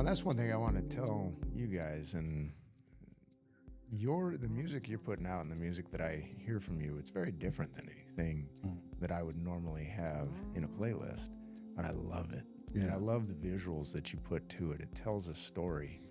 And that's one thing I want to tell you guys. And the music you're putting out and the music that I hear from you, it's very different than anything that I would normally have in a playlist. But I love it. Yeah. And I love the visuals that you put to it. It tells a story.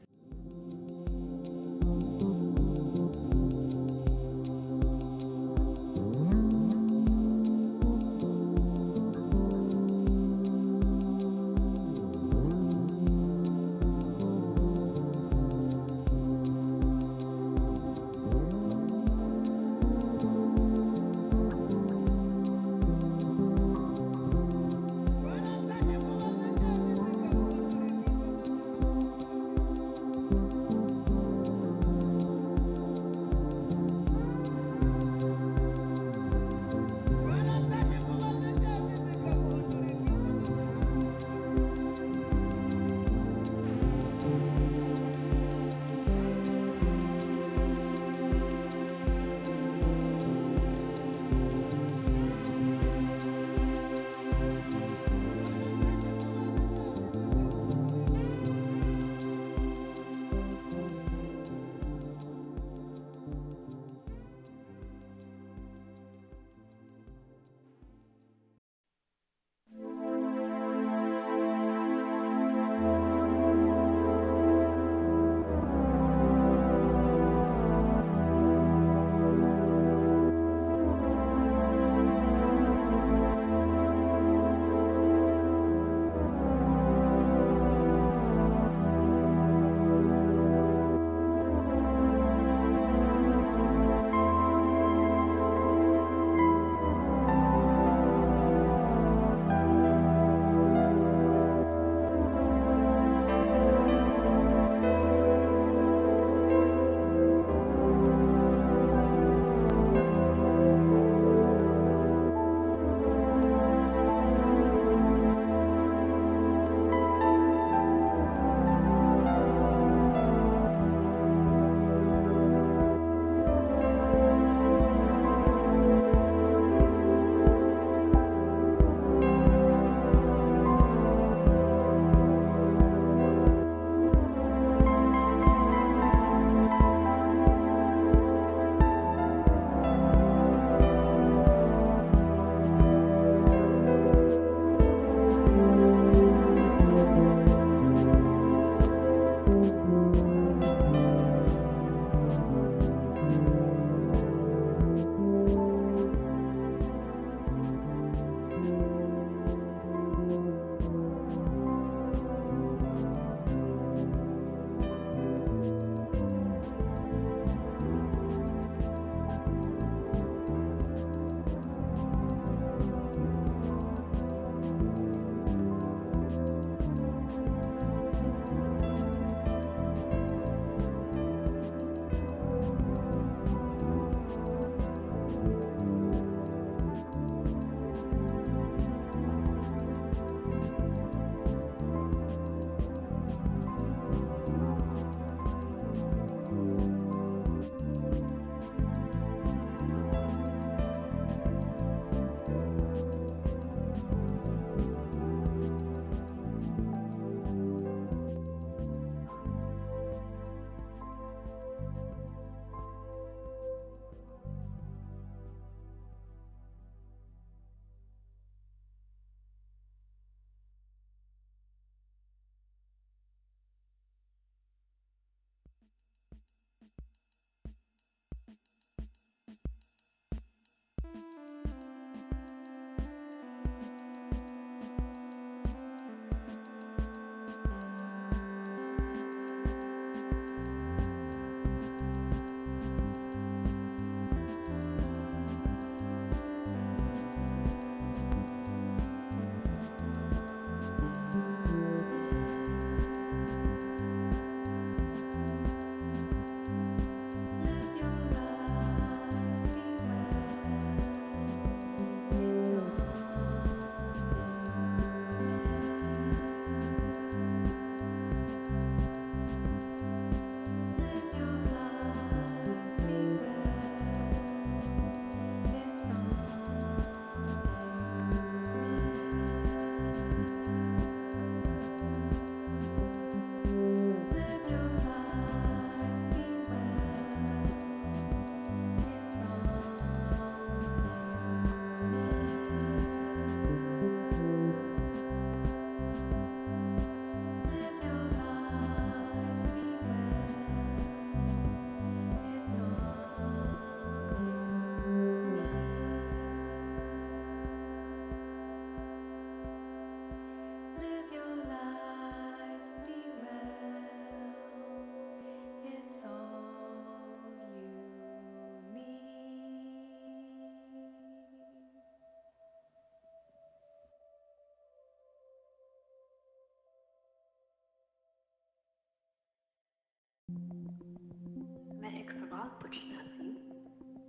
मैं एक सवाल पूछना सी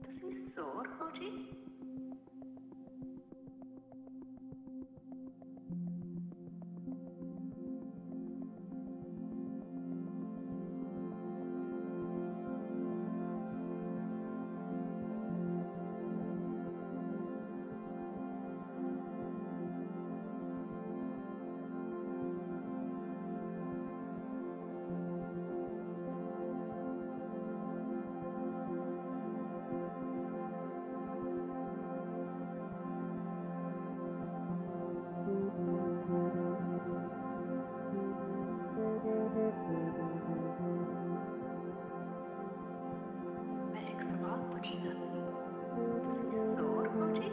ਤੁਸੀਂ ਸੋਰ ਹੋ ਜੀ मैं एक सवाल पूछना सी ਤੁਸੀਂ ਸੋਰ ਹੋ ਜੀ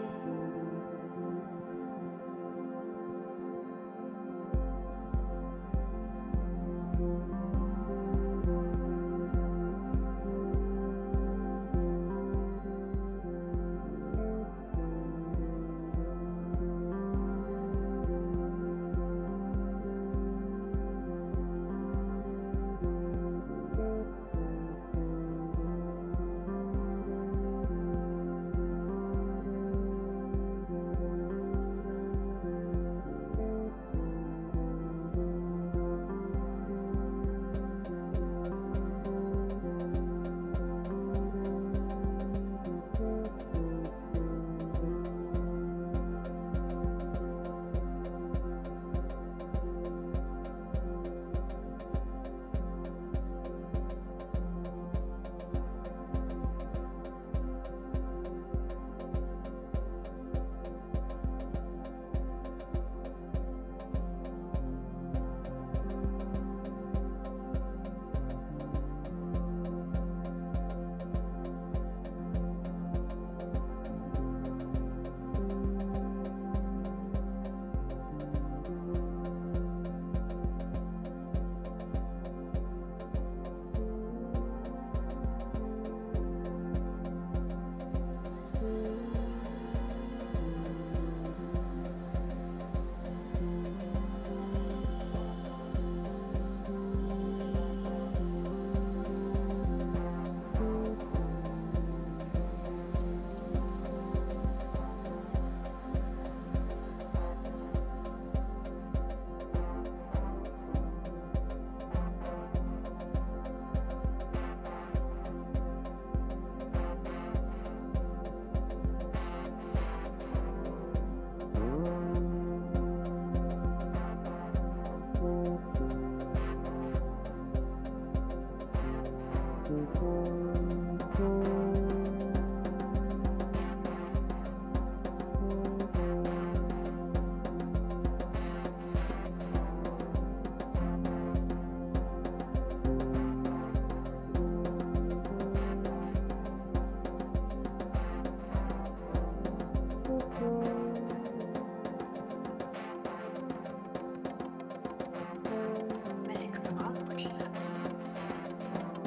मैं एक सवाल पूछना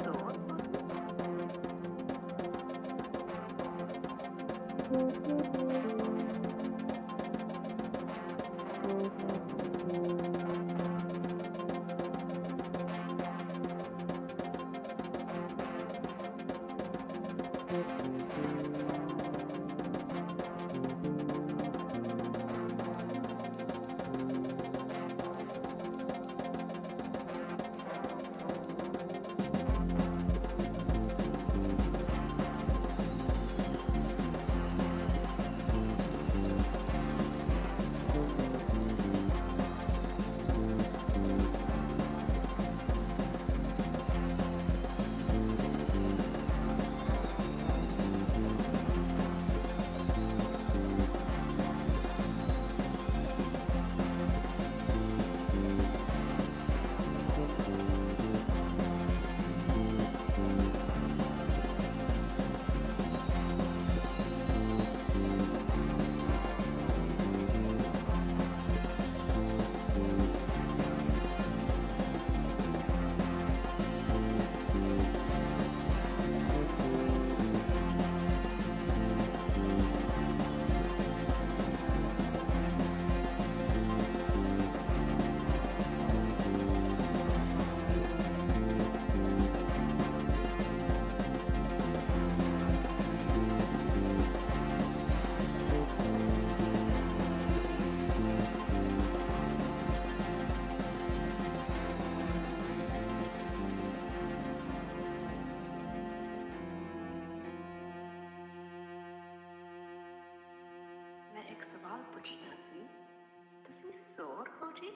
सौर हो ਪੁੱਛਣਾ ਸੀ ਤੁਸੀਂ S.O.R ਹੋ ਜੀ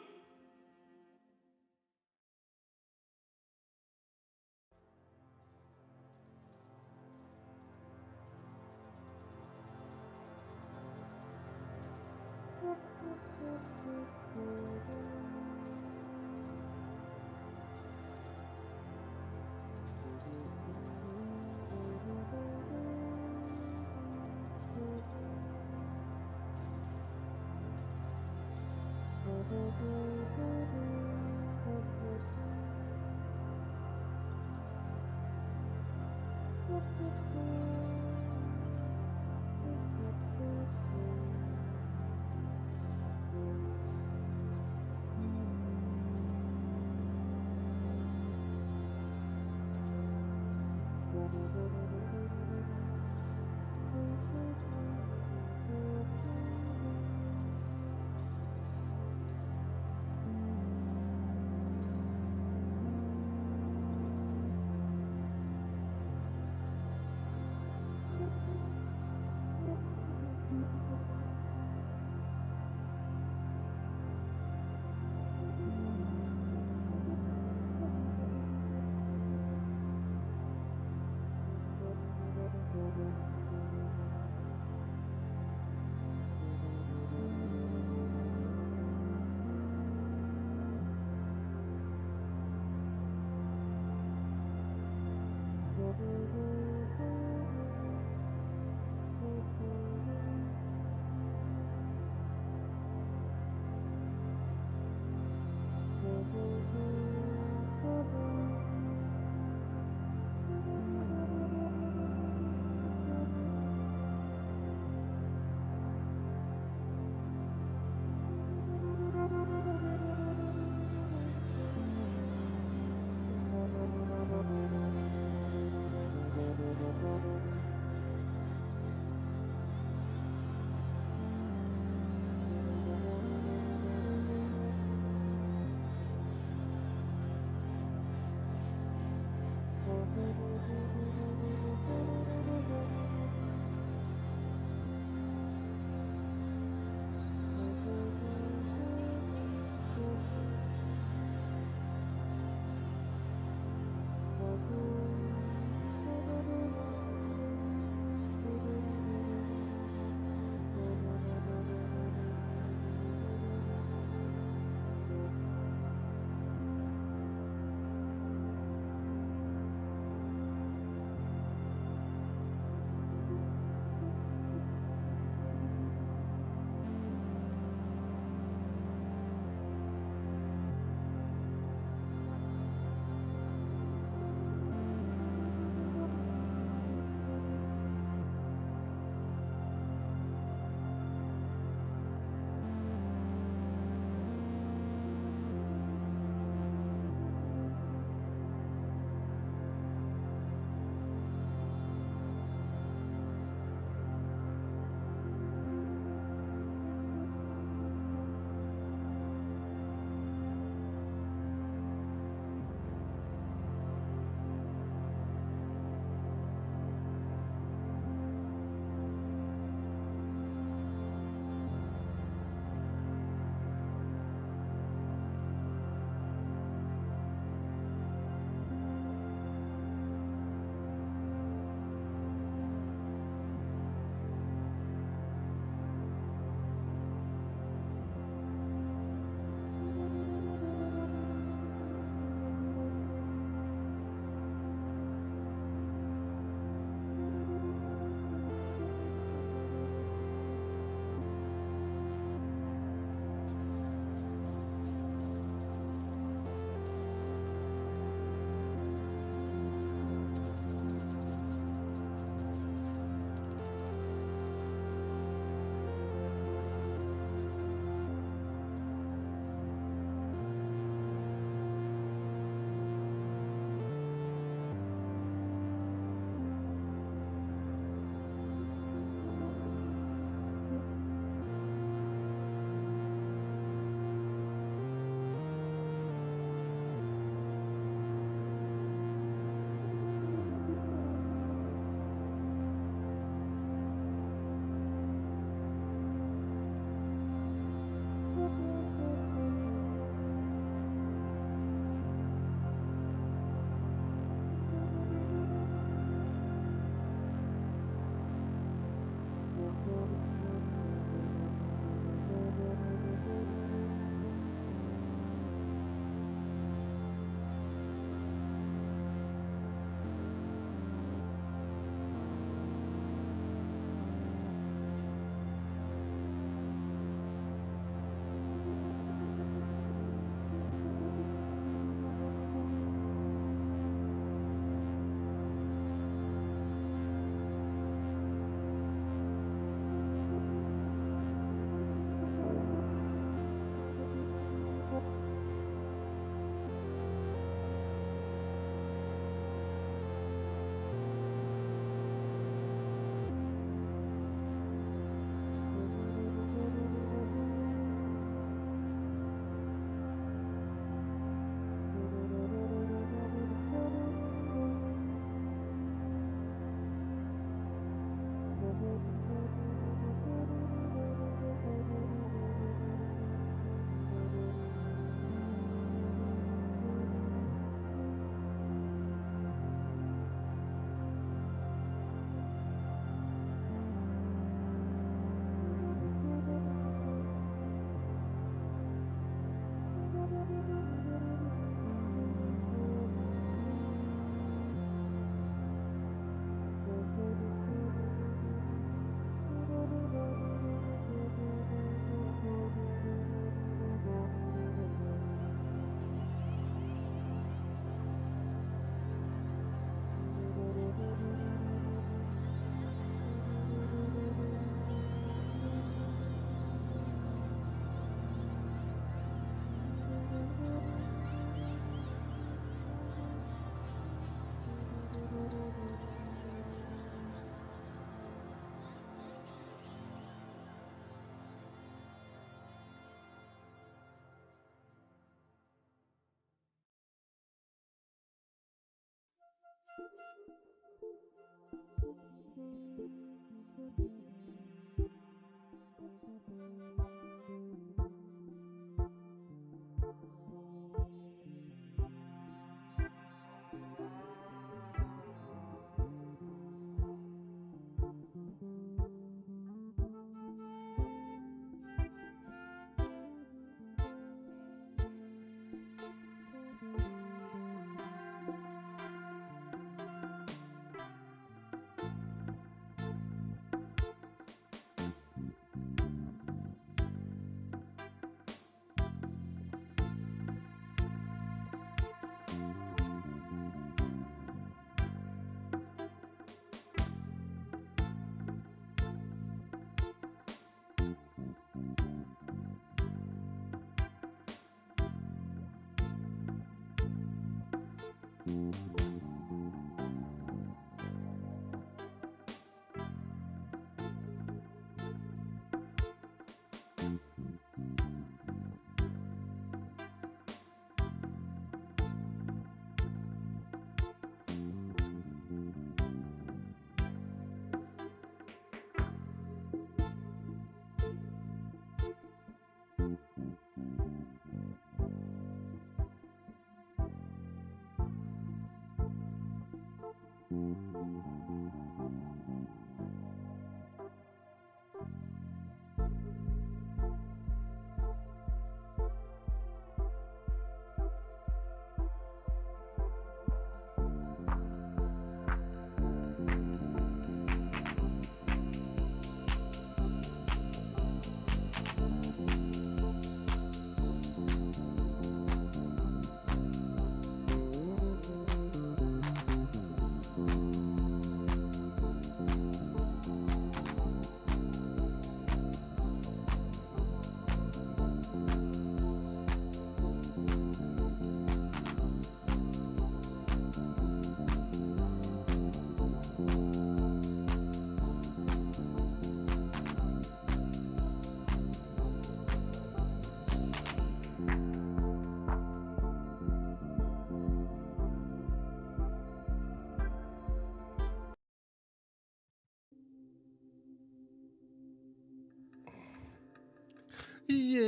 Yeah.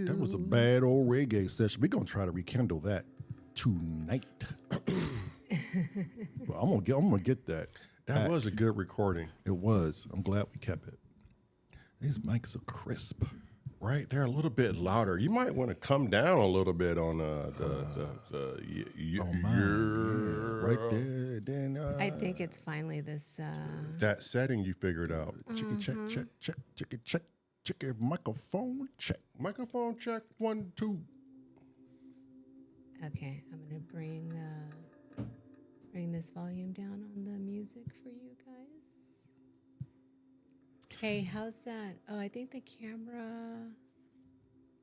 That was a bad old reggae session. We're going to try to rekindle that tonight. Well, I'm gonna get that. That was a good recording. It was. I'm glad we kept it. These mics are crisp. Right, they're a little bit louder. You might want to come down a little bit on Right there. Then I think it's finally this. that setting you figured out. chicken check, microphone check. Microphone check 1 2. Okay, I'm gonna bring this volume down on the music for you guys. Hey, how's that? Oh, I think the camera.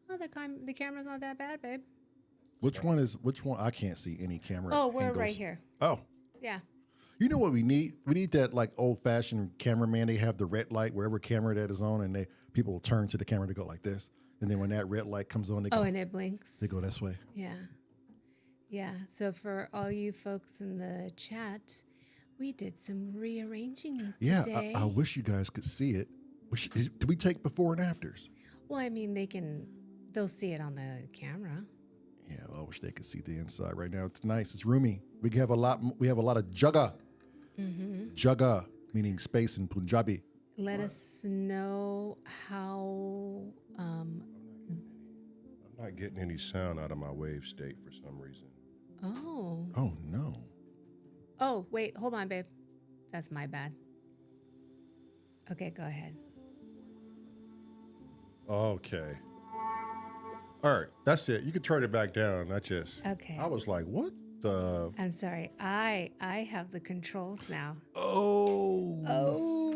Oh, the camera's not that bad, babe. Which one? I can't see any camera. Oh, we're angles. right here. Oh, Yeah. you know what we need? We need that like old fashioned cameraman. They have the red light wherever camera that is on, and people will turn to the camera to go like this. And then when that red light comes on, they go. Oh, and it blinks. They go this way. Yeah. Yeah. So for all you folks in the chat, we did some rearranging Yeah, today. I wish you guys could see it. Do we take before and afters? Well, I mean, they'll see it on the camera. Yeah, well, I wish they could see the inside right now. It's nice. It's roomy. We have a lot of jaga. Mm-hmm. Jaga, meaning space in Punjabi. Let us know how. I'm not getting any sound out of my wave state for some reason. Oh. Oh, no. Oh, wait. Hold on, babe. That's my bad. Okay, go ahead. Okay. All right, that's it. You can turn it back down. Okay. I was like, what the? I'm sorry. I have the controls now. Oh. Oh.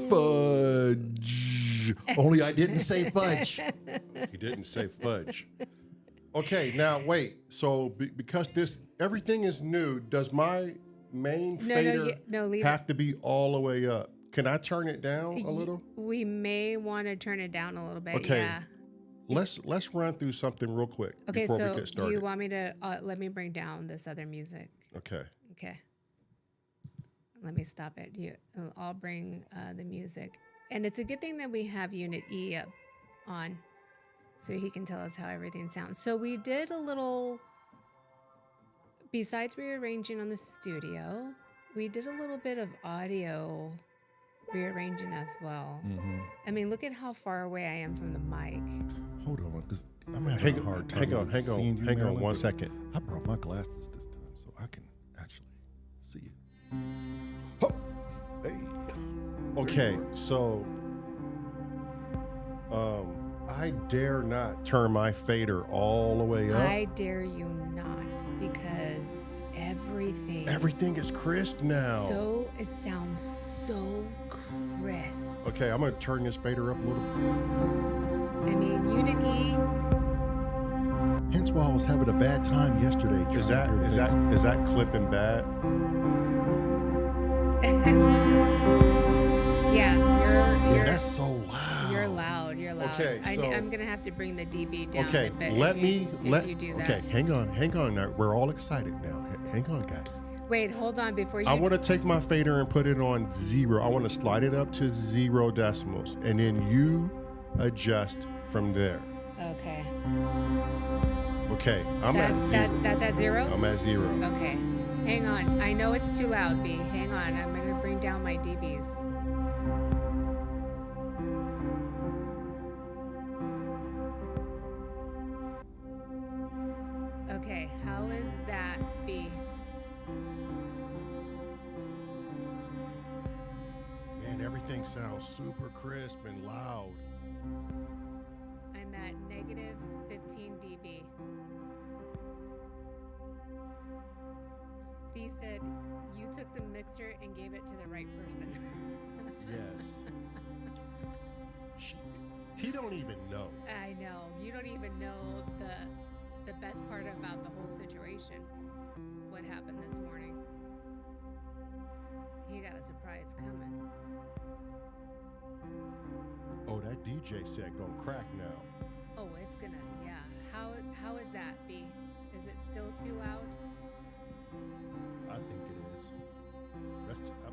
Fudge. Only I didn't say fudge. He didn't say fudge. Okay, now wait. So because everything is new, does my main fader leave have to be all the way up? Can I turn it down a little? We may want to turn it down a little bit. Okay. Yeah. Let's run through something real quick Okay, before so we get started. do you want me to let me bring down this other music? Okay. Okay. Let me stop it. I'll bring the music. And it's a good thing that we have Unit E up on so he can tell us how everything sounds. So we did a little, besides rearranging on the studio, we did a little bit of audio rearranging as well. Mm-hmm. I mean, look at how far away I am from the mic. Hold on, because I'm having a hard time. Hang on 1 second. I brought my glasses this time so I can actually see you. Oh, hey. Okay, so I dare not turn my fader all the way up. I dare you not, because Everything is crisp now. So it sounds so crisp. Okay, I'm gonna turn this fader up a little. I mean, Unit E. Hence why I was having a bad time yesterday. Is trying to that hear is that clipping bad? Yeah, Yeah, that's so loud. you're loud. You're loud. Okay, so- I'm gonna have to bring the dB down Okay, a bit. let if me you, let. if you do that. Okay, hang on. Now we're all excited now. Hang on, guys. Wait, hold on before you. I want to take my fader and put it on 0. I want to slide it up to 0 decimals, and then you adjust from there. Okay. Okay, I'm at 0. That's at 0. I'm at 0. Okay. Hang on. I know it's too loud, B. Hang on. I'm gonna bring down my dBs. Okay. How is that, B? Man, everything sounds super crisp and loud. I'm at negative 15 dB. B said, you took the mixer and gave it to the right person. Yes. He don't even know. I know. You don't even know the best part about the whole situation. What happened this morning. He got a surprise coming. Oh, that DJ set gonna crack now. Oh, it's gonna, yeah. How is that, B? Is it still too loud? I think it is.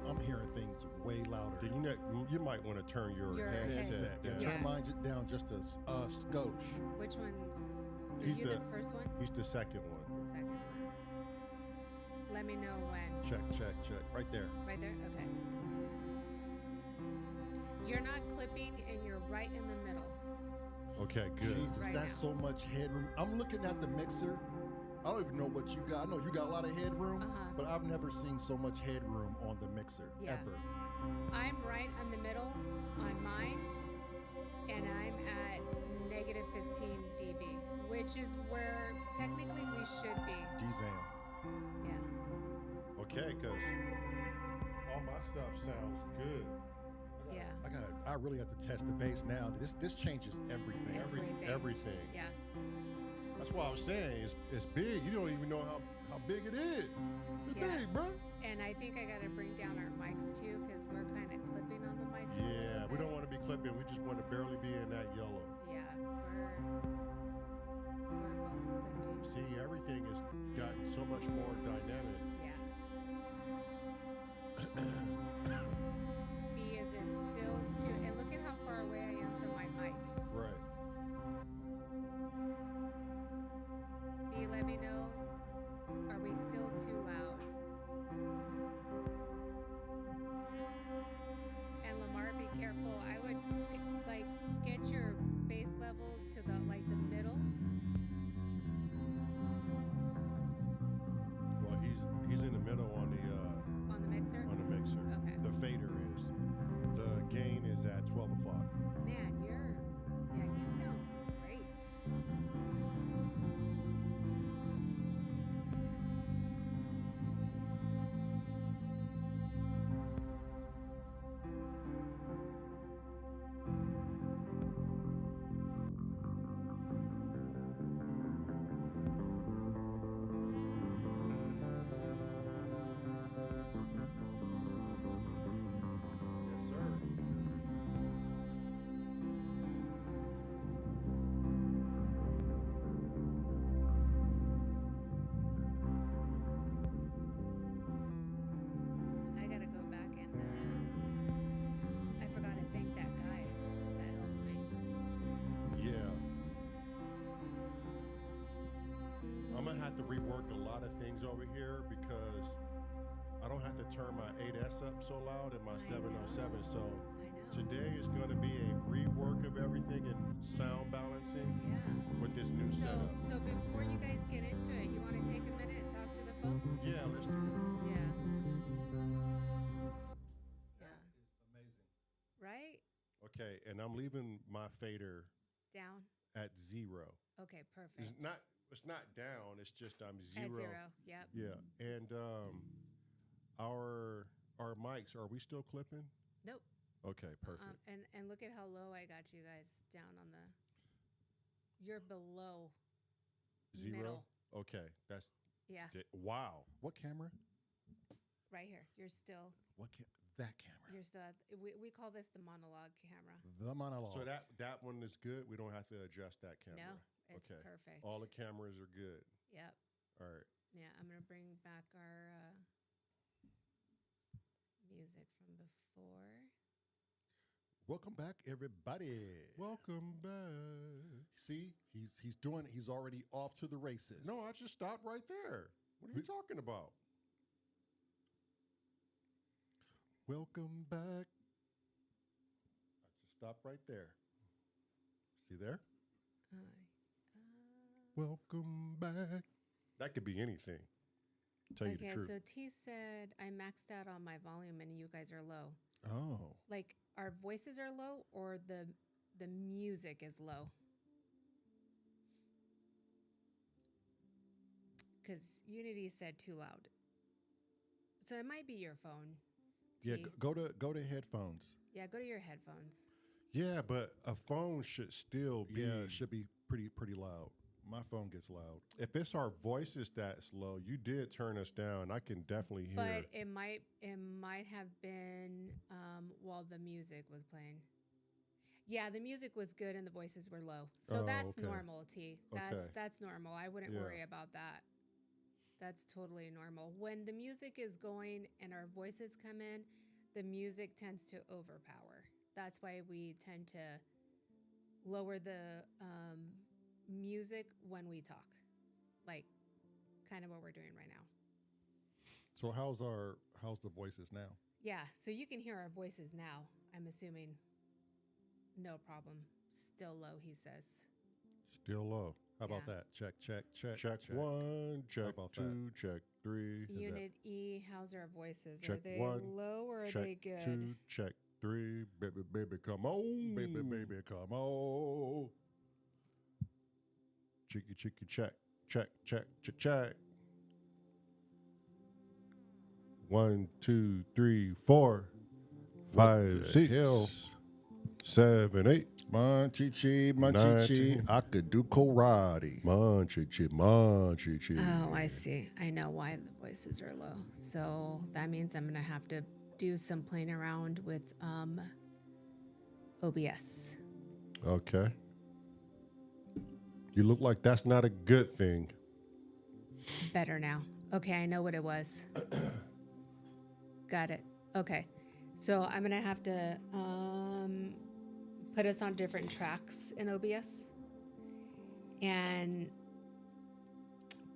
I'm hearing things way louder. Then you might want to turn your headset Yeah, down. turn mine down just a skosh. Which one's, are He's you the first one? He's the second one. The second one. Let me know when. Check. Right there. Right there? Okay. You're not clipping and you're right in the middle. Okay, good. Jesus, Right that's now. so much headroom. I'm looking at the mixer. I don't even know what you got. I know you got a lot of headroom, but I've never seen so much headroom on the mixer Yeah. ever. I'm right in the middle on mine, and I'm at negative 15 dB, which is where technically we should be. D-Zam. Yeah. Okay, because all my stuff sounds good. Yeah. I really have to test the bass now. This changes everything. Everything. Yeah. That's why I was saying it's big. You don't even know how big it is. It's Yeah. big, bro. And I think I got to bring down our mics too, because we're kind of clipping on the mics. a Yeah, little we bit. don't want to be clipping. We just want to barely be in that yellow. Yeah, we're both clipping. See, everything has gotten so much more dynamic. Yeah. B, is it still too? And look at how far away I am from my mic. Right. B, let me know. Are we still too loud? And Lamar, be careful. I would get your bass level to the middle. Well, he's in the middle on On the mixer? the mixer. Okay. The fader is. The gain is at 12 o'clock. Man, you sound great. Yes, sir. I gotta go back and I forgot to thank that guy that helped me. Yeah. I'm gonna have to rework a lot of things over here because I don't have to turn my 8S up so loud and my I 707. know. So I know. today is gonna be a rework of everything and sound balancing Yeah. with this new setup. So before you guys get into it, you want to take a minute and talk to the folks? Yeah, let's do it. Yeah. Yeah. Amazing. Right? Okay, and I'm leaving my fader Down. at 0. Okay, perfect. It's not down, it's just I'm 0. At 0. Yep. Yeah. And our mics, are we still clipping? Nope. Okay, perfect. And look at how low I got you guys down on the. You're below 0? middle. Okay, that's Yeah, wow. What camera? right here. You're still That camera. you're still. We call this the monologue camera. The monologue. So that one is good. We don't have to adjust that camera. No, it's perfect. All the cameras are good. Yep. All right. Yeah, I'm gonna bring back our music from before. Welcome back, everybody. Welcome back. See, he's doing it. He's already off to the races. No, I just stopped right there. What are you talking about? Welcome back. I just stopped right there. See there? Welcome back. That could be anything. Tell you the Okay, truth. so T said I maxed out on my volume and you guys are low. Oh. Like our voices are low or the music is low? Because Unity said too loud. So it might be your phone. Yeah, T. go to headphones. Yeah, go to your headphones. Yeah, but a phone should still be. Yeah, it should be pretty loud. My phone gets loud. If it's our voices that's low, you did turn us down. I can definitely hear. But it might have been while the music was playing. Yeah, the music was good and the voices were low. So Oh, that's okay. normal, T. Okay. That's normal. I wouldn't Yeah. worry about that. That's totally normal. When the music is going and our voices come in, the music tends to overpower. That's why we tend to lower the music when we talk, like kind of what we're doing right now. So how's the voices now? Yeah, so you can hear our voices now. I'm assuming no problem. Still low, he says. Still low. How about Yeah. that? Check. Check one, check about two, check three. Unit E, how's our voices? Are Check they one, low or are check they good? two, check three. Baby, come on. Baby, come on. Cheeky, check. 1, 2, 3, 4, 5, the 6, hell? 7, 8. Manchichi, 19. I could do karate. Manchichi. Oh, I see. I know why the voices are low. So that means I'm going to have to do some playing around with OBS. Okay. You look like that's not a good thing. Better now. Okay, I know what it was. Got it. Okay. So I'm going to have to put us on different tracks in OBS and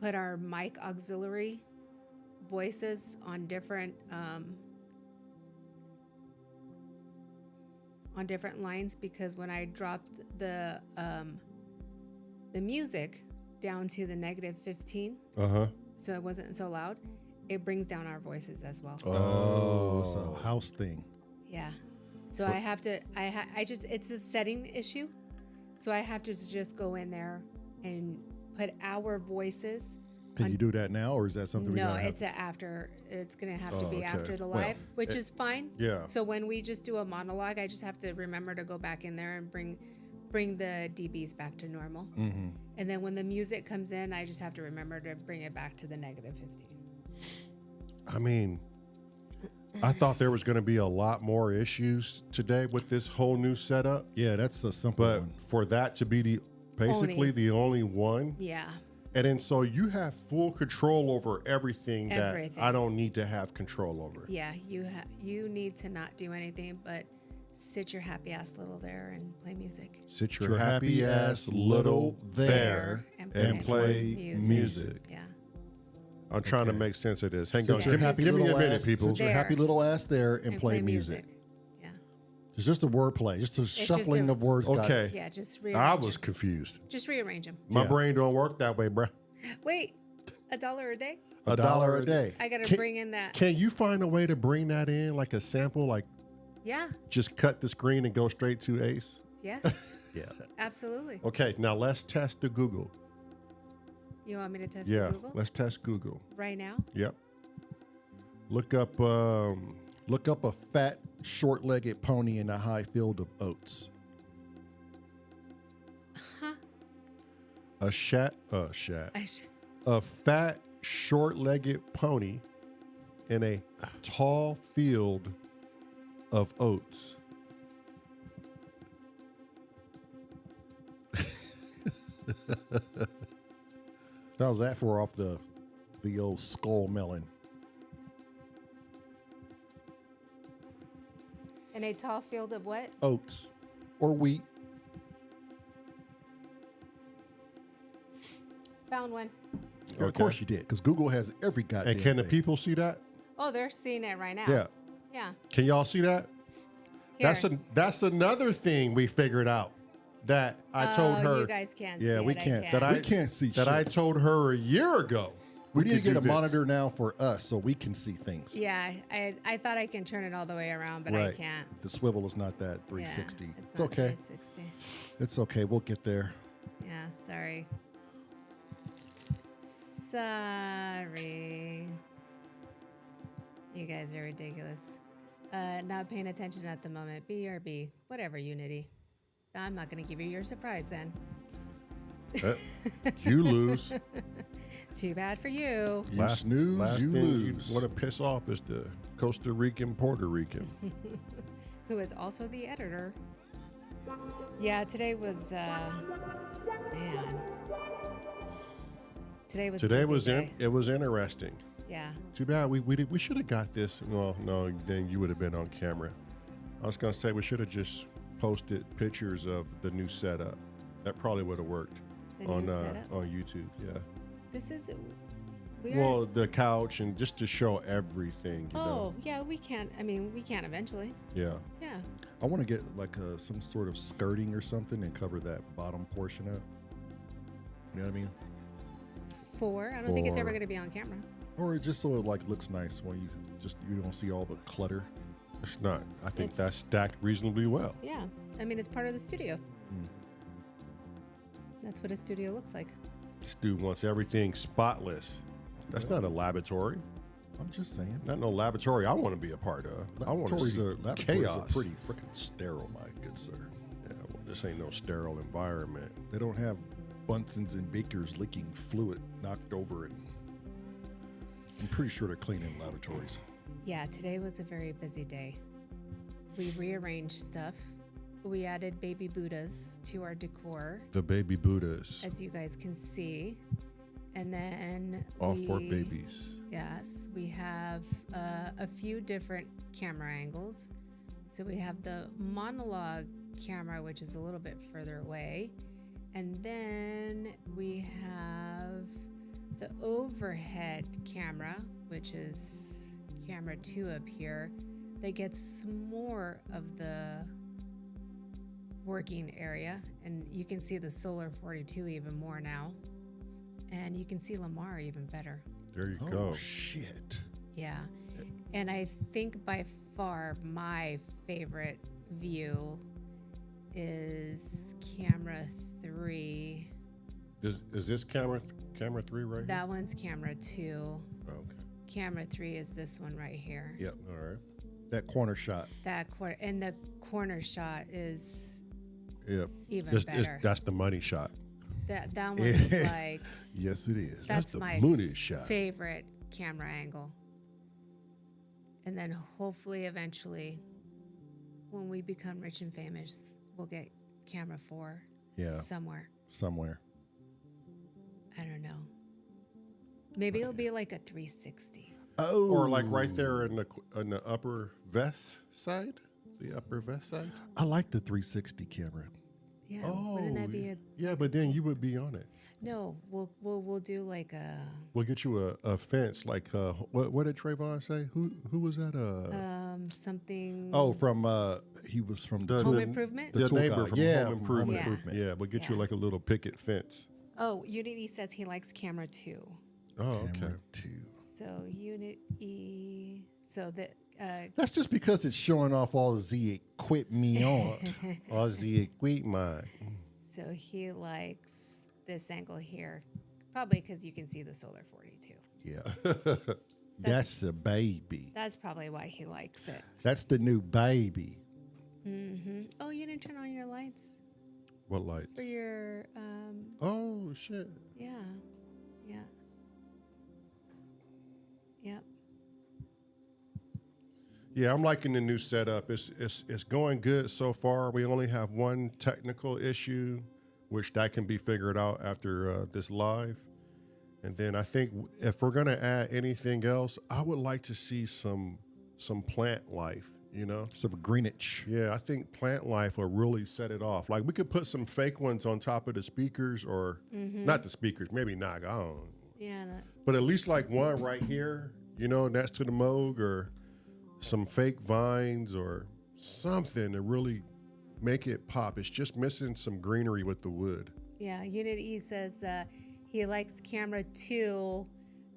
put our mic auxiliary voices on different lines, because when I dropped the music down to the -15, so it wasn't so loud, it brings down our voices as well. Oh, so house thing. Yeah. So I have to, it's a setting issue. So I have to just go in there and put our voices. Can you do that now, or is that something? No, we gotta it's it's going to have to be okay. after the Well, live, which is fine. yeah. So when we just do a monologue, I just have to remember to go back in there and bring the dBs back to normal. Mm-hmm. And then when the music comes in, I just have to remember to bring it back to the -15. I mean, I thought there was going to be a lot more issues today with this whole new setup, Yeah, that's a simple but one. for that to be basically the only one, Yeah. and then so you have full control over everything that Everything. I don't need to have control over. Yeah, you need to not do anything but sit your happy ass little there and play music. Sit Your happy ass little there and play music. Yeah. I'm trying to Okay. make sense of this. Hang Sit on, your happy give me a little minute, ass- people. Sit your There. happy little ass there and play music. Yeah. It's just a wordplay, just a shuffling a- of words. Okay, Yeah, just I rearrange was them. confused. Just rearrange them. My Yeah. brain don't work that way, bruh. Wait, $1 a day? $1 a day. I got to Can- bring in that. Can you find a way to bring that in, like a sample, like Yeah. just cut the screen and go straight to Ace? Yes. Yeah. Absolutely. Okay, now let's test the Google. You want me to test Yeah, the Google let's test Google. right now? Yep. Look up. Look up a fat, short-legged pony in a high field of oats. a fat, short-legged pony in a tall field of oats. How's that for off the old skull melon? In a tall field of what? Oats or wheat. Found one. Yeah, of course you did, because Google has every goddamn And can the thing. people see that? Oh, they're seeing it right now. Yeah. Yeah. Can y'all see that? Here. That's another thing we figured out that I told her. You guys can't see Yeah, it. we I can't. can. We can't see that shit. I told her a year ago. We need to could get do a this. monitor now for us so we can see things. Yeah, I thought I can turn it all the way around, but I Right. can't. The swivel is not that 360. Yeah, It's not okay. 360. It's okay. We'll get there. Yeah, sorry. Sorry. You guys are ridiculous. Not paying attention at the moment. BRB. Whatever, Unity. I'm not going to give you your surprise then. You lose. Too bad for you. You snooze, last you thing lose. you want to piss off is the Costa Rican, Puerto Rican. Who is also the editor. Yeah, today was, man. Today was a Today busy was day. it was interesting. Yeah. Too bad we should have got this. Well, no, then you would have been on camera. I was gonna say we should have just posted pictures of the new setup. That probably would have worked The on new setup? on YouTube. Yeah. This is, we are, Well, the couch and just to show everything. You oh, know. yeah, we can't, I mean, we can eventually. Yeah. Yeah. I want to get like some sort of skirting or something and cover that bottom portion up. You know what I mean? I don't think it's ever For- going to be on camera. Or just so it like looks nice when you don't see all the clutter. It's not. I think It's- that's stacked reasonably well. Yeah. I mean, it's part of the studio. Hmm. That's what a studio looks like. This dude wants everything spotless. That's not a laboratory. I'm just saying. Not no laboratory I want to be a part of. I want to Laboratories see are chaos. pretty freaking sterile, my good sir. Yeah, well, this ain't no sterile environment. They don't have Bunsen's and Bakers leaking fluid knocked over it. I'm pretty sure they're cleaning laboratories. Yeah, today was a very busy day. We rearranged stuff. We added baby Buddhas to our decor, The baby Buddhas. as you guys can see. And then All four babies. Yes, we have a few different camera angles. So we have the monologue camera, which is a little bit further away. And then we have the overhead camera, which is camera 2 up here, that gets more of the working area. And you can see the Solar 42 even more now. And you can see Lamar even better. There you Oh, go. shit. Yeah. And I think by far my favorite view is camera 3. Is this camera 3 right That one's camera 2. here? Oh, okay. Camera 3 is this one right here. Yep. All right. That corner shot. That corner, and the corner shot is Yep. even better. That's the money shot. That one's like Yes, it is. that's the my money shot. favorite camera angle. And then hopefully eventually when we become rich and famous, we'll get camera 4 Yeah. somewhere. Somewhere. I don't know. Maybe it'll be like a 360. Oh. Or like right there in the upper vest side. The upper vest side. I like the 360 camera. Yeah, wouldn't that be a Yeah, but then you would be on it. no? We'll do like a We'll get you a fence like what did Trayvon say? Who was that? something. Oh, from he was from the Home the- improvement. The tool neighbor guy. from Yeah, Home from Home Improvement. Improvement. Yeah, we'll get you Yeah. like a little picket fence. Oh, Unity says he likes camera 2. Oh, okay. camera 2. So Unit E. So that That's just because it's showing off all the Z equipment. Aussie equipment. so he likes this angle here, probably because you can see the Solar 42. Yeah. That's the baby. That's probably why he likes it. That's the new baby. Mm-hmm. Oh, you didn't turn on your lights? What lights? For your, Oh shit. yeah. Yeah. Yep. Yeah, I'm liking the new setup. It's going good so far. We only have one technical issue, which that can be figured out after this live. And then I think if we're gonna add anything else, I would like to see some plant life. You know, Some greenage. yeah, I think plant life will really set it off. Like we could put some fake ones on top of the speakers, or not the speakers, maybe not. I don't. Yeah. But at least like one right here, you know, next to the Moog, or some fake vines or something to really make it pop. It's just missing some greenery with the wood. Yeah. Unit E says he likes camera 2,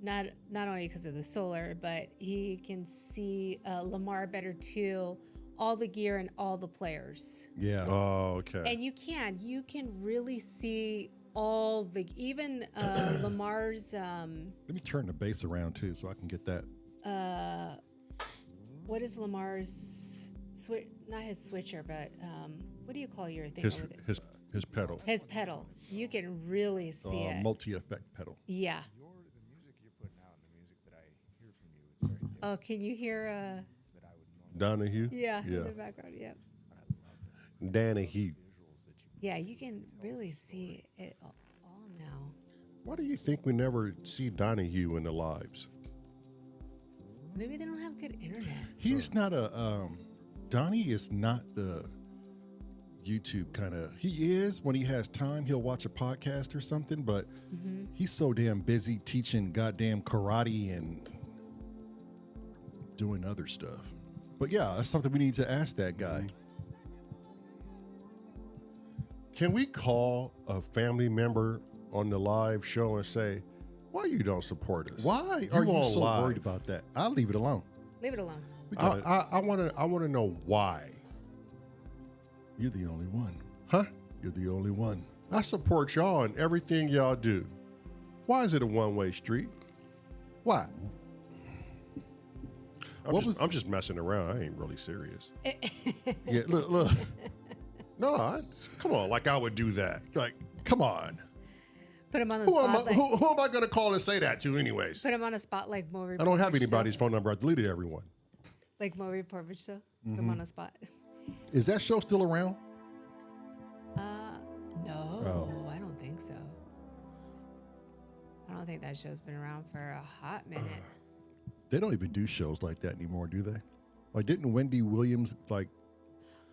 not only because of the solar, but he can see Lamar better too, all the gear and all the players. Yeah. Oh, okay. And you can really see all the, even Lamar's, Let me turn the bass around too so I can get that. what is Lamar's, not his switcher, but what do you call your thing his over there? his pedal. His pedal. You can really see it. Multi-effect pedal. Yeah. The music you're putting out and the music that I hear from you, it's very different Oh, can you hear? that I would normally Donahue? Yeah, Yeah. in the background. Yeah. Donahue. Yeah, you can really see it all now. Why do you think we never see Donahue in the lives? Maybe they don't have good internet. He's not a Donnie is not the YouTube kind of. He is when he has time, he'll watch a podcast or something, but he's so damn busy teaching goddamn karate and doing other stuff. But yeah, that's something we need to ask that guy. Can we call a family member on the live show and say, why you don't support us? Why You are you on so live. worried about that? I'll leave it alone. Leave it alone. I want to know why. You're the only one. Huh? You're the only one. I support y'all in everything y'all do. Why is it a one-way street? Why? I'm just messing around. I ain't really serious. Yeah, look. No, come on, like I would do that. Like, come on. Put him on the Who spot. am I going to call and say that to anyways? Put him on a spot like Mo Report. I don't have Show. anybody's phone number. I deleted everyone. Like Mo Report show. Put him on a spot. Is that show still around? No, I don't think so. I don't think that show's been around for a hot minute. They don't even do shows like that anymore, do they? Like, didn't Wendy Williams like?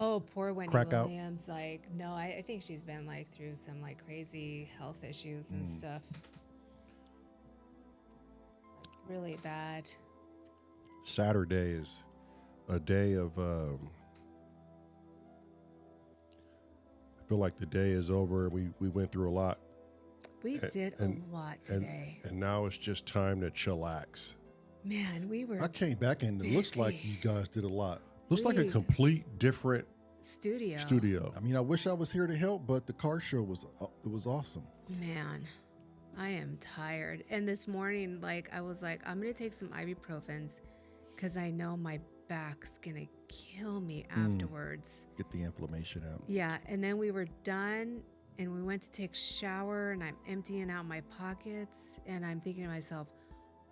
Oh, poor Wendy Crack out? Williams. Like, no, I think she's been like through some like crazy health issues and stuff. Really bad. Saturday is a day of. I feel like the day is over. We went through a lot, We did a lot today. and now it's just time to chillax. Man, we were I came back and it looks like you guys did a lot. Looks like a We- complete different studio. studio. I mean, I wish I was here to help, but the car show was awesome. Man, I am tired. And this morning, like, I was like, I'm going to take some ibuprofens because I know my back's going to kill me afterwards. Get the inflammation out. Yeah. And then we were done and we went to take a shower and I'm emptying out my pockets and I'm thinking to myself,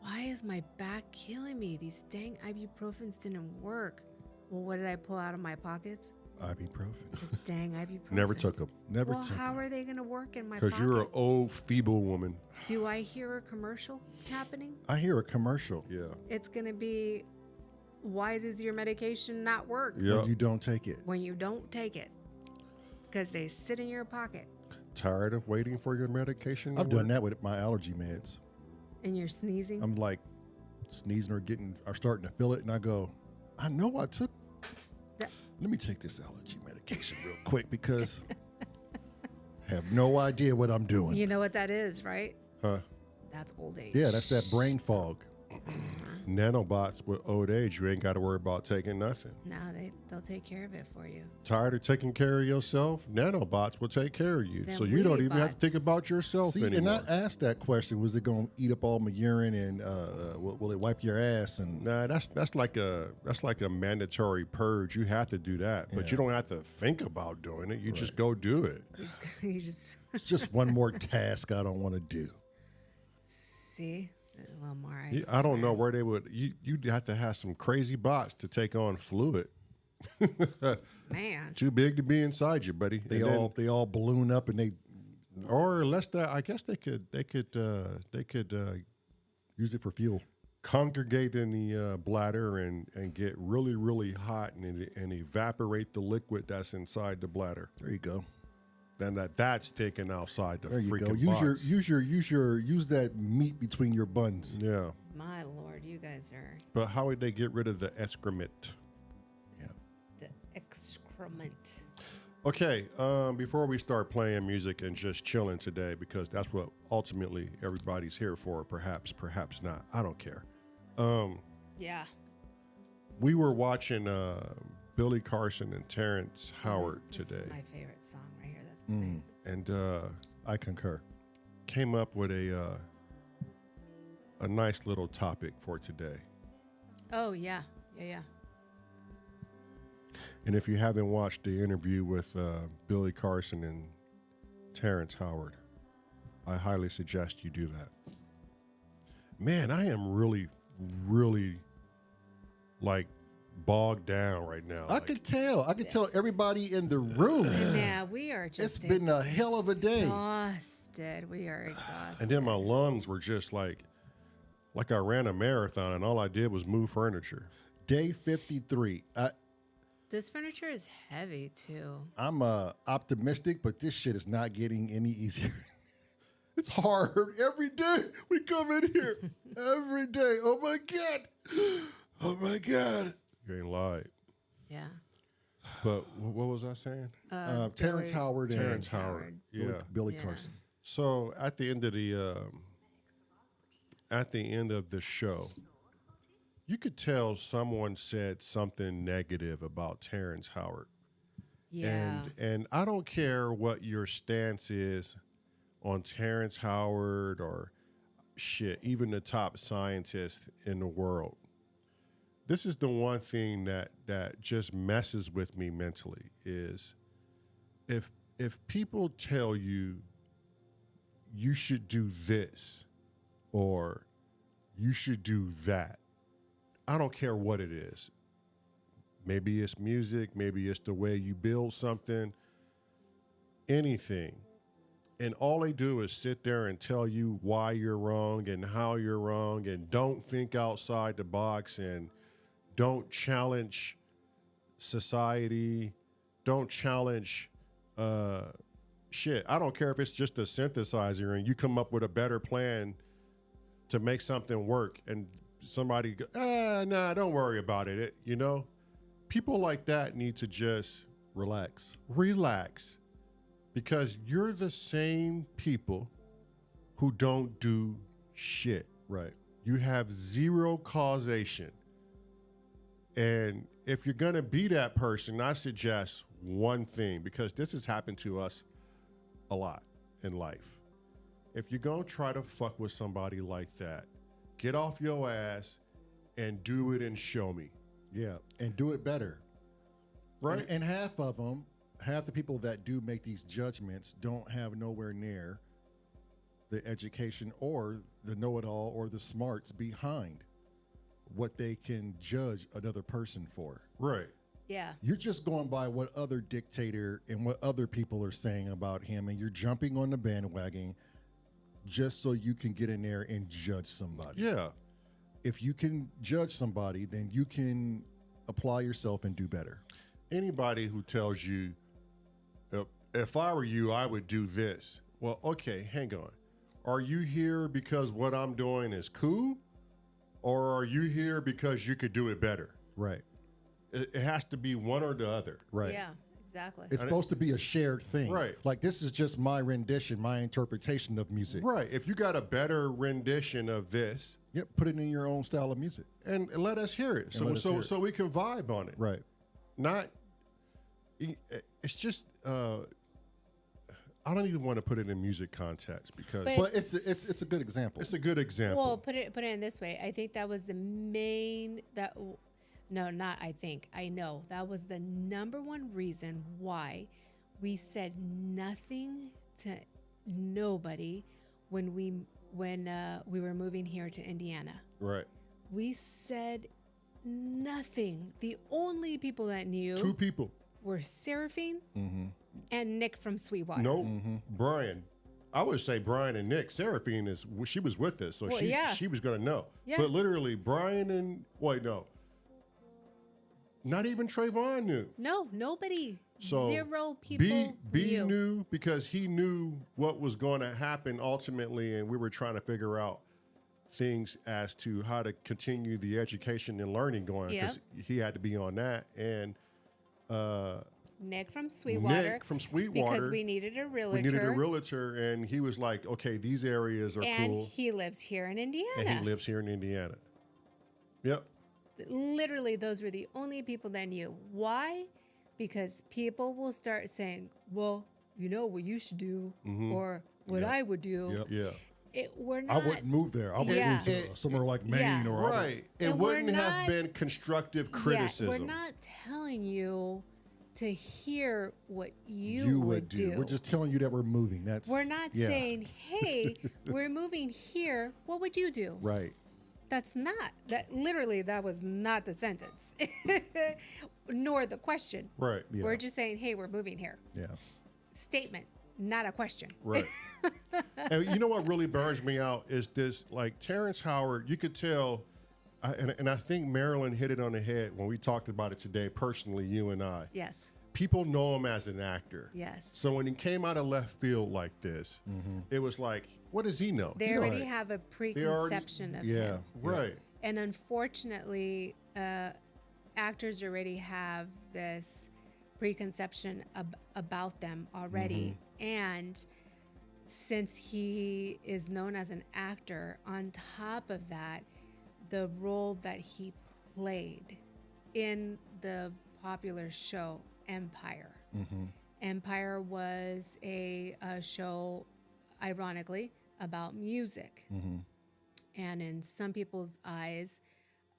why is my back killing me? These dang ibuprofens didn't work. Well, what did I pull out of my pockets? Ibuprofen. The dang ibuprofens. Never took them Never Well, took how it. are they going to work in my because pocket? you're an old, feeble woman. Do I hear a commercial happening? I hear a commercial. Yeah. It's going to be, why does your medication not work Yeah. When you don't take it. when you don't take it? Because they sit in your pocket Tired of waiting for your medication? to I've done work? that with my allergy meds. and you're sneezing. I'm like sneezing or starting to feel it, and I go, I know I took. That- Let me take this allergy medication real quick because I have no idea what I'm doing. You know what that is, right? Huh? That's old age. Yeah, that's that brain fog. Nanobots with old age, you ain't got to worry about taking nothing. No, they'll take care of it for you. Tired of taking care of yourself? Nanobots will take care of you. Them So you don't even have to Weedybots. think about yourself See, and anymore. I asked that question: was it going to eat up all my urine, and will it wipe your ass? And Nah, that's like a mandatory purge. You have to do that, but you don't have to think about doing it. You just go do it. You just it's just one more task I don't want to do. see a little more. I don't know where they would. You'd have to have some crazy bots to take on fluid. Man. Too big to be inside you, buddy. They And all balloon up, and they or unless that, I guess they could use it for fuel. congregate in the bladder and get really, really hot and evaporate the liquid that's inside the bladder. There you go. Then that's taken outside the There you go. freaking box. Use that meat between your buns. Yeah, My Lord, you guys are but how would they get rid of the excrement? Yeah. the excrement. Okay, before we start playing music and just chilling today, because that's what ultimately everybody's here for, perhaps not. I don't care. Yeah. We were watching Billy Carson and Terrence Howard This today, is my favorite song right here. That's playing. and I concur. came up with a nice little topic for today. Oh yeah. Yeah. And if you haven't watched the interview with Billy Carson and Terrence Howard, I highly suggest you do that. Man, I am really, really like bogged down right now. I could tell. I could tell everybody in the room. Yeah, we are just. It's been a hell of a day. Exhausted. We are exhausted. And then my lungs were just like I ran a marathon and all I did was move furniture. Day 53. This furniture is heavy too. I'm optimistic, but this shit is not getting any easier. It's hard every day. We come in here every day. Oh my God. Oh my God. You ain't lied. Yeah. But what was I saying? Terrence Billy- Howard and Terrence Howard. Yeah. Billy Yeah. Carson. So at the end of the show, you could tell someone said something negative about Terrence Howard. Yeah. And I don't care what your stance is on Terrence Howard or shit, even the top scientist in the world. This is the one thing that just messes with me mentally is if people tell you you should do this or you should do that, I don't care what it is. Maybe it's music, maybe it's the way you build something, anything. And all they do is sit there and tell you why you're wrong and how you're wrong and don't think outside the box and don't challenge society, don't challenge shit. I don't care if it's just a synthesizer and you come up with a better plan to make something work and somebody go, nah, don't worry about it. You know, people like that need to just Relax. because you're the same people who don't do shit. Right. You have zero causation. And if you're going to be that person, I suggest one thing, because this has happened to us a lot in life. If you're going to try to fuck with somebody like that, get off your ass and do it and show me. Yeah. And do it better. Right? And half the people that do make these judgments don't have nowhere near the education or the know-it-all or the smarts behind what they can judge another person for. Right. Yeah. You're just going by what other dictator and what other people are saying about him, and you're jumping on the bandwagon just so you can get in there and judge somebody. Yeah. If you can judge somebody, then you can apply yourself and do better. Anybody who tells you, if I were you, I would do this. Well, okay, hang on. Are you here because what I'm doing is cool? Or are you here because you could do it better? Right. It has to be one or the other. Right. Yeah. Exactly. It's supposed to be a shared thing. Right. Like, this is just my rendition, my interpretation of music. Right. If you got a better rendition of this, Yep. Put it in your own style of music. and let us hear it, let us hear it. so we can vibe on it. Right. Not. It's just. I don't even want to put it in music context because But it's a good example. it's a good example. Well, put it in this way. I think that was the main I know that was the number one reason why we said nothing to nobody when we were moving here to Indiana. Right. We said nothing. The only people that knew 2 people. were Seraphine and Nick from Sweetwater. Nope. Brian. I would say Brian and Nick. Seraphine she was with us, so Well, she yeah. she was gonna know. Yeah. But literally, Brian and not even Trayvon knew. No, nobody. So 0 people B knew. knew because he knew what was going to happen ultimately, and we were trying to figure out things as to how to continue the education and learning going because he had to be on that. And Nick from Sweetwater. Nick from Sweetwater, because we needed a realtor. we needed a realtor, and he was like, "Okay, these areas are and cool." he lives here in Indiana. And he lives here in Indiana. Yep. Literally, those were the only people that knew. Why? Because people will start saying, well, you know what you should do, or what I would do. Yep. Yeah. We're I not. wouldn't move there. I would Yeah. move to somewhere like Maine Yeah. or I would- Right. It And we're wouldn't have not- been constructive Yeah, criticism. we're not telling you to hear what you would do. We're just telling you that we're moving. That's We're not yeah. saying, hey, we're moving here. What would you do? Right. That's not that. Literally, that was not the sentence, nor the question. Right. Yeah. We're just saying, hey, we're moving here. Yeah. Statement, not a question. Right. And you know what really burns me out is this, like Terrence Howard, you could tell, and I think Marilyn hit it on the head when we talked about it today, personally, you and I. Yes. People know him as an actor. Yes. So when he came out of left field like this, it was like, what does he know? They He already don't- have a preconception of Yeah. him. Right. And unfortunately, actors already have this preconception about them already. And since he is known as an actor, on top of that, the role that he played in the popular show Empire. Empire was a show, ironically, about music. And in some people's eyes,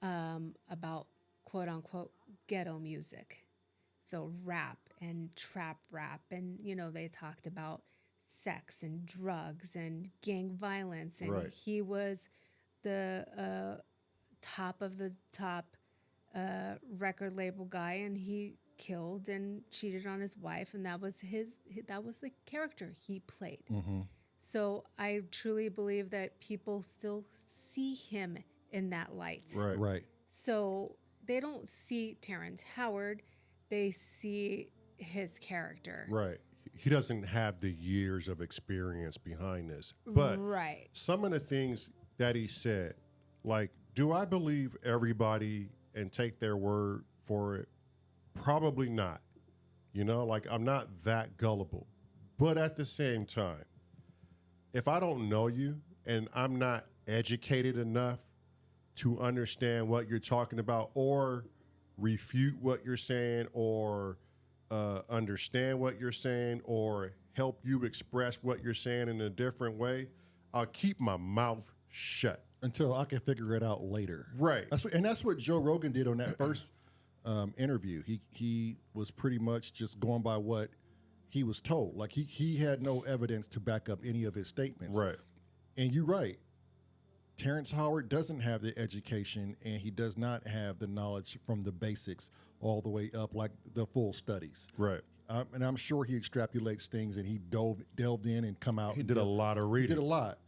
about quote unquote ghetto music. So rap and trap rap. And, they talked about sex and drugs and gang violence. And Right. he was the top of the top record label guy, and he killed and cheated on his wife, and that was the character he played. So I truly believe that people still see him in that light. Right. Right. So they don't see Terrence Howard, they see his character. Right. He doesn't have the years of experience behind this. But Right. some of the things that he said, like, do I believe everybody and take their word for it? Probably not. Like, I'm not that gullible. But at the same time, if I don't know you and I'm not educated enough to understand what you're talking about or refute what you're saying or understand what you're saying or help you express what you're saying in a different way, I'll keep my mouth shut. Until I can figure it out later. Right. That's what Joe Rogan did on that first interview. He was pretty much just going by what he was told. Like he had no evidence to back up any of his statements. Right. And you're right. Terrence Howard doesn't have the education, and he does not have the knowledge from the basics all the way up, like the full studies. Right. And I'm sure he extrapolates things, and he delved in and come out. He and did a lot of reading. He did a lot.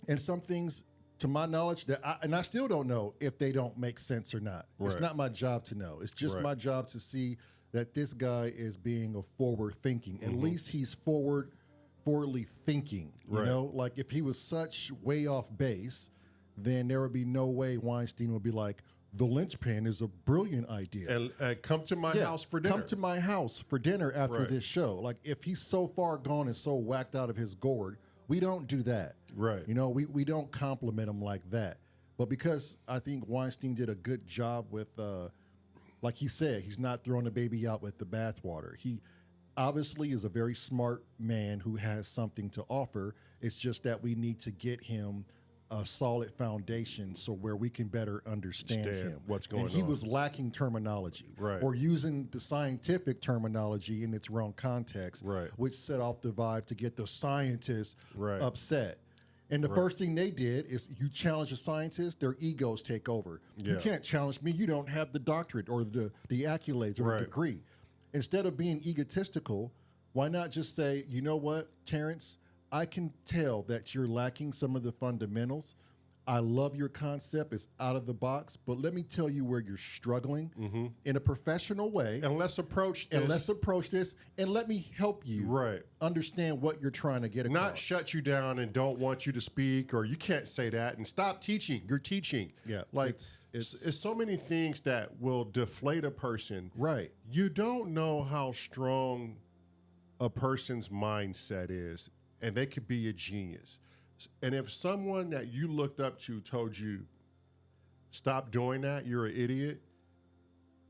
And some things, to my knowledge, I still don't know if they don't make sense or not. It's Right. not my job to know. It's just Right. my job to see that this guy is being a forward thinking. At least he's forwardly thinking. You Right. know, like if he was such way off base, then there would be no way Weinstein would be like, the linchpin is a brilliant idea. And come to my Yeah, house for dinner. Come to my house for dinner after Right. this show. Like, if he's so far gone and so whacked out of his gourd, we don't do that. Right. You know, we don't compliment him like that. But because I think Weinstein did a good job with, like he said, he's not throwing the baby out with the bathwater. He obviously is a very smart man who has something to offer. It's just that we need to get him a solid foundation so where we can better understand him. What's going and he on. was lacking terminology, Right. or using the scientific terminology in its wrong context, Right. which set off the vibe to get the scientists Right. upset. And the first thing they did is, you challenge a scientist, their egos take over. You Yeah. can't challenge me. You don't have the doctorate or the accolades or Right. the degree. Instead of being egotistical, why not just say, you know what, Terrence, I can tell that you're lacking some of the fundamentals. I love your concept. It's out of the box, but let me tell you where you're struggling in a professional way. And let's approach this. And let's approach this, and let me help you Right. understand what you're trying to get across. Not shut you down and don't want you to speak, or you can't say that, and stop teaching. You're teaching. Yeah, Like it's so many things that will deflate a person. right. You don't know how strong a person's mindset is, and they could be a genius. And if someone that you looked up to told you, stop doing that, you're an idiot,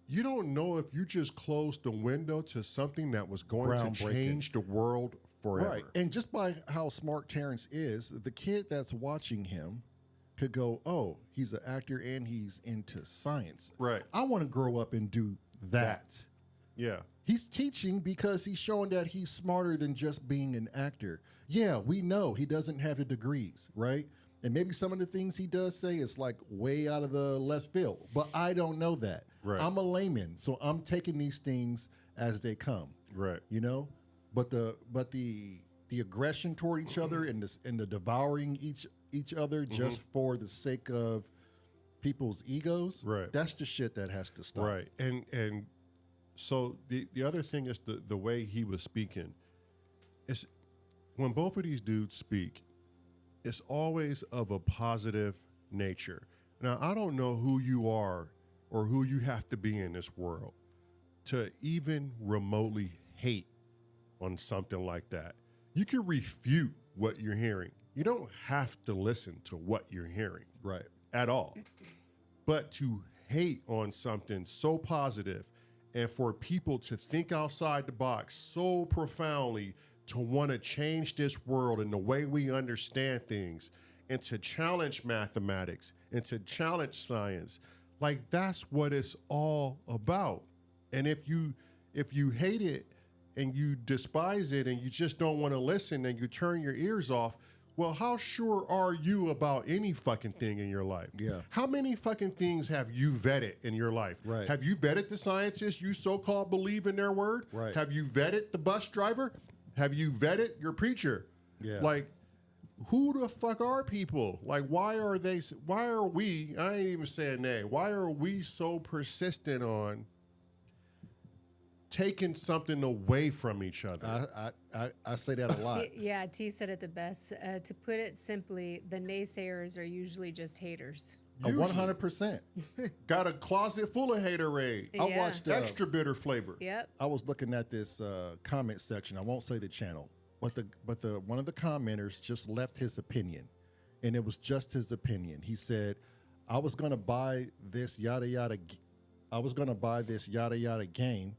you don't know if you just closed the window to something that was going to Groundbreaking. change the world forever. Right. And just by how smart Terrence is, the kid that's watching him could go, oh, he's an actor and he's into science. Right. I want to grow up and do that. Yeah. He's teaching because he's showing that he's smarter than just being an actor. Yeah, we know he doesn't have the degrees, right? And maybe some of the things he does say is like way out of the left field, but I don't know that. Right. I'm a layman, so I'm taking these things as they come. Right. You know, but the aggression toward each other and the devouring each other just for the sake of people's egos. Right. That's the shit that has to stop. Right. And so the other thing is the way he was speaking. Is when both of these dudes speak, it's always of a positive nature. Now, I don't know who you are or who you have to be in this world to even remotely hate on something like that. You can refute what you're hearing. You don't have to listen to what you're hearing Right. at all. But to hate on something so positive and for people to think outside the box so profoundly, to want to change this world and the way we understand things, and to challenge mathematics and to challenge science, like that's what it's all about. And if you hate it and you despise it and you just don't want to listen and you turn your ears off, well, how sure are you about any fucking thing in your life? Yeah. How many fucking things have you vetted in your life? Right. Have you vetted the scientists you so-called believe in their word? Right. Have you vetted the bus driver? Have you vetted your preacher? Yeah. Like, who the fuck are people? Like, why are we, I ain't even saying they, why are we so persistent on taking something away from each other? I say that a lot. Yeah, T said it the best. To put it simply, the naysayers are usually just haters. 100%. Got a closet full of haterade. I Yeah. watched Extra bitter flavor. Yep. I was looking at this comment section. I won't say the channel, but the one of the commenters just left his opinion, and it was just his opinion. He said, "I was going to buy this yada yada. I was going to buy this yada yada game,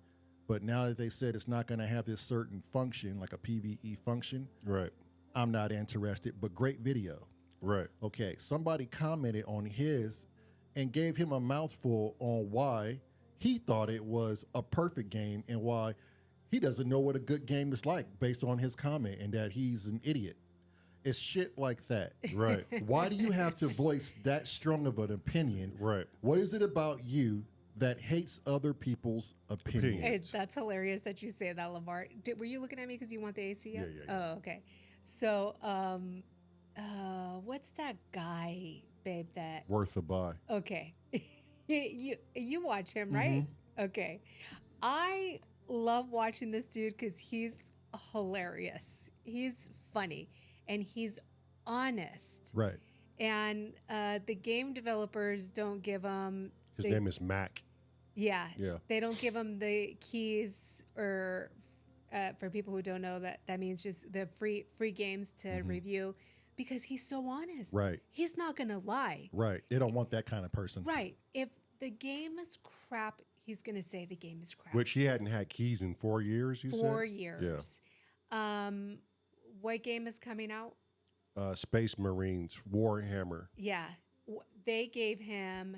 but now that they said it's not going to have this certain function, like a PvE function, Right. I'm not interested. But great video." Right. Okay, somebody commented on his and gave him a mouthful on why he thought it was a perfect game and why he doesn't know what a good game is like based on his comment, and that he's an idiot. It's shit like that. Right. Why do you have to voice that strong of an opinion? Right. What is it about you that hates other people's opinion? Opinion. That's hilarious that you say that, Lamar. Were you looking at me because you want the AC up? Yeah. Oh, okay. So, what's that guy, babe? That Worth a buy. okay. you watch him, right? Okay. I love watching this dude because he's hilarious. He's funny and he's honest. Right. And the game developers don't give him His name is Mac. Yeah. Yeah. They don't give him the keys, or for people who don't know, that means just the free games to review, because he's so honest. Right. He's not going to lie. Right. They don't want that kind of person. Right. If the game is crap, he's going to say the game is crap. Which he hadn't had keys in 4 years, you said? 4 years. What game is coming out? Space Marines, Warhammer. Yeah. They gave him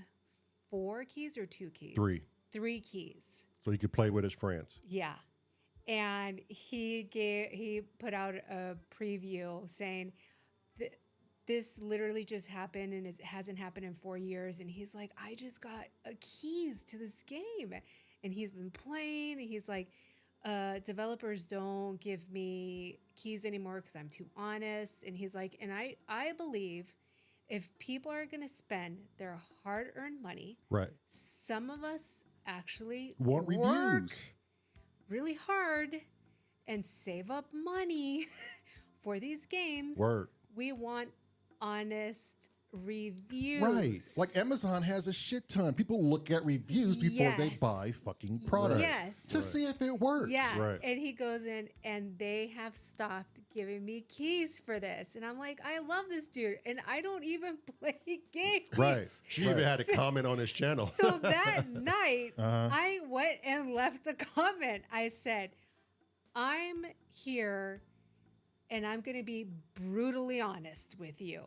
4 keys or 2 keys? 3. 3 keys. So he could play with his friends. Yeah. And he put out a preview saying this literally just happened, and it hasn't happened in 4 years. And he's like, I just got keys to this game. And he's been playing. And he's like, developers don't give me keys anymore because I'm too honest. And he's like, and I believe if people are going to spend their hard-earned money, Right. some of us actually Want work reviews. really hard and save up money for these games. Word. We want honest reviews. Right. Like Amazon has a shit ton. People look at reviews before they Yes. buy fucking products. Yes. To see if it works. Yeah. Right. And he goes in, and they have stopped giving me keys for this. And I'm like, I love this dude. And I don't even play games. Right. She even had a comment on his channel. So that night, I went and left a comment. I said, I'm here and I'm going to be brutally honest with you.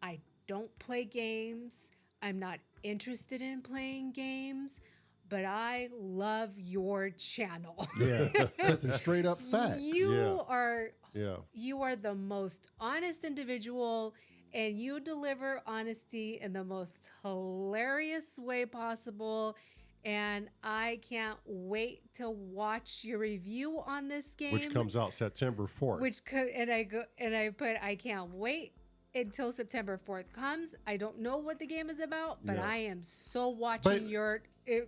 I don't play games. I'm not interested in playing games, but I love your channel. Yeah. That's a straight up fact. You Yeah. are Yeah. you are the most honest individual, and you deliver honesty in the most hilarious way possible. And I can't wait to watch your review on this game, Which comes out September 4th. I can't wait until September 4th comes. I don't know what the game is about, but Yeah. I am so watching But- your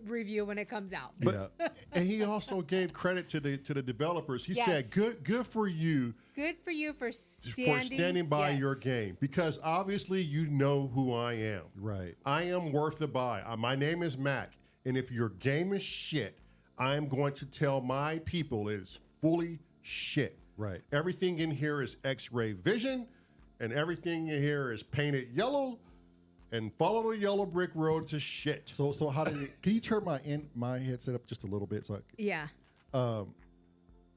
review when it comes out. But and he also gave credit to the developers. He Yes. said, "Good for you Good for you for for standing by yes. your game, because obviously you know who I am. Right. I am worth the buy. My name is Mac, and if your game is shit, I am going to tell my people it is fully shit. Right. Everything in here is X-ray vision, and everything in here is painted yellow, and follow the yellow brick road to shit." So how did it, can you turn my headset up just a little bit so Yeah.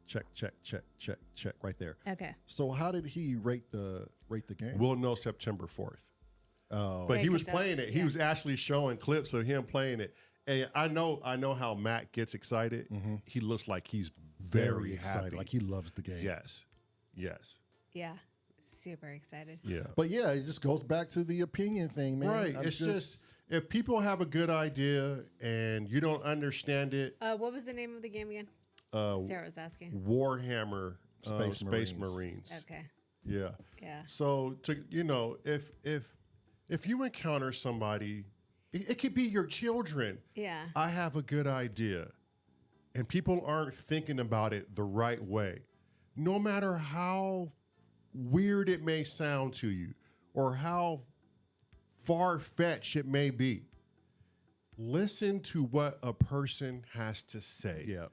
check right there. Okay. So how did he rate the game? We'll know September 4th. Oh. But Yeah, he was 'cause that's- playing it. He yeah. was actually showing clips of him playing it. And I know how Matt gets excited. He looks like he's very excited. happy. Like he loves the game. Yes. Yeah. Super excited. Yeah. But yeah, it just goes back to the opinion thing, man. Right. I'm It's just if people have a good idea and you don't understand it, What was the name of the game again? Sarah was asking. Warhammer Space Space Marines. Marines. Okay. Yeah. Yeah. So if you encounter somebody, it could be your children. Yeah. I have a good idea, and people aren't thinking about it the right way. No matter how weird it may sound to you or how far-fetched it may be, listen to what a person has to say. yeah,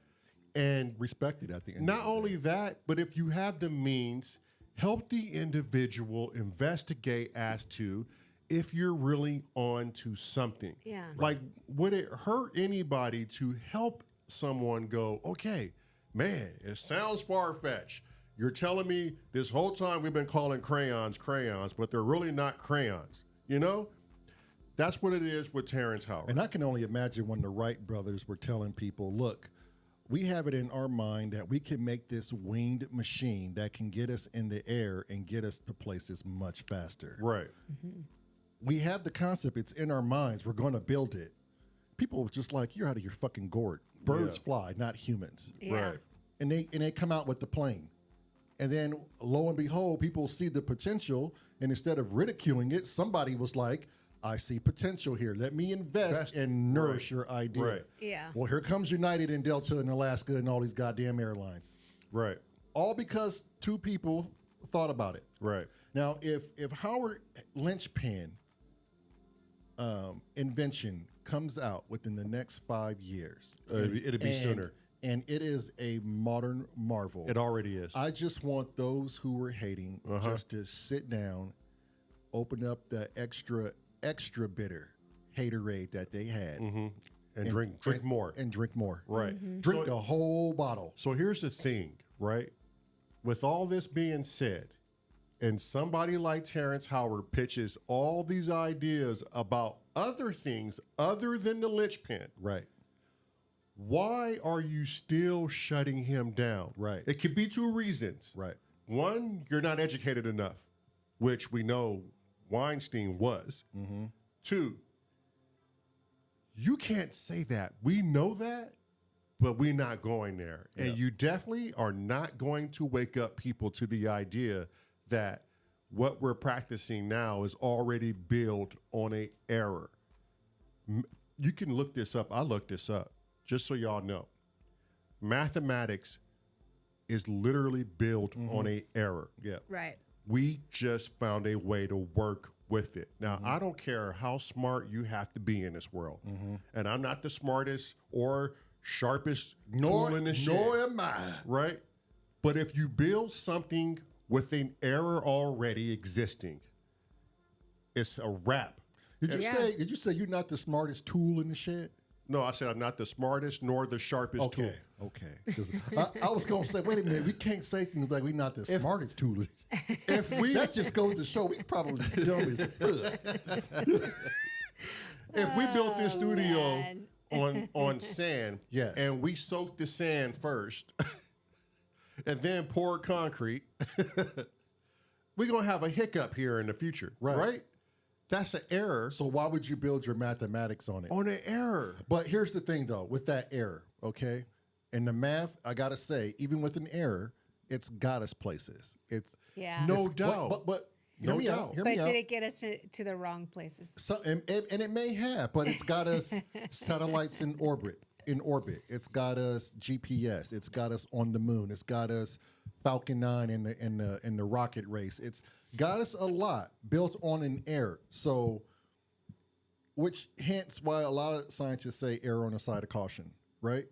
And respect it at the end. not of the only day. that, but if you have the means, help the individual investigate as to if you're really on to something. Yeah. Like, would it hurt anybody to help someone go, okay, man, it sounds far-fetched. You're telling me this whole time we've been calling crayons, but they're really not crayons. You know? That's what it is with Terrence Howard. And I can only imagine when the Wright brothers were telling people, look, we have it in our mind that we can make this winged machine that can get us in the air and get us to places much faster. Right. We have the concept. It's in our minds. We're going to build it. People were just like, you're out of your fucking gourd. Birds Yeah. fly, not humans. Yeah. Right. And they come out with the plane. And then lo and behold, people see the potential. And instead of ridiculing it, somebody was like, I see potential here. Let me invest and nourish your idea. Right. Yeah. Well, here comes United and Delta and Alaska and all these goddamn airlines. Right. All because two people thought about it. Right. Now, if Howard linchpin invention comes out within the next 5 years, It'd be sooner. and it is a modern marvel. It already is. I just want those who were hating just to sit down, open up the extra bitter haterade that they had, and drink more. and drink more. Right. Drink the whole bottle. So here's the thing, right? With all this being said, and somebody like Terrence Howard pitches all these ideas about other things other than the linchpin, Right. why are you still shutting him down? Right. It could be two reasons. Right. One, you're not educated enough, which we know Weinstein was. Two, you can't say that. We know that, but we're not going there. Yeah. And you definitely are not going to wake up people to the idea that what we're practicing now is already built on an error. You can look this up. I looked this up just so y'all know. Mathematics is literally built on an error. Yeah. Right. We just found a way to work with it. Now, I don't care how smart you have to be in this world. And I'm not the smartest or sharpest tool in the shed. Nor am I. Right? But if you build something with an error already existing, it's a wrap. Did you say you're not the smartest tool in the shed? No, I said I'm not the smartest nor the sharpest tool. Okay. 'Cause I was going to say, wait a minute, we can't say things like we're not the smartest tool. If we That just goes to show we probably dumb as fuck. if we built this studio man. on sand, Yes. and we soaked the sand first, and then poured concrete, we're gonna have a hiccup here in the future, right? That's an error So why would you build your mathematics on it? on an error. But here's the thing, though, with that error, okay? And the math, I gotta say, even with an error, it's got us places. It's Yeah. No it's- doubt. But No hear me doubt. out. Hear But me out. did it get us to the wrong places? So, and it may have, but it's got us satellites in orbit. It's got us GPS. It's got us on the moon. It's got us Falcon 9 in the rocket race. It's got us a lot built on an error. So, which hence why a lot of scientists say error on the side of caution, right?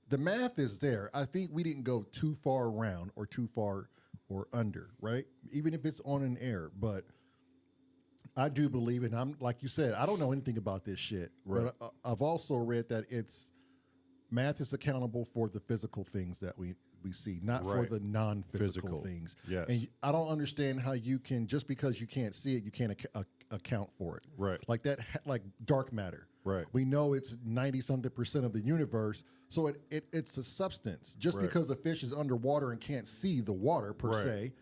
The math is there. I think we didn't go too far around or too far or under, right? Even if it's on an error, but I do believe, and I'm like you said, I don't know anything about this shit, Right. but I've also read that math is accountable for the physical things that we see, not for Right. the non-physical Physical. things. Yes. And I don't understand how you can, just because you can't see it, you can't account for it. Right. Like that, like dark matter. Right. We know it's 90-something% of the universe, so it's a substance. Just Right. because a fish is underwater and can't see the water per Right. se,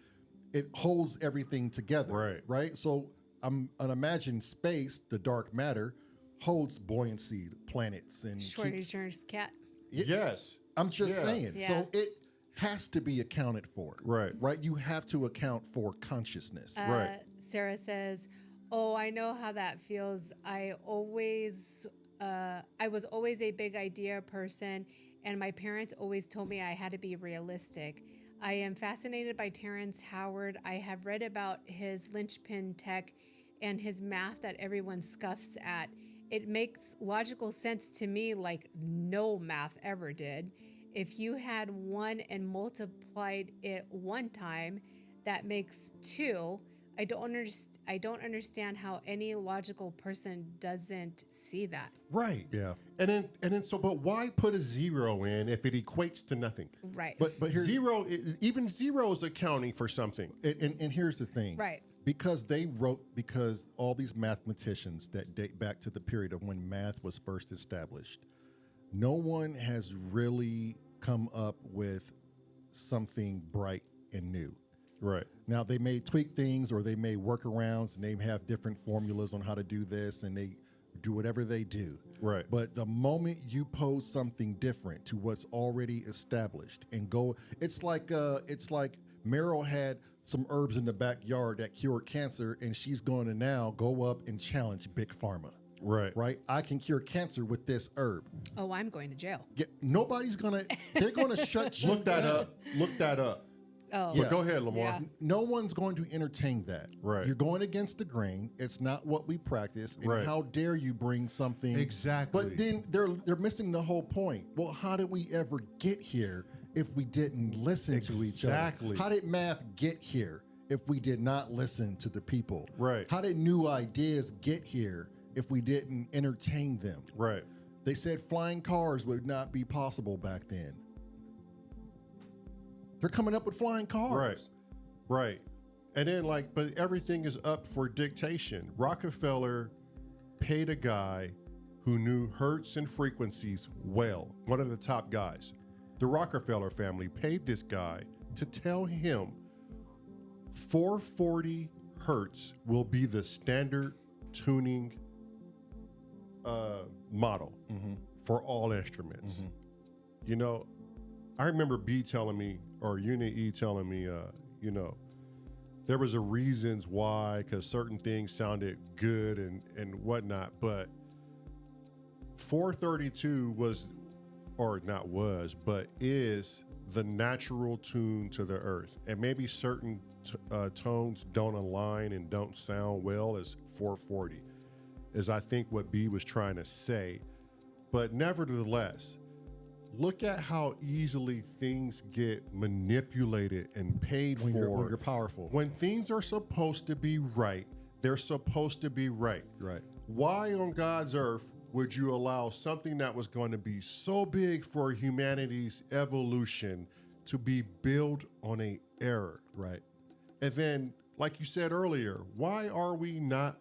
it holds everything together. Right. Right. So I'm imagine space, the dark matter, holds buoyancy, planets, and Shorty keeps- turns cat. Yes. I'm just Yeah. saying. Yeah. So it has to be accounted for. Right. Right. You have to account for consciousness. Right. Sarah says, "Oh, I know how that feels. I was always a big idea person, and my parents always told me I had to be realistic. I am fascinated by Terrence Howard. I have read about his linchpin tech and his math that everyone scoffs at. It makes logical sense to me, like no math ever did. If you had one and multiplied it one time, that makes two. I don't understand how any logical person doesn't see that." Right. Yeah. And then but why put a zero in if it equates to nothing? Right. But here's Even zero is accounting for something. and here's the thing. Right. Because all these mathematicians that date back to the period of when math was first established, no one has really come up with something bright and new. Right. Now, they may tweak things or they may workarounds and they have different formulas on how to do this and they do whatever they do. Right. But the moment you pose something different to what's already established and go, it's like Meryl had some herbs in the backyard that cured cancer and she's going to now go up and challenge Big Pharma. Right. Right? I can cure cancer with this herb. Oh, I'm going to jail. They're going to shut you Look that down. up. Look that up. Oh, But go ahead, Lamar. Yeah. No one's going to entertain that. Right. You're going against the grain. It's not what we practice. And Right. how dare you bring something? Exactly. But then they're missing the whole point. Well, how did we ever get here if we didn't listen to each other? Exactly. How did math get here if we did not listen to the people? Right. How did new ideas get here if we didn't entertain them? Right. They said flying cars would not be possible back then. They're coming up with flying cars. Right. And then but everything is up for dictation. Rockefeller paid a guy who knew hertz and frequencies well, one of the top guys. The Rockefeller family paid this guy to tell him 440 hertz will be the standard tuning model for all instruments. You know, I remember B telling me, or Unit E telling me, there was a reasons why, because certain things sounded good and whatnot, but 432 is the natural tune to the earth. And maybe certain tones don't align and don't sound well as 440, is I think what B was trying to say. But nevertheless, look at how easily things get manipulated and paid When for. you're powerful. When things are supposed to be right, they're supposed to be right. Right. Why on God's earth would you allow something that was going to be so big for humanity's evolution to be built on an error? Right. And then, like you said earlier, why are we not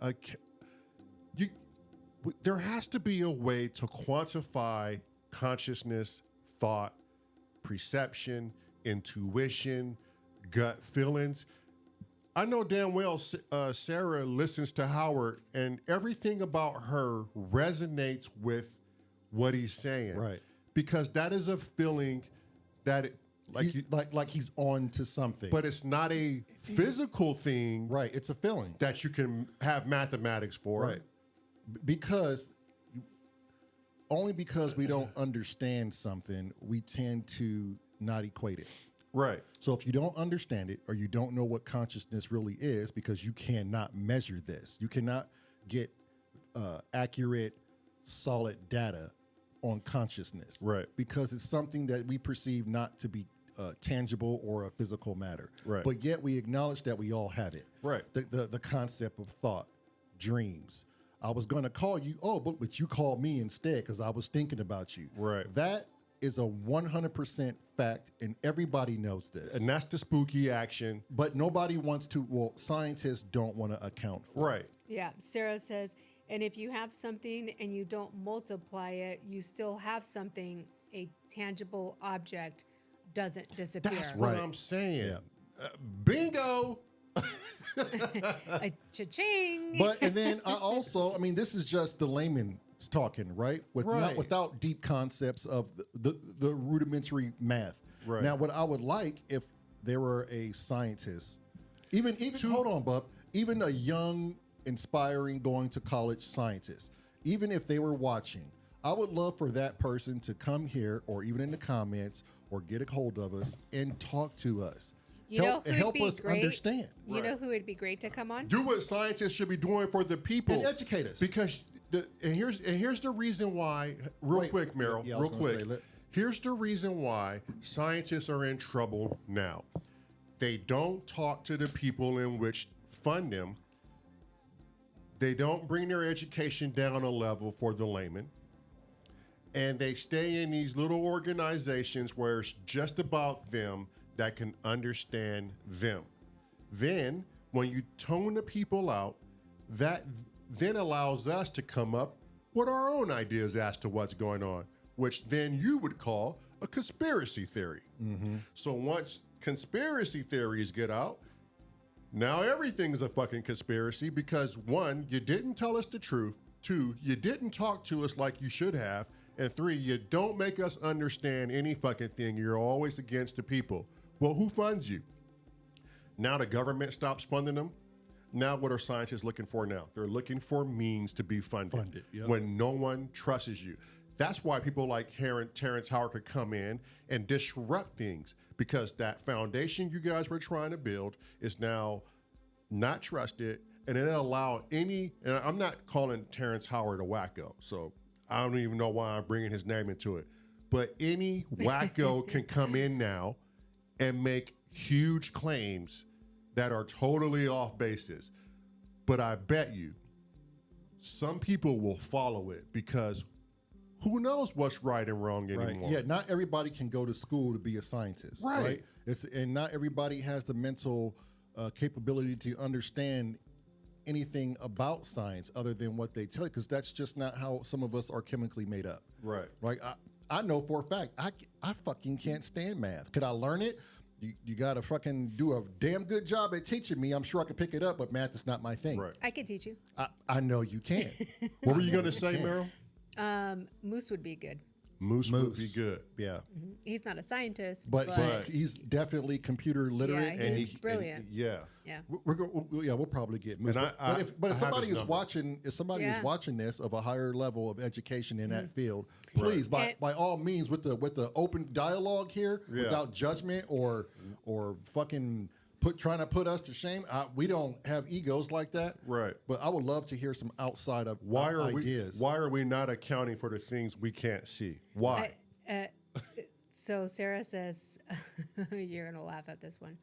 there has to be a way to quantify consciousness, thought, perception, intuition, gut feelings. I know damn well Sarah listens to Howard, and everything about her resonates with what he's saying. Right. Because that is a feeling that like he's on to something. but it's not a physical thing right, it's a feeling. that you can have mathematics for. Right. Because only because we don't understand something, we tend to not equate it. Right. So if you don't understand it, or you don't know what consciousness really is, because you cannot measure this, you cannot get accurate, solid data on consciousness. Right. Because it's something that we perceive not to be tangible or a physical matter. Right. But yet we acknowledge that we all have it. Right. The concept of thought, dreams. I was going to call you, but you called me instead because I was thinking about you. Right. That is a 100% fact, and everybody knows this. And that's the spooky action. But nobody wants to, scientists don't want to account for it. Right. Yeah. Sarah says, and if you have something and you don't multiply it, you still have something. A tangible object doesn't disappear. That's what Right. I'm saying. Yeah. Bingo. A cha-ching. But, and then this is just the layman's talking, right? Right. Without deep concepts of the rudimentary math. Right. Now, what I would like if there were a scientist, even hold on, Bub, even a young, inspiring, going to college scientist, even if they were watching, I would love for that person to come here, or even in the comments, or get a hold of us and talk to us. You know who would help be us great? understand. You know who would be great to come on? Do what scientists should be doing for the people. And educate us. Because here's the reason why, Wait, quick, Meryl, yeah, I was real gonna quick. say, Here's the reason why scientists are in trouble now. They don't talk to the people in which fund them. They don't bring their education down a level for the layman. And they stay in these little organizations where it's just about them that can understand them. Then, when you tone the people out, that then allows us to come up with our own ideas as to what's going on, which then you would call a conspiracy theory. So once conspiracy theories get out, now everything's a fucking conspiracy because 1, you didn't tell us the truth. 2, you didn't talk to us like you should have. And 3, you don't make us understand any fucking thing. You're always against the people. Well, who funds you? Now the government stops funding them. Now what are scientists looking for now? They're looking for means to be funded. Yep. When no one trusts you. That's why people like Terrence Howard could come in and disrupt things, because that foundation you guys were trying to build is now not trusted, and it allow any, and I'm not calling Terrence Howard a wacko, so I don't even know why I'm bringing his name into it, but any wacko can come in now and make huge claims that are totally off basis. But I bet you some people will follow it, because who knows what's right and wrong anymore. Right. Yeah, not everybody can go to school to be a scientist. Right. And not everybody has the mental capability to understand anything about science other than what they tell you, because that's just not how some of us are chemically made up. Right. Like I know for a fact, I fucking can't stand math. Could I learn it? You got to fucking do a damn good job at teaching me. I'm sure I could pick it up, but math is not my thing. Right. I could teach you. I know you can. What were you going to say, Meryl? Moose would be good. Moose would be good. Yeah. He's not a scientist, But he's definitely computer literate. yeah, he's brilliant. Yeah. Yeah. We'll probably get Moose. And But if I somebody have his is number. watching, is watching this of a higher level of education in that field, Right. please, by all means, with the open dialogue here, Yeah. without judgment or fucking trying to put us to shame. We don't have egos like that. Right. But I would love to hear some outside of Why ideas. Why are we not accounting for the things we can't see? Why? So Sarah says, you're going to laugh at this one.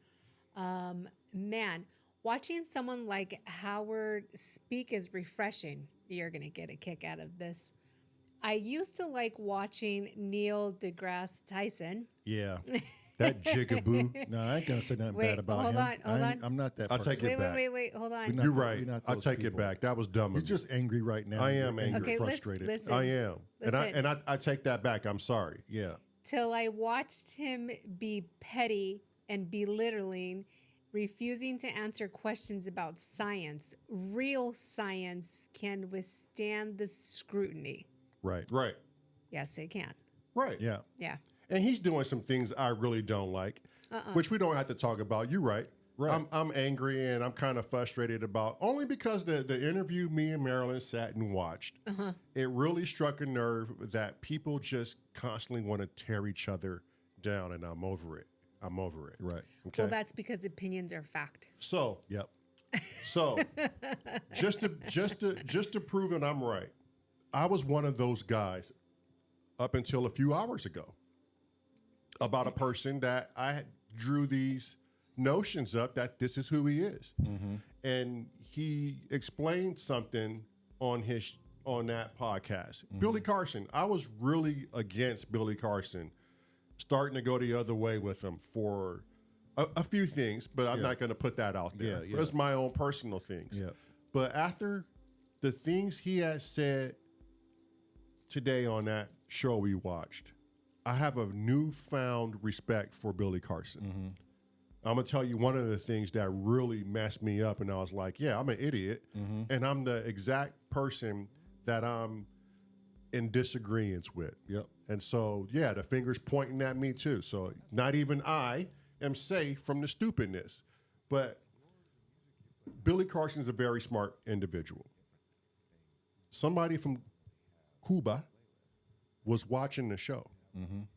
Man, watching someone like Howard speak is refreshing. You're going to get a kick out of this. I used to like watching Neil deGrasse Tyson. Yeah. That jigaboo. No, I ain't gonna say nothing Wait, bad about hold him. on. I'm not that. I'll person. take it back. Wait, hold on. We're You're not- right. we're not I'll those take it people. back. That was dumb You're of me. just angry right now. I am You're angry. Okay, frustrated. listen. I am. Listen. And I take that back. I'm sorry. Yeah. Till I watched him be petty and belittling, refusing to answer questions about science. Real science can withstand the scrutiny. Right. Right. Yes, it can. Right. Yeah. Yeah. And he's doing some things I really don't like, which we don't have to talk about. You're right. Right. I'm angry and I'm kind of frustrated about, only because the interview me and Marilyn sat and watched, it really struck a nerve that people just constantly want to tear each other down, and I'm over it. Right. Okay. Well, that's because opinions are fact. So Yep. just to prove that I'm right, I was one of those guys up until a few hours ago about a person that I drew these notions up that this is who he is. And he explained something on that podcast. Billy Carson, I was really against Billy Carson, starting to go the other way with him for a few things, but I'm not going to put that out there. Yeah. It's my own personal things. Yeah. But after the things he has said today on that show we watched, I have a newfound respect for Billy Carson. I'm going to tell you one of the things that really messed me up, and I was like, yeah, I'm an idiot, and I'm the exact person that I'm in disagreement with. Yep. And so, yeah, the finger's pointing at me too. So not even I am safe from the stupidness. But Billy Carson's a very smart individual. Somebody from Cuba was watching the show.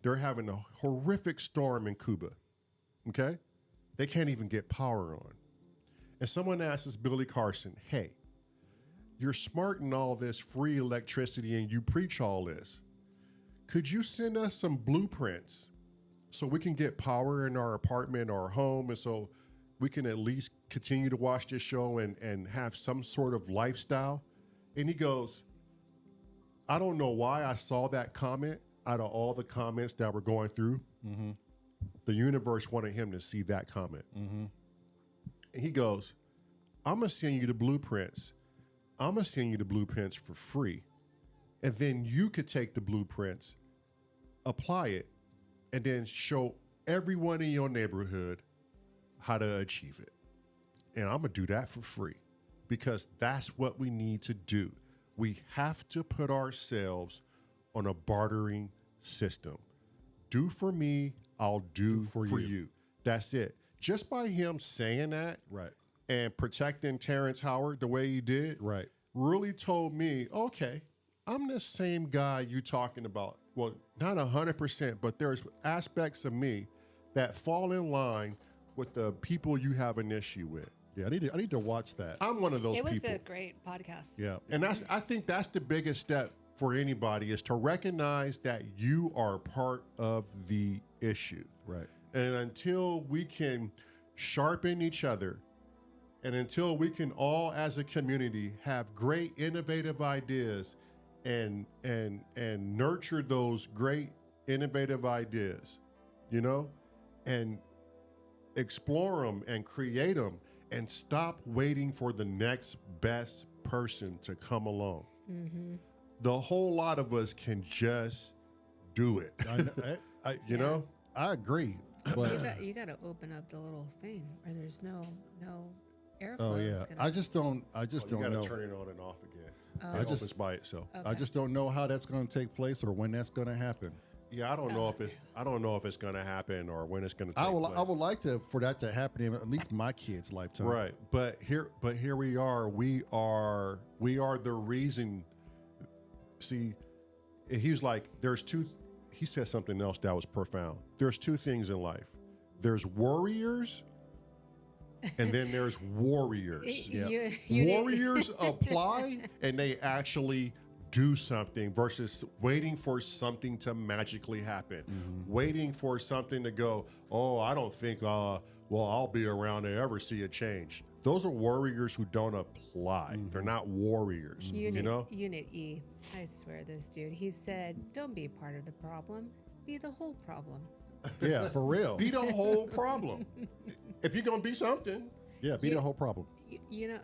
They're having a horrific storm in Cuba. Okay? They can't even get power on. And someone asks Billy Carson, hey, you're smart in all this free electricity and you preach all this. Could you send us some blueprints so we can get power in our apartment or home, and so we can at least continue to watch this show and have some sort of lifestyle? And he goes, I don't know why I saw that comment out of all the comments that were going through. The universe wanted him to see that comment. And he goes, I'm going to send you the blueprints. I'm going to send you the blueprints for free. And then you could take the blueprints, apply it, and then show everyone in your neighborhood how to achieve it. And I'm going to do that for free, because that's what we need to do. We have to put ourselves on a bartering system. Do for me, I'll do for you. That's it. Just by him saying that, Right. and protecting Terrence Howard the way he did, Right. really told me, okay, I'm the same guy you talking about. Well, not 100%, but there's aspects of me that fall in line with the people you have an issue with. Yeah, I need to watch that. I'm one of those It was people. a great podcast. Yeah. And I think that's the biggest step for anybody is to recognize that you are part of the issue. Right. And until we can sharpen each other, and until we can all as a community have great innovative ideas and nurture those great innovative ideas, you know, and explore them and create them and stop waiting for the next best person to come along. Mm-hmm. The whole lot of us can just do it. You know? I agree. But You got to open up the little thing, or there's no airflow. oh yeah, I just don't You know. gotta turn it on and off again. Oh. It I just- opens by itself. Okay. I just don't know how that's going to take place or when that's going to happen. Yeah, I don't know if it's gonna happen or when it's gonna take I place. would like for that to happen in at least my kid's lifetime. Right, but here we are. We are the reason. See, he was like, there's two. He said something else that was profound. There's two things in life. There's worriers, and then there's warriors. You didn't- Warriors apply and they actually do something versus waiting for something to magically happen. Waiting for something to go, oh, I don't think, well, I'll be around to ever see a change. Those are warriors who don't apply. They're not warriors, you know? Unit E. I swear this dude. He said, don't be part of the problem. Be the whole problem. Yeah, for real. Be the whole problem. If you're going to be something. Yeah, be the whole problem. You know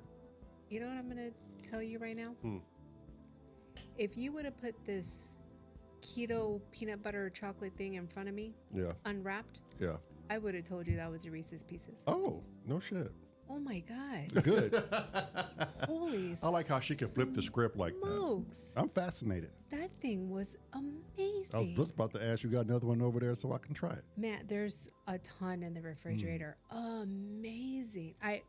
what I'm going to tell you right now? If you would have put this keto peanut butter chocolate thing in front of me, Yeah, unwrapped, yeah. I would have told you that was a Reese's Pieces. Oh, no shit. Oh my God. Good. Holy I like how she can flip the script like that. smokes. I'm fascinated. That thing was amazing. I was just about to ask you, got another one over there so I can try it. Man, there's a ton in the refrigerator. Amazing. I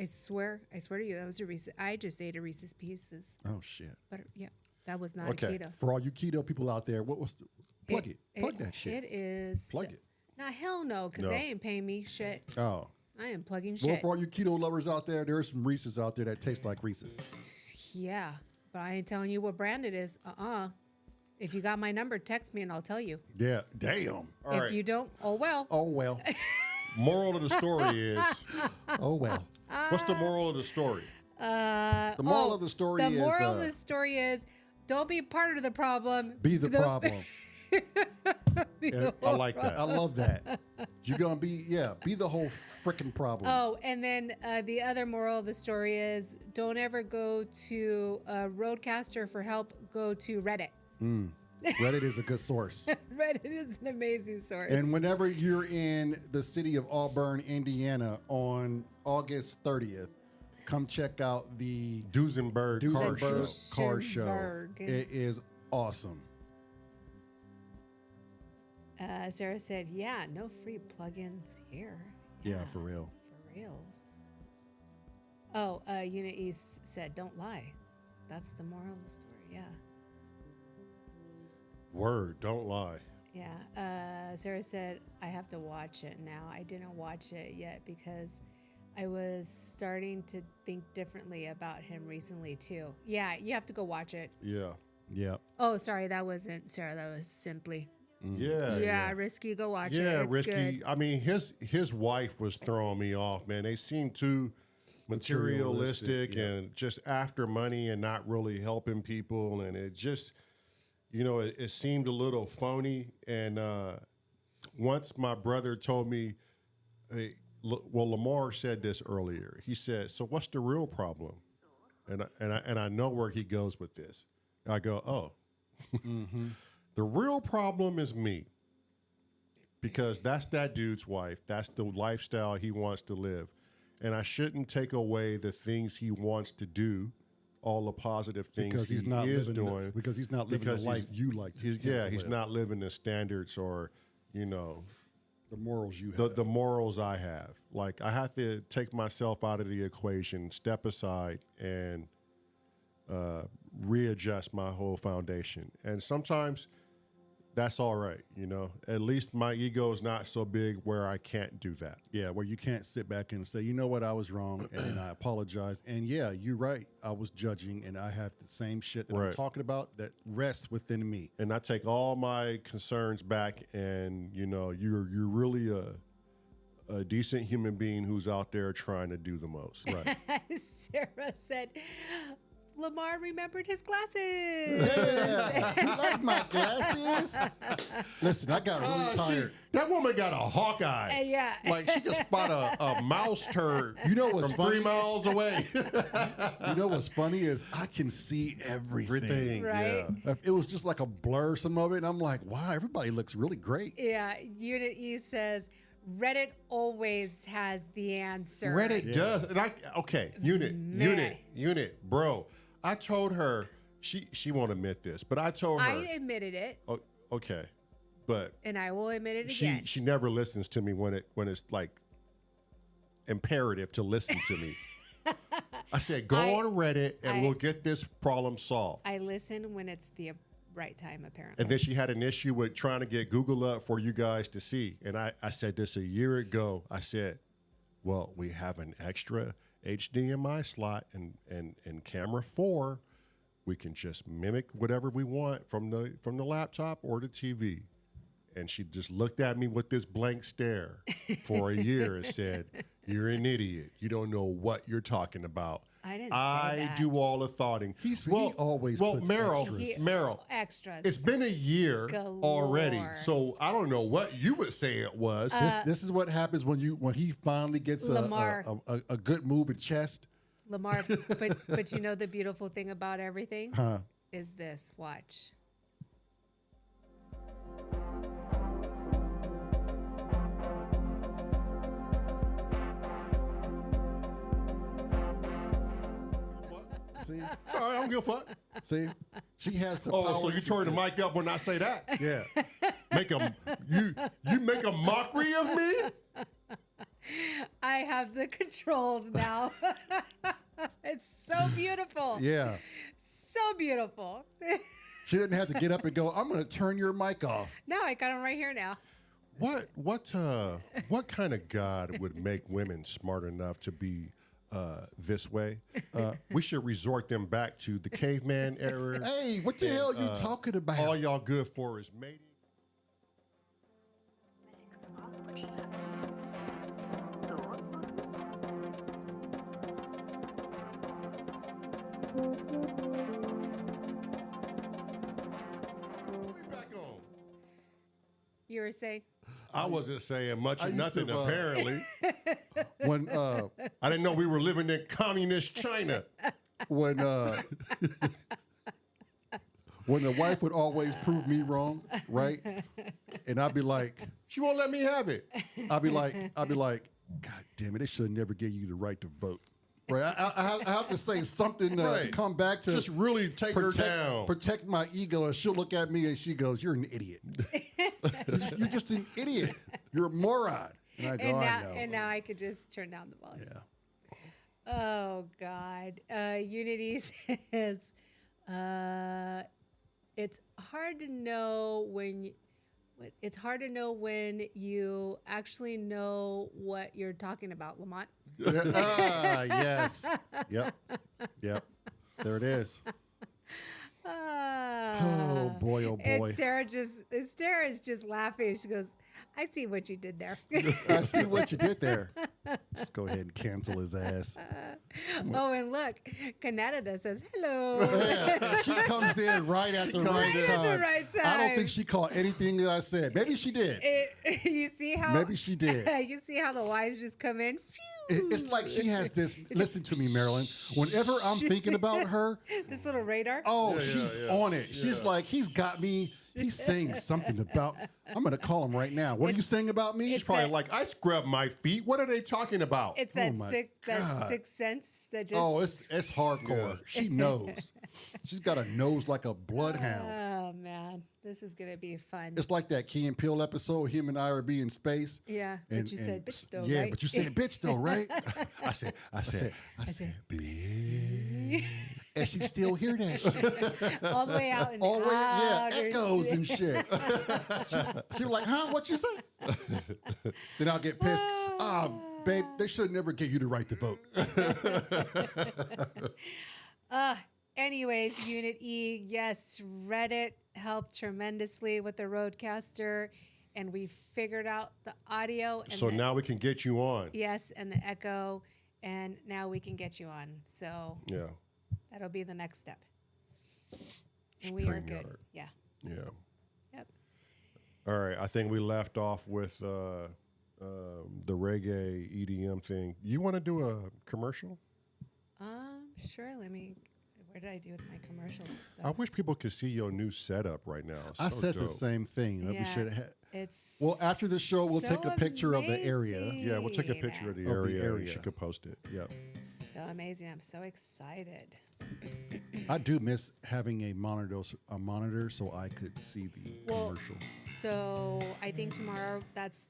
swear to you, that was a Reese's. I just ate a Reese's Pieces. Oh, shit. But yeah, that was not Okay. a keto. For all you keto people out there, what was the plug it? Plug that shit. It is. Plug it. Nah, hell no, because No. they ain't paying me shit. Oh. I am plugging Well, shit. for all you keto lovers out there, there's some Reese's out there that taste like Reese's. Yeah, but I ain't telling you what brand it is. If you got my number, text me and I'll tell you. Yeah. Damn. All if right. you don't, oh well. Oh, well. Moral of the story is, Oh, well. what's the moral of the story? The moral of the story The is moral of the story is don't be part of the problem. be the problem. Be the I like that. I love that. You're going to be the whole freaking problem. Oh, and then the other moral of the story is don't ever go to Roadcaster for help. Go to Reddit. Reddit is a good source. Reddit is an amazing source. And whenever you're in the city of Auburn, Indiana on August 30th, come check out the Duesenberg car show. Duesenberg car show. Duesenberg. It is awesome. Sarah said, yeah, no free plugins here. Yeah, for real. For reals. Oh, Unit East said, don't lie. That's the moral of the story. Yeah. Word, don't lie. Yeah. Sarah said, I have to watch it now. I didn't watch it yet because I was starting to think differently about him recently, too. Yeah, you have to go watch it. Yeah. Yeah. Oh, sorry. That wasn't Sarah. That was Simply. Yeah. Risky. Go watch it. Yeah, It's Risky. good. I mean, his wife was throwing me off, man. They seem too materialistic yeah. and just after money and not really helping people. And it just, it seemed a little phony. And once my brother told me, hey, Lamar said this earlier. He said, so what's the real problem? And I know where he goes with this. I go, oh, the real problem is me. Because that's that dude's wife. That's the lifestyle he wants to live. And I shouldn't take away the things he wants to do, all the positive things Because he's not is living doing. because he's not living the life you like to He's live. not living the standards or, the morals you have. the morals I have. Like I have to take myself out of the equation, step aside and readjust my whole foundation. And sometimes that's all right, you know. At least my ego is not so big where I can't do that. Yeah, where you can't sit back and say, you know what, I was wrong, and I apologize. And yeah, you're right. I was judging, and I have the same shit that I'm Right. talking about that rests within me. And I take all my concerns back, and you know, you're really a decent human being who's out there trying to do the most. Right. Sarah said, Lamar remembered his glasses. Yeah, you like my glasses? Listen, I got really tired. That woman got a hawk eye. Yeah. Like she can spot a mouse turd. You know what's from funny? 3 miles away. You know what's funny is I can see everything. Right. Yeah. It was just like a blur, some of it, and I'm like, wow, everybody looks really great. Yeah. Unit E says, Reddit always has the answer. Reddit does. And unit, bro. I told her she won't admit this, but I told her. I admitted it, Oh, okay, but and I will admit it she again. she never listens to me when it's like imperative to listen to me. I said, go on Reddit and we'll get this problem solved. I listen when it's the right time, apparently. And then she had an issue with trying to get Google up for you guys to see. And I said this a year ago. I said, well, we have an extra HDMI slot and camera 4. We can just mimic whatever we want from the laptop or the TV. And she just looked at me with this blank stare for a year and said, you're an idiot. You don't know what you're talking about. I didn't say that. do all the thoughting. He always puts extras. Meryl, Extras. it's been a year already, Galore. so I don't know what you would say it was. This is what happens when he finally gets Lamar. a good move in chest. Lamar, but you know the beautiful thing about everything is this. Watch. See, Sorry, I don't give a fuck. see, she has the Oh, power. so you turn the mic up when I say that? Yeah, You make a mockery of me? I have the controls now. It's so beautiful. yeah. So beautiful. She didn't have to get up and go, I'm going to turn your mic off. No, I got them right here now. What kind of God would make women smart enough to be this way? We should resort them back to the caveman era. Hey, what the hell are you talking about? All y'all good for is mating. Back on. You were saying? I wasn't saying much I or used nothing, to, apparently. When I didn't know we were living in communist China. when the wife would always prove me wrong, right? And I'd be like, She won't let me have it. I'd be like, God damn it, they should have never gave you the right to vote. Right? I have to say something to Right. come back to Just really take her down. protect my ego, and she'll look at me and she goes, "You're an idiot. You're just an idiot. You're a moron." And I go, "I know." And now I could just turn down the volume. Yeah. Oh God. Unity says, it's hard to know when. It's hard to know when you actually know what you're talking about, Lamont. Yes. Yep. There it is. Oh boy, oh boy. And Sarah's just laughing. She goes, I see what you did there. I see what you did there. Just go ahead and cancel his ass. Oh, and look, Canada says hello. Yeah, she comes in right at the right Right time. at the right I don't time. think she caught anything that I said. Maybe she did. You see how? Maybe she did. You see how the wives just come in? It's like she has this. Listen to me, Marilyn. Whenever I'm thinking about her, This little radar. oh, she's on it. She's like, he's got me. He's saying something about. I'm going to call him right now. What are you saying about me? She's probably like, I scrub my feet. What are they talking about? It's Oh that my that sixth sense that just. Oh, it's hardcore. Yeah. She knows. She's got a nose like a bloodhound. Oh man, this is gonna be fun. It's like that Key and Peele episode. Him and I are being in space. Yeah, but you said bitch though, Yeah, right? but you said bitch though, right? I said, bitch. and she still hear that shit. All the way out and All the way, yeah, outer echoes space. and shit. She was like, huh, what you say? Then I'll get pissed. Babe, they should never give you the right to vote. Anyways, Unit E, yes, Reddit helped tremendously with the Roadcaster, and we figured out the audio. And So now we can get you on. yes, and the echo, and now we can get you on. So Yeah. that'll be the next step. And we are good. StreamYard. Yeah. Yeah. Yep. All right. I think we left off with the reggae EDM thing. You want to do a commercial? Sure. Where did I do with my commercial stuff? I wish people could see your new setup right now. It's I so said the dope. same thing. That we Yeah. should have. It's Well, after the show, we'll so take a picture of the area. Yeah, we'll take a picture of the Of the area. area. She could post it. Yep. So amazing. I'm so excited. I do miss having a monitor so I could see the Well, commercial. So I think tomorrow, that's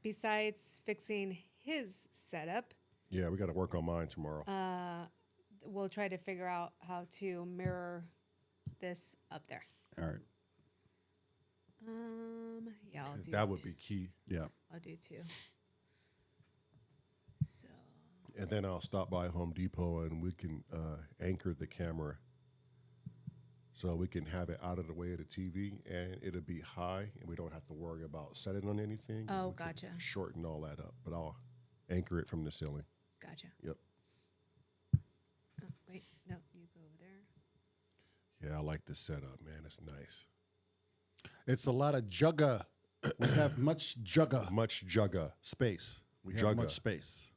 besides fixing his setup, Yeah, we got to work on mine tomorrow. we'll try to figure out how to mirror this up there. All right. Yeah, I'll do That would be key. Yeah. I'll do two. So And then I'll stop by Home Depot and we can anchor the camera so we can have it out of the way of the TV and it'll be high and we don't have to worry about setting on anything. Oh, We can gotcha. Shorten all that up, but I'll anchor it from the ceiling. gotcha. Yep. Oh, wait, no, you go over there. Yeah, I like the setup, man. It's nice. It's a lot of jugga. We have much jugga Much jugga. space. We have Jugga. much space.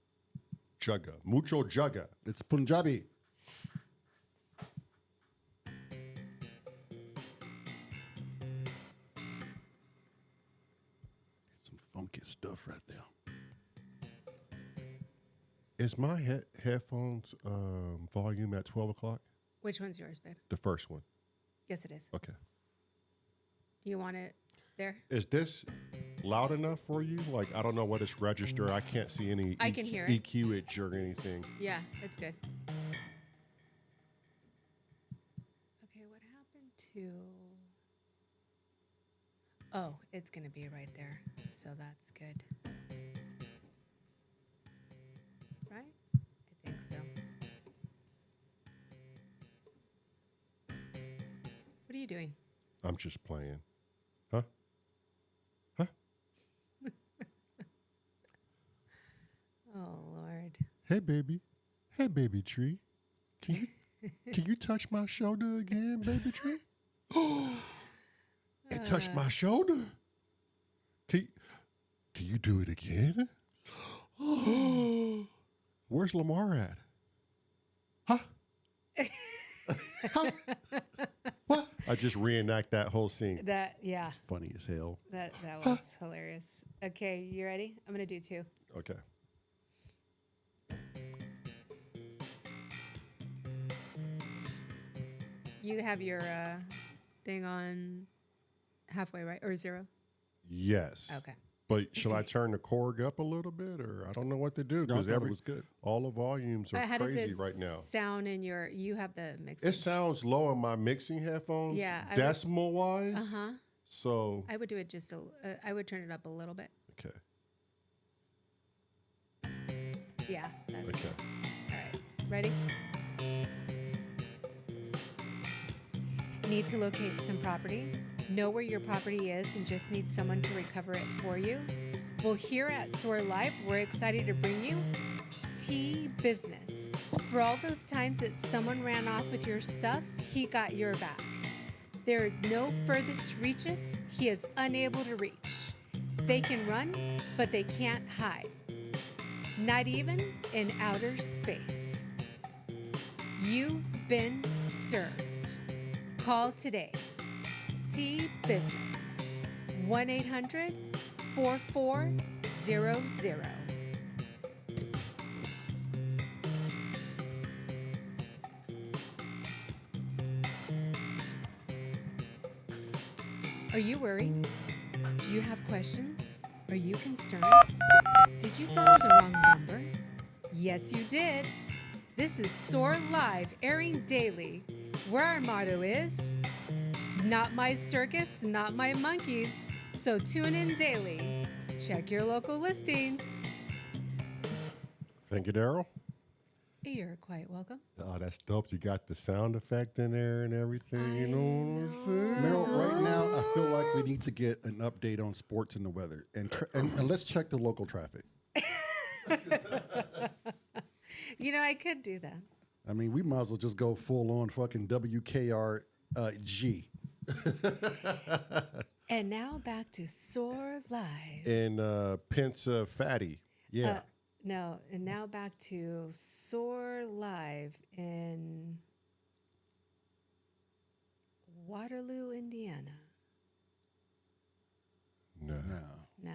Jugga. Mucho jugga. It's Punjabi. It's some funky stuff right there. Is my headphones volume at 12 o'clock? Which one's yours, babe? The first one. Yes, it is. Okay. You want it there? Is this loud enough for you? Like, I don't know what it's registered. I can't see any I can hear it. EQ it or anything. Yeah, it's good. Okay, what happened to... Oh, it's going to be right there. So that's good. Right? I think so. What are you doing? I'm just playing. Huh? Huh? Oh, Lord. Hey, baby. Hey, baby tree. Can you touch my shoulder again, baby tree? It touched my shoulder. Can you do it again? Where's Lamar at? Huh? Huh? What? I just reenact that whole scene. That, yeah, Funny as hell. that was hilarious. Okay, you ready? I'm going to do two. Okay. You have your thing on halfway, right? Or zero? Yes. Okay. But should I turn the Korg up a little bit, or I don't know what to do No, I because thought it was good. all the volumes are How does crazy it right now. sound in your? You have the mixing. It sounds low in my mixing headphones. Yeah, I would- decimal wise. Uh-huh. So I would do it just I would turn it up a little bit. okay. Yeah, that's Okay. good. All right, ready? Need to locate some property. Know where your property is and just need someone to recover it for you. Well, here at S.O.R Live, we're excited to bring you T-Business. For all those times that someone ran off with your stuff, he got your back. There are no furthest reaches he is unable to reach. They can run, but they can't hide. Not even in outer space. You've been served. Call today. T-Business. 1-800-4400. Are you worried? Do you have questions? Are you concerned? Did you dial the wrong number? Yes, you did. This is S.O.R Live, airing daily, where our motto is, not my circus, not my monkeys, so tune in daily. Check your local listings. Thank you, Daryl. You're quite welcome. Oh, that's dope. You got the sound effect in there and everything. You know what I'm saying? Meryl, right now, I feel like we need to get an update on sports and the weather. And let's check the local traffic. You know, I could do that. I mean, we might as well just go full on fucking WKRG. And now back to S.O.R Live. And Pence Fatty. Yeah. No, and now back to S.O.R Live in Waterloo, Indiana. No. No.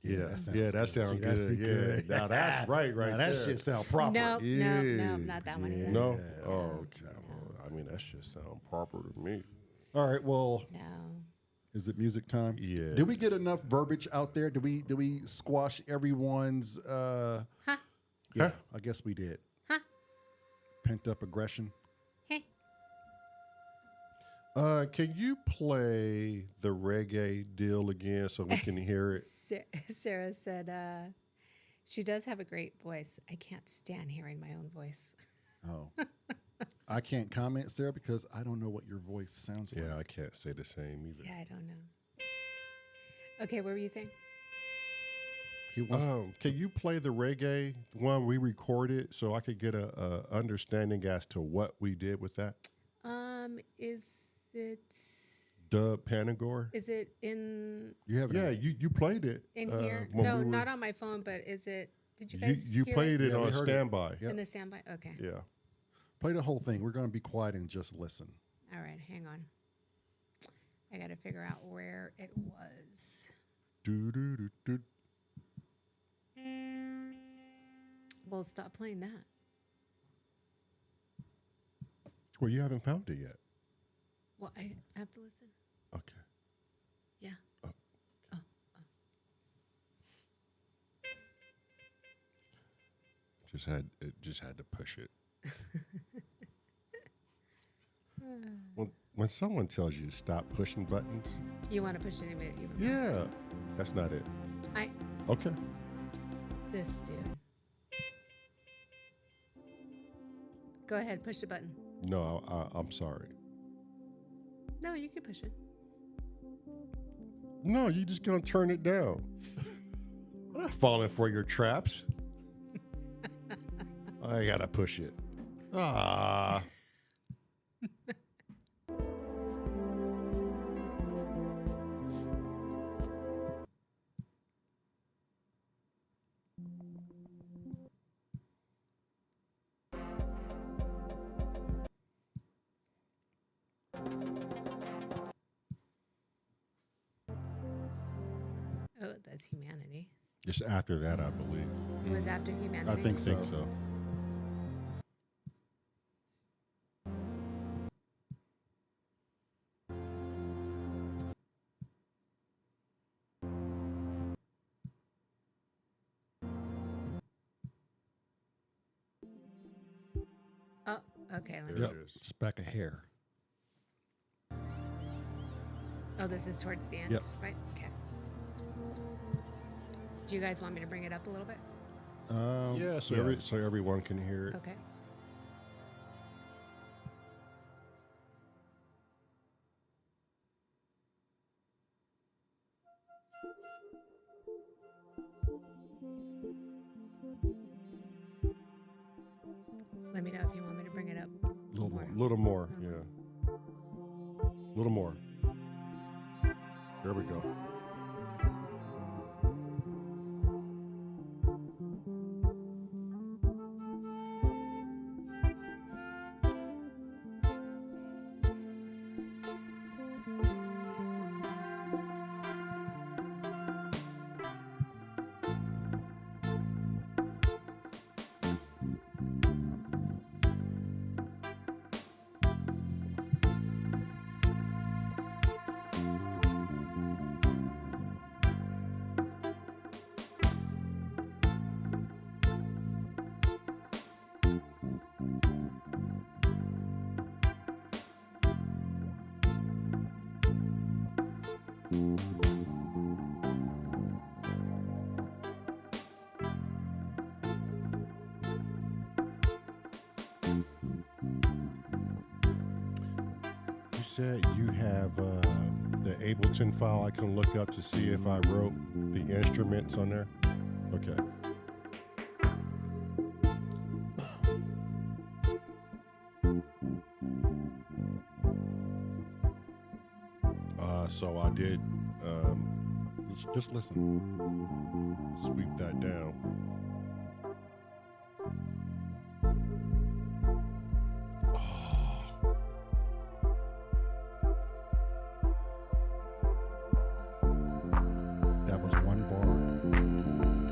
Yeah, that sounds that good. sounds See, that's good. the Yeah, good. now that's right Now, that there. shit sound proper. No, Yeah. no, not that one either. No? Oh, okay. Well, I mean, that shit sound proper to me. All right, well, No. is it music time? Yeah. Did we get enough verbiage out there? Did we squash everyone's Huh? Yeah, I guess we did. Huh? Pent up aggression. Hey. Can you play the reggae deal again so we can hear it? Sarah said she does have a great voice. I can't stand hearing my own voice. Oh. I can't comment, Sarah, because I don't know what your voice sounds like. Yeah, I can't say the same either. Yeah, I don't know. Okay, what were you saying? He wants Can you play the reggae one we recorded so I could get a understanding as to what we did with that? Dub Panagore? Is it in you have it. Yeah, you played it. here? when No, we were- not on my phone, but is it? Did you guys You hear played it Yeah, we on heard it. standby. Yep. in the standby? Okay. Yeah. Play the whole thing. We're going to be quiet and just listen. All right, hang on. I got to figure out where it was. Do, do, do, do. Well, stop playing that. Well, you haven't found it yet. Well, I have to listen. Okay. Yeah. Oh. Oh. Just had to push it. When someone tells you to stop pushing buttons, You want to push it even more? yeah, that's not it. Okay. This dude. Go ahead, push the button. No, I'm sorry. No, you can push it. No, you just gonna turn it down. I'm not falling for your traps. I gotta push it. Ah. Oh, that's humanity. Just after that, I believe. It was after humanity. I think I so. think so. Oh, okay. Let me. There it is. Just back a hair. Oh, this is towards the end, Yep. right? Okay. Do you guys want me to bring it up a little bit? Yeah, so so everyone can hear it. Okay. Let me know if you want me to bring it up. Little more. Little more, yeah. Little more. There we go. You said you have the Ableton file I can look up to see if I wrote the instruments on there? Okay. So I did Just listen. sweep that down. That was one bar.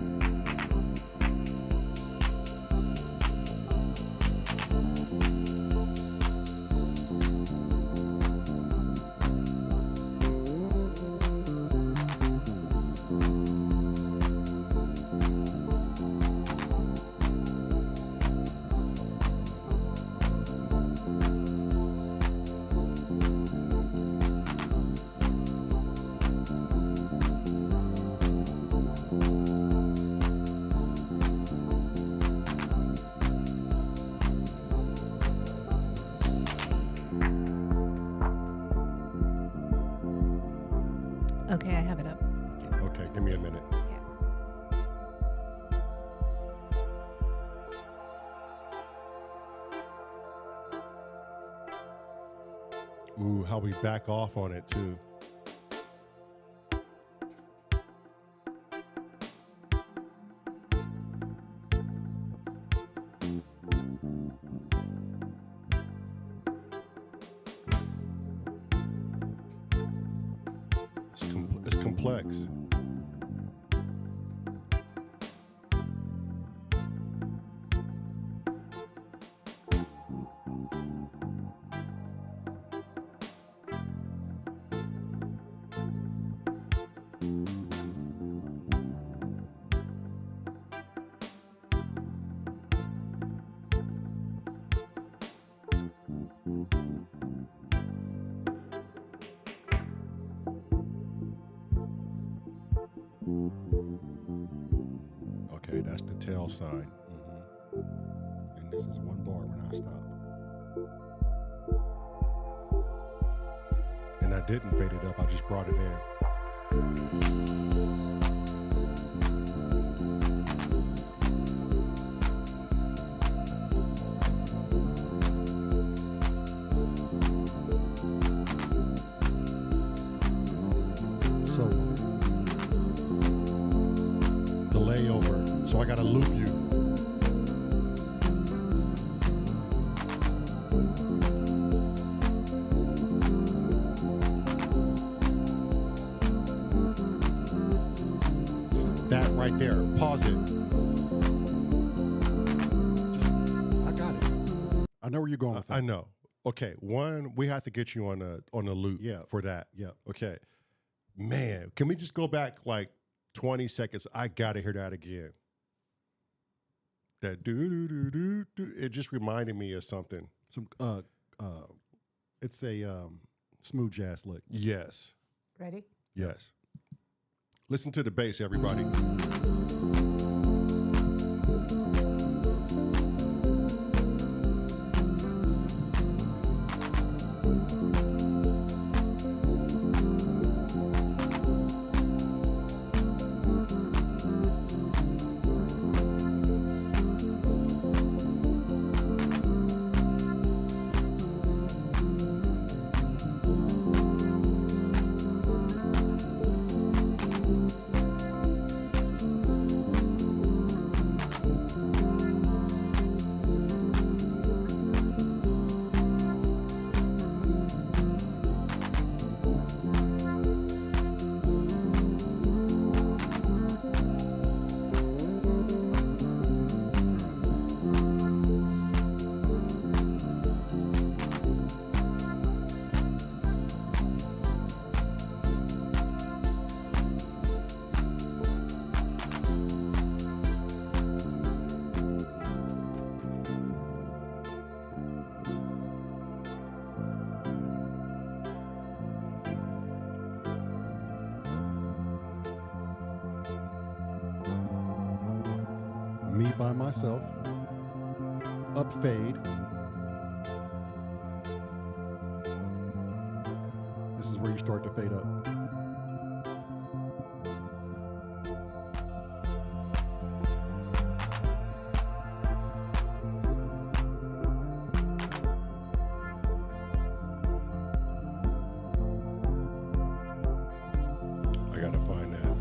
Okay, I have it up. Okay, give me a minute. Okay. Ooh, how we back off on it too. It's complex. Okay, that's the tail sign. And this is one bar when I stop. And I didn't fade it up, I just brought it in. So The layover. So I gotta loop you. That right there. Pause it. I got it. I know where you're going with that. I know. Okay, one, we have to get you on a loop Yeah. for that. Yeah. Okay. Man, can we just go back like 20 seconds? I gotta hear that again. That do. It just reminded me of something. Some it's a smooth jazz lick. Yes. Ready? Yes. Listen to the bass, everybody. by myself. Up fade. This is where you start to fade up. I gotta find that.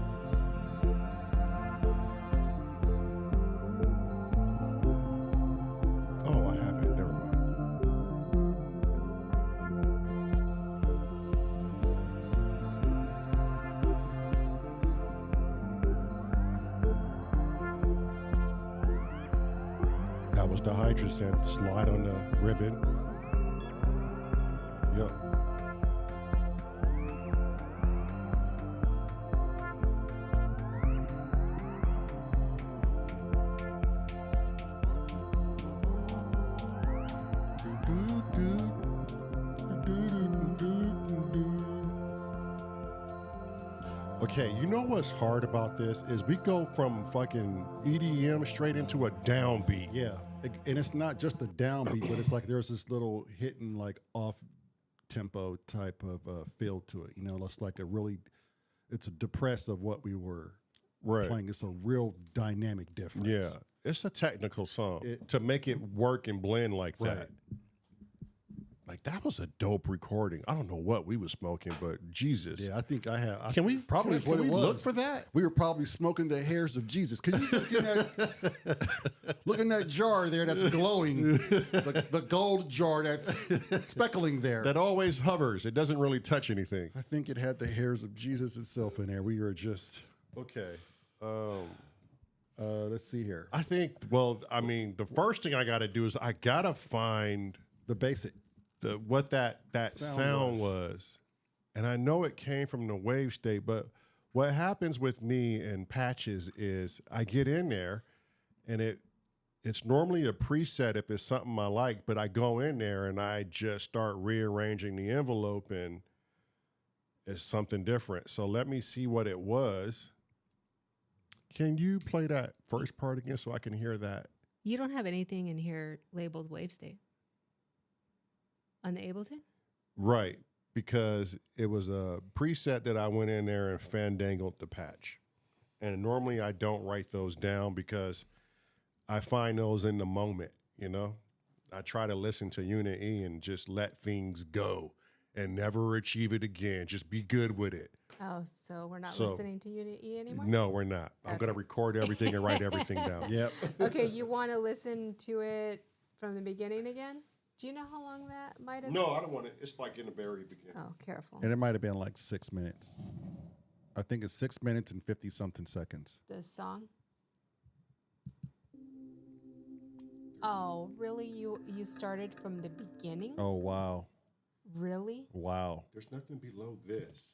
Oh, I have it. Never mind. That was the Hydra synth. Slide on the ribbon. Yep. Okay, you know what's hard about this is we go from fucking EDM straight into a downbeat. Yeah, and it's not just a downbeat, but it's like there's this little hitting like off tempo type of feel to it. You know, it's like it's a depress of what we were playing. It's a real dynamic difference. Yeah, it's a technical song to make it work and blend like that. Like that was a dope recording. I don't know what we was smoking, but Jesus. Yeah, I think I have. Can we probably can what we it was? look for that? We were probably smoking the hairs of Jesus. Cause you look in that jar there that's glowing, the gold jar that's speckling there. That always hovers. It doesn't really touch anything. I think it had the hairs of Jesus itself in there. We were just Okay. let's see here. I think. Well, I mean, the first thing I got to do is I gotta find The basic. what that sound was. was. And I know it came from the wave state, but what happens with me and patches is I get in there and it's normally a preset if it's something I like, but I go in there and I just start rearranging the envelope and it's something different. So let me see what it was. Can you play that first part again so I can hear that? You don't have anything in here labeled wave state on the Ableton? Right, because it was a preset that I went in there and fandangled the patch. And normally I don't write those down because I find those in the moment, you know? I try to listen to Unit E and just let things go and never achieve it again. Just be good with it. Oh, so we're not So- listening to Unit E anymore? No, we're not. I'm going to Okay. record everything and write everything down. Yep. Okay, you want to listen to it from the beginning again? Do you know how long that might have No, I don't want it. It's like in the very beginning. Oh, careful. And it might have been like 6 minutes. I think it's 6 minutes and 50 something seconds. The song? Oh, really? You started from the beginning? Oh, wow. Really? Wow. There's nothing below this.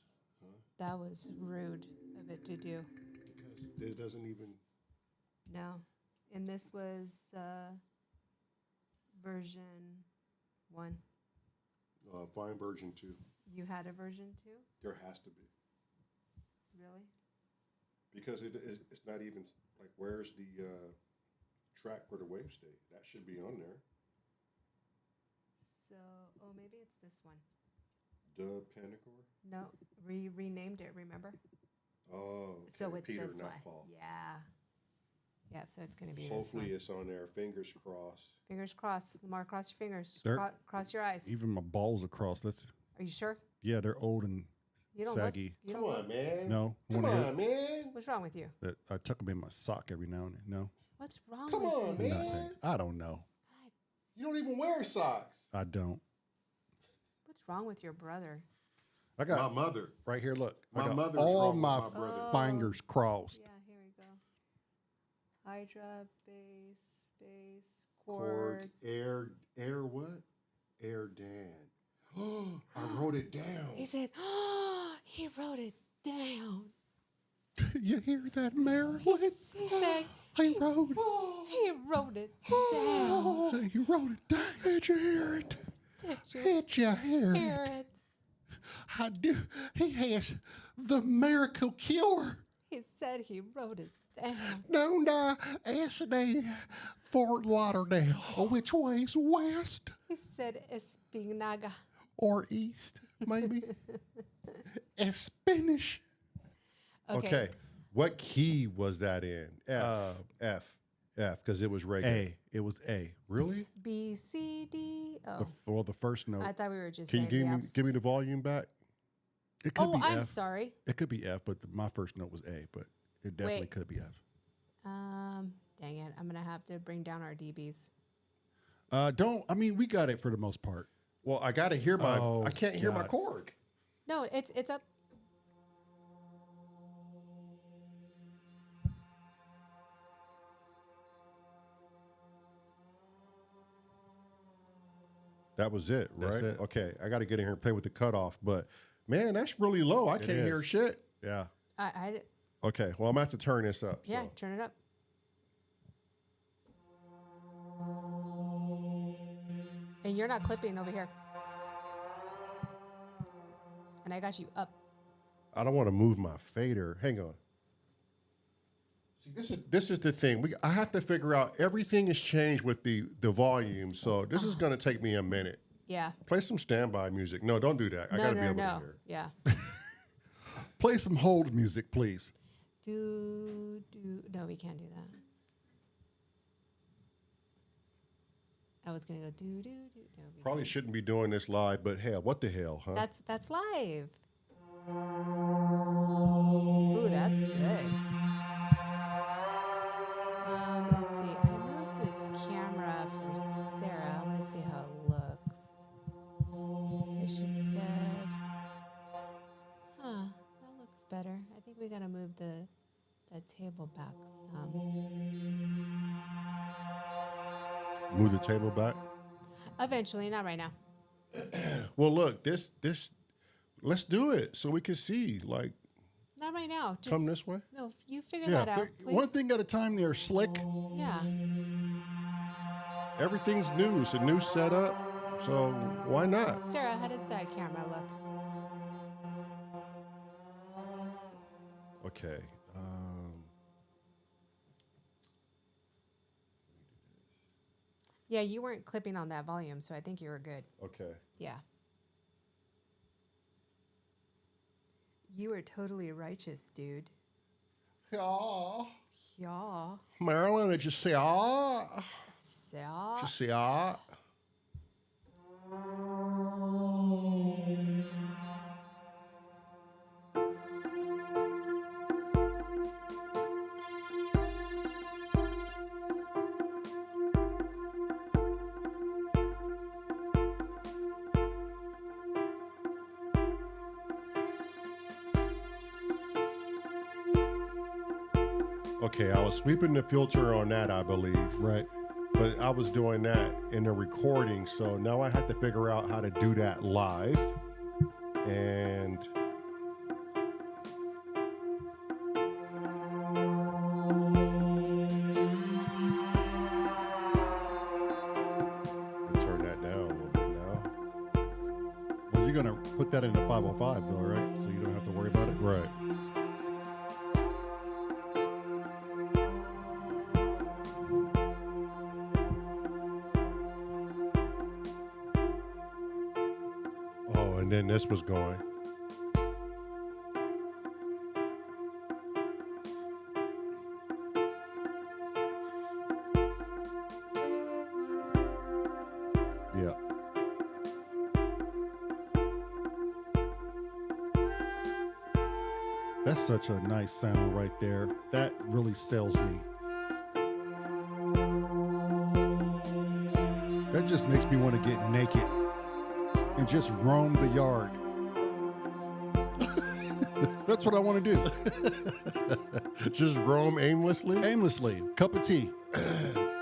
That was rude of it to do. Because it doesn't even... No. And this was version 1. Find version 2. You had a version 2? There has to be. Really? Because it's not even like where's the track for the wave state? That should be on there. So, oh, maybe it's this one. Dub Pentacore. No, we renamed it, remember? Oh, okay. So it's Peter, this not one. Paul. Yeah. Yeah, so it's going to be this Hopefully one. it's on there. Fingers crossed. Fingers crossed. Lamar, cross your fingers. There- Cross your eyes. Even my balls are crossed. Are you sure? Yeah, they're old and You don't saggy. Look, you Come don't on, look. man. No. Come Wanna hear on, man. What's wrong with you? that I tuck them in my sock every now and then. No. What's wrong Come with on, you? man. Nothing. I don't know. You don't even wear socks. I don't. What's wrong with your brother? I got My mother. right here. Look, I My got mother's all wrong with my my brother. fingers crossed. Yeah, here we go. Hydra, bass, Chord, chord. air what? Air Dan. I wrote it down. He said, oh, he wrote it down. You hear that, Mary? He said, He wrote. he wrote it down. He wrote it down. Did you hear it? Did you Did you hear hear it? it? I do. He has the miracle cure. He said he wrote it Down to SD, Fort Lauderdale. Which way's west He said Espinaga. or east, maybe? Spanish. Okay. What key was that in? F, because it was reggae. A. It was A. Really? B, C, D. Well, the first note. I thought we were just Can you saying give me the volume back? It could be I'm F. sorry. It could be F, but my first note was A, but it definitely Wait. could be F. Dang it. I'm going to have to bring down our DBs. We got it for the most part. Well, I got to hear my. Oh, I can't hear my God. chord. No, it's up. That was it, right? That's it. Okay, I got to get in here and play with the cutoff. But man, that's really low. I can't hear is. shit. Yeah. Okay, well, I'm going to have to turn this up. Yeah, so. turn it up. And you're not clipping over here. And I got you up. I don't want to move my fader. Hang on. See, this is the thing. I have to figure out everything has changed with the volume. So this is going to take me a minute. Yeah. Play some standby music. No, don't do that. I got to be able to hear. Yeah. Play some hold music, please. No, we can't do that. I was gonna go do. No, we Probably can't. shouldn't be doing this live, but hell, what the hell, huh? That's live. Ooh, that's good. Let's see. I moved this camera for Sarah. I want to see how it looks. Okay, she said, that looks better. I think we gotta move that table back some. Move the table back. Eventually, not right now. Well, look, this. Let's do it so we can see. Like, Not right now. Just come this way. No, you figure that out, please. One thing at a time there, Slick. Yeah. Everything's new. It's a new setup, so why not? Sarah, how does that camera look? Okay. Yeah, you weren't clipping on that volume, so I think you were good. Okay. Yeah. You were totally righteous, dude. Yeah. Yeah. Marilyn, did you say ah? So, Did you say ah? Okay, I was sweeping the filter on that, I believe. Right. But I was doing that in the recording, so now I had to figure out how to do that live. And turn that down a little bit now. Well, you're gonna put that in the 505 though, right? So you don't have to worry about it. Right. Oh, and then this was going. Yeah. That's such a nice sound right there. That really sells me. That just makes me want to get naked and just roam the yard. That's what I want to do. Just roam aimlessly? Aimlessly. Cup of tea.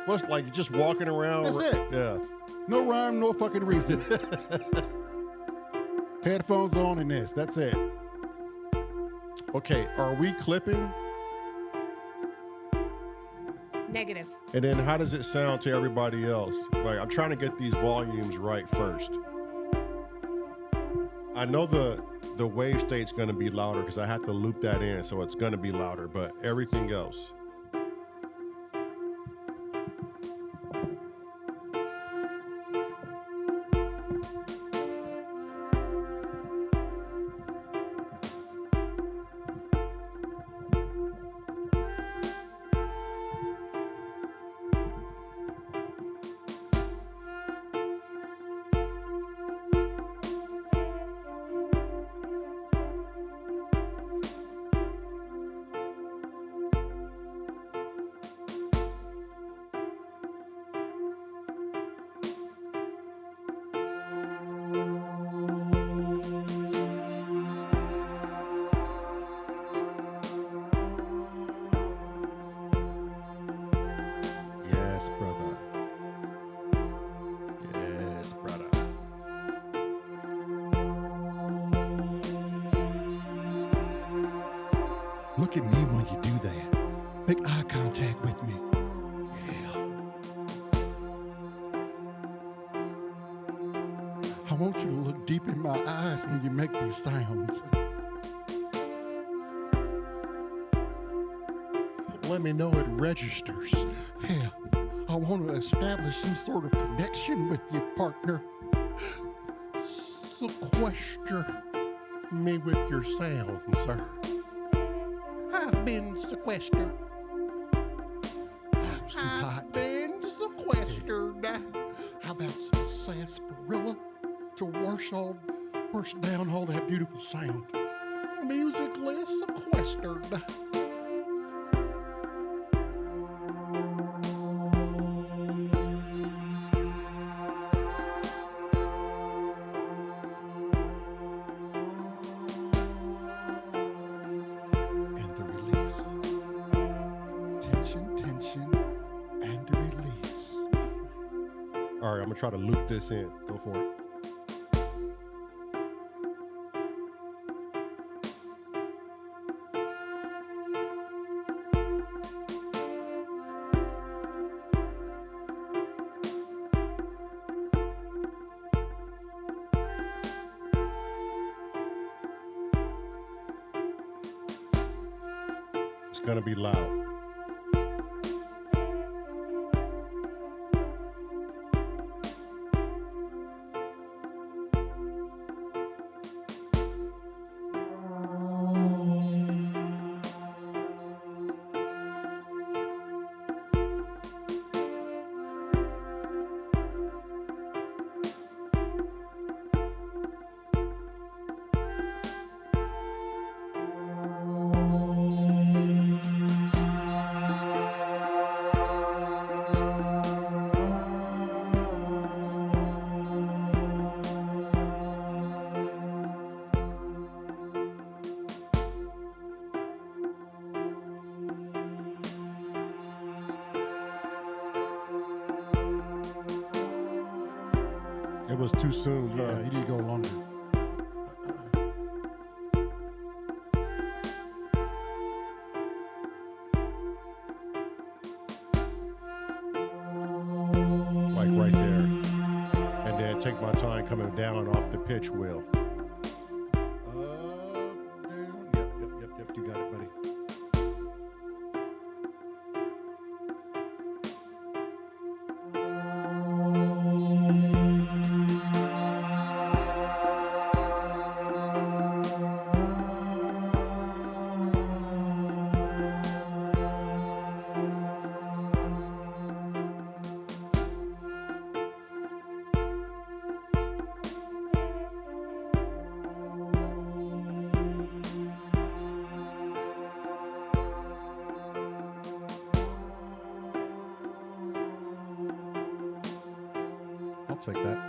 What's like just walking around? That's it. Yeah. No rhyme, no fucking reason. Headphones on and this. That's it. Okay, are we clipping? negative. And then how does it sound to everybody else? Like, I'm trying to get these volumes right first. I know the wave state's going to be louder because I have to loop that in, so it's going to be louder, but everything else. Look at me when you do that. Make eye contact with me. Yeah. I want you to look deep in my eyes when you make these sounds. Let me know it registers. Yeah. I want to establish some sort of connection with you, partner. Sequester me with your sound, sir. I've been sequestered. It's too hot. I've been sequestered. How about some sarsaparilla to wash down all that beautiful sound? Musically sequestered. All right, I'm gonna try to loop this in. Go for it. It's gonna be loud. It was too soon. Yeah, you need to go longer. Like right there. And then take my time coming down off the pitch wheel. Up, down. Yep. You got it, buddy. I'll take that.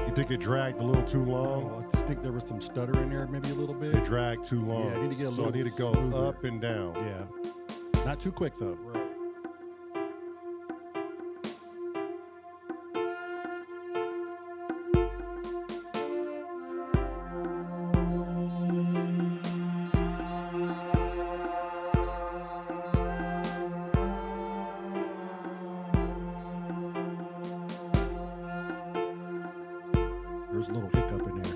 You think it dragged a little too long? Oh, I just think there was some stutter in there, maybe a little bit. It dragged too long. Yeah, I need to get a so I little need to go smoother. up and down. Yeah. Not too quick, though. Right. There's a little hiccup in there.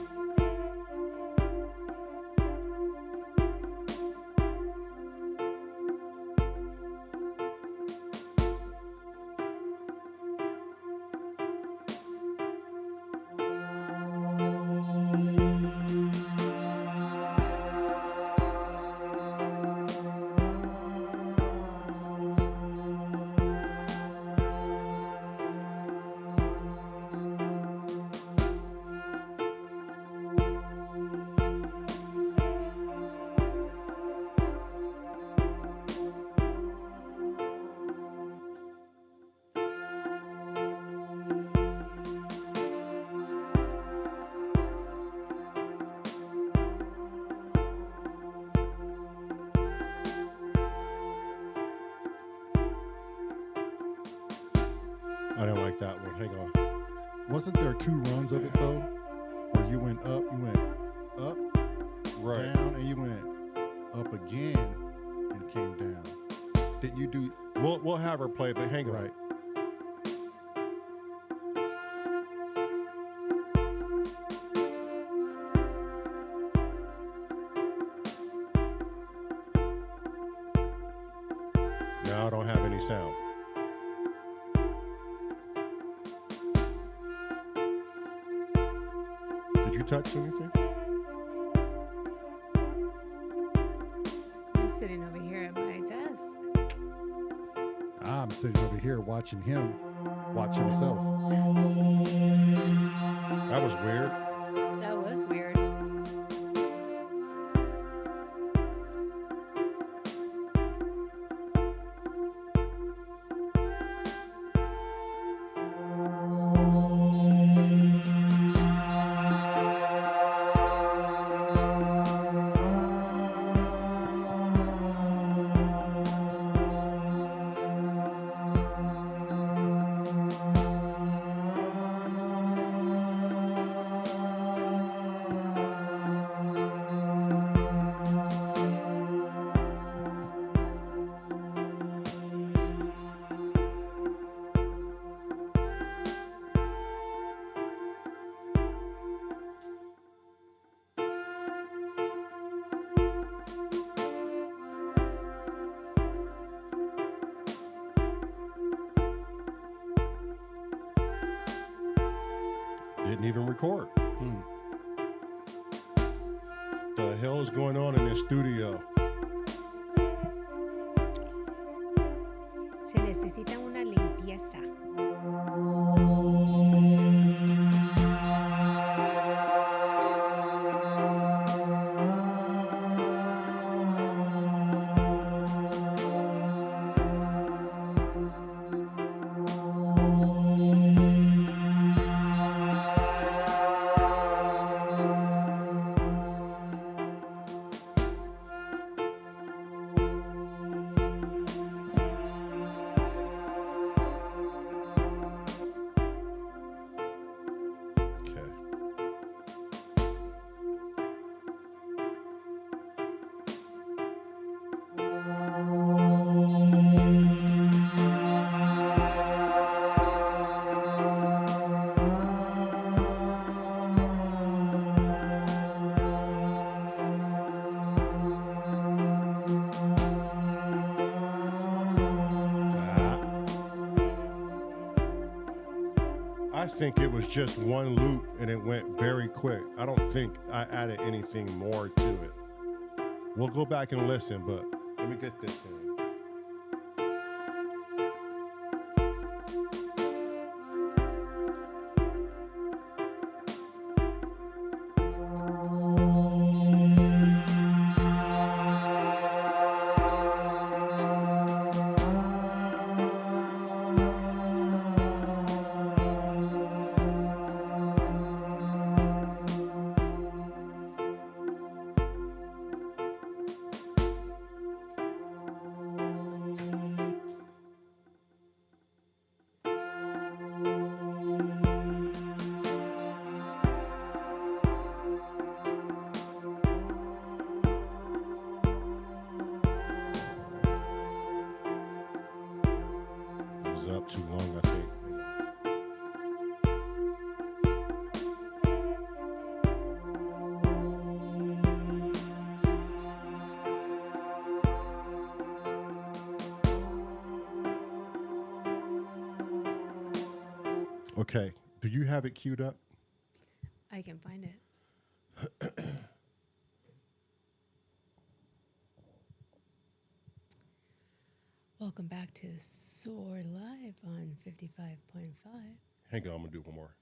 I didn't like that one. Hang on. Wasn't there 2 runs of it though? Where you went up, Right. down, and you went up again and came down. Didn't you do We'll have her play, but hang on. right? Now I don't have any sound. Did you touch anything? I'm sitting over here at my desk. I'm sitting over here watching him watch himself. That was weird. That was weird. Didn't even record. The hell is going on in this studio? Se necesita una limpieza. Okay. I think it was just one loop and it went very quick. I don't think I added anything more to it. We'll go back and listen, but let me get this in. It was up too long, I think. Okay, do you have it queued up? I can find it. Welcome back to S.O.R Live on 55.5. Hang on, I'm gonna do one more.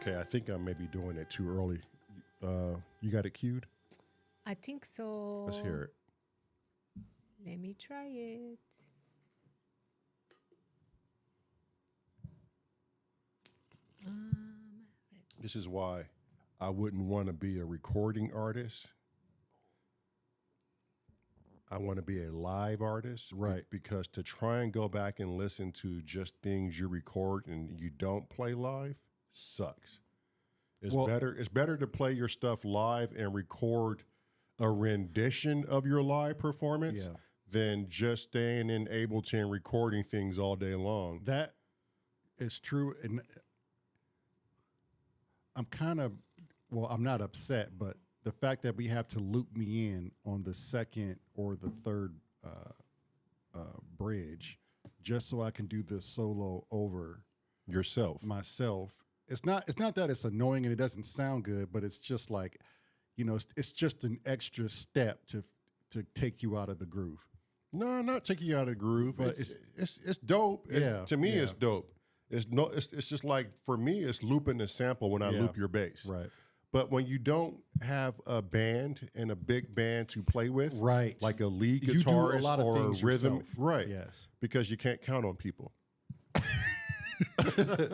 Okay, I think I may be doing it too early. You got it queued? I think so. Let's hear it. Let me try it. This is why I wouldn't want to be a recording artist. I want to be a live artist, Right. Because to try and go back and listen to just things you record and you don't play live sucks. It's Well- better. It's better to play your stuff live and record a rendition of your live performance Yeah. than just staying in Ableton and recording things all day long. That is true. And I'm kind of, well, I'm not upset, but the fact that we have to loop me in on the second or the third bridge just so I can do the solo over Yourself. myself. It's not that it's annoying and it doesn't sound good, but it's just like, you know, it's just an extra step to take you out of the groove. No, not taking you out of the groove, But but it's dope. Yeah, To me, yeah. it's dope. It's just like, for me, it's looping the sample when I Yeah. loop your bass. Right. But when you don't have a band and a big band to play with, Right. like a lead You do a guitarist lot of or a things rhythm, yourself. right? Yes. Because you can't count on people.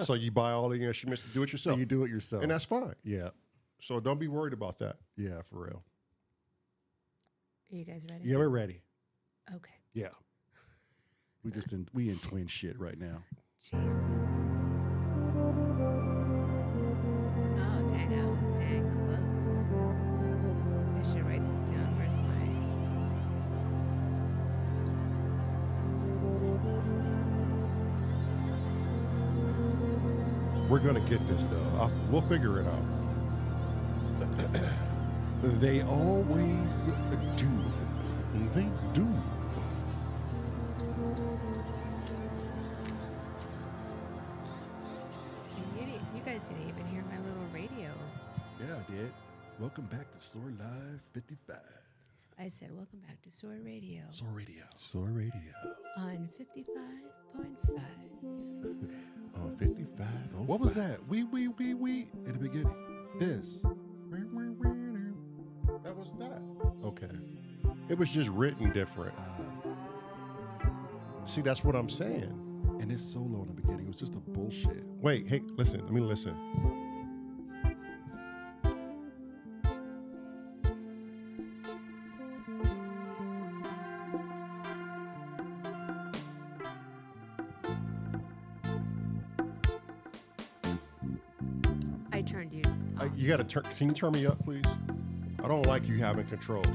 So you buy all the instruments to do it So yourself, you do it yourself. and that's fine. Yeah. So don't be worried about that. Yeah, for real. Are you guys ready? Yeah, we're ready. Okay. Yeah. We in twin shit right now. Jesus. Oh, dang, I was dang close. I should write this down. Where's my... We're gonna get this though. We'll figure it out. They always do. They do. You guys didn't even hear my little radio. Yeah, I did. Welcome back to S.O.R Live 55. I said, welcome back to S.O.R Radio S.O.R Radio. So radio on 55.5. on 55. What was that? We in the beginning. This. That was that. Okay. It was just written different. See, that's what I'm saying. And this solo in the beginning was just a bullshit. Wait, hey, listen. Let me listen. I turned you off. You gotta turn. Can you turn me up, please? I don't like you having controls.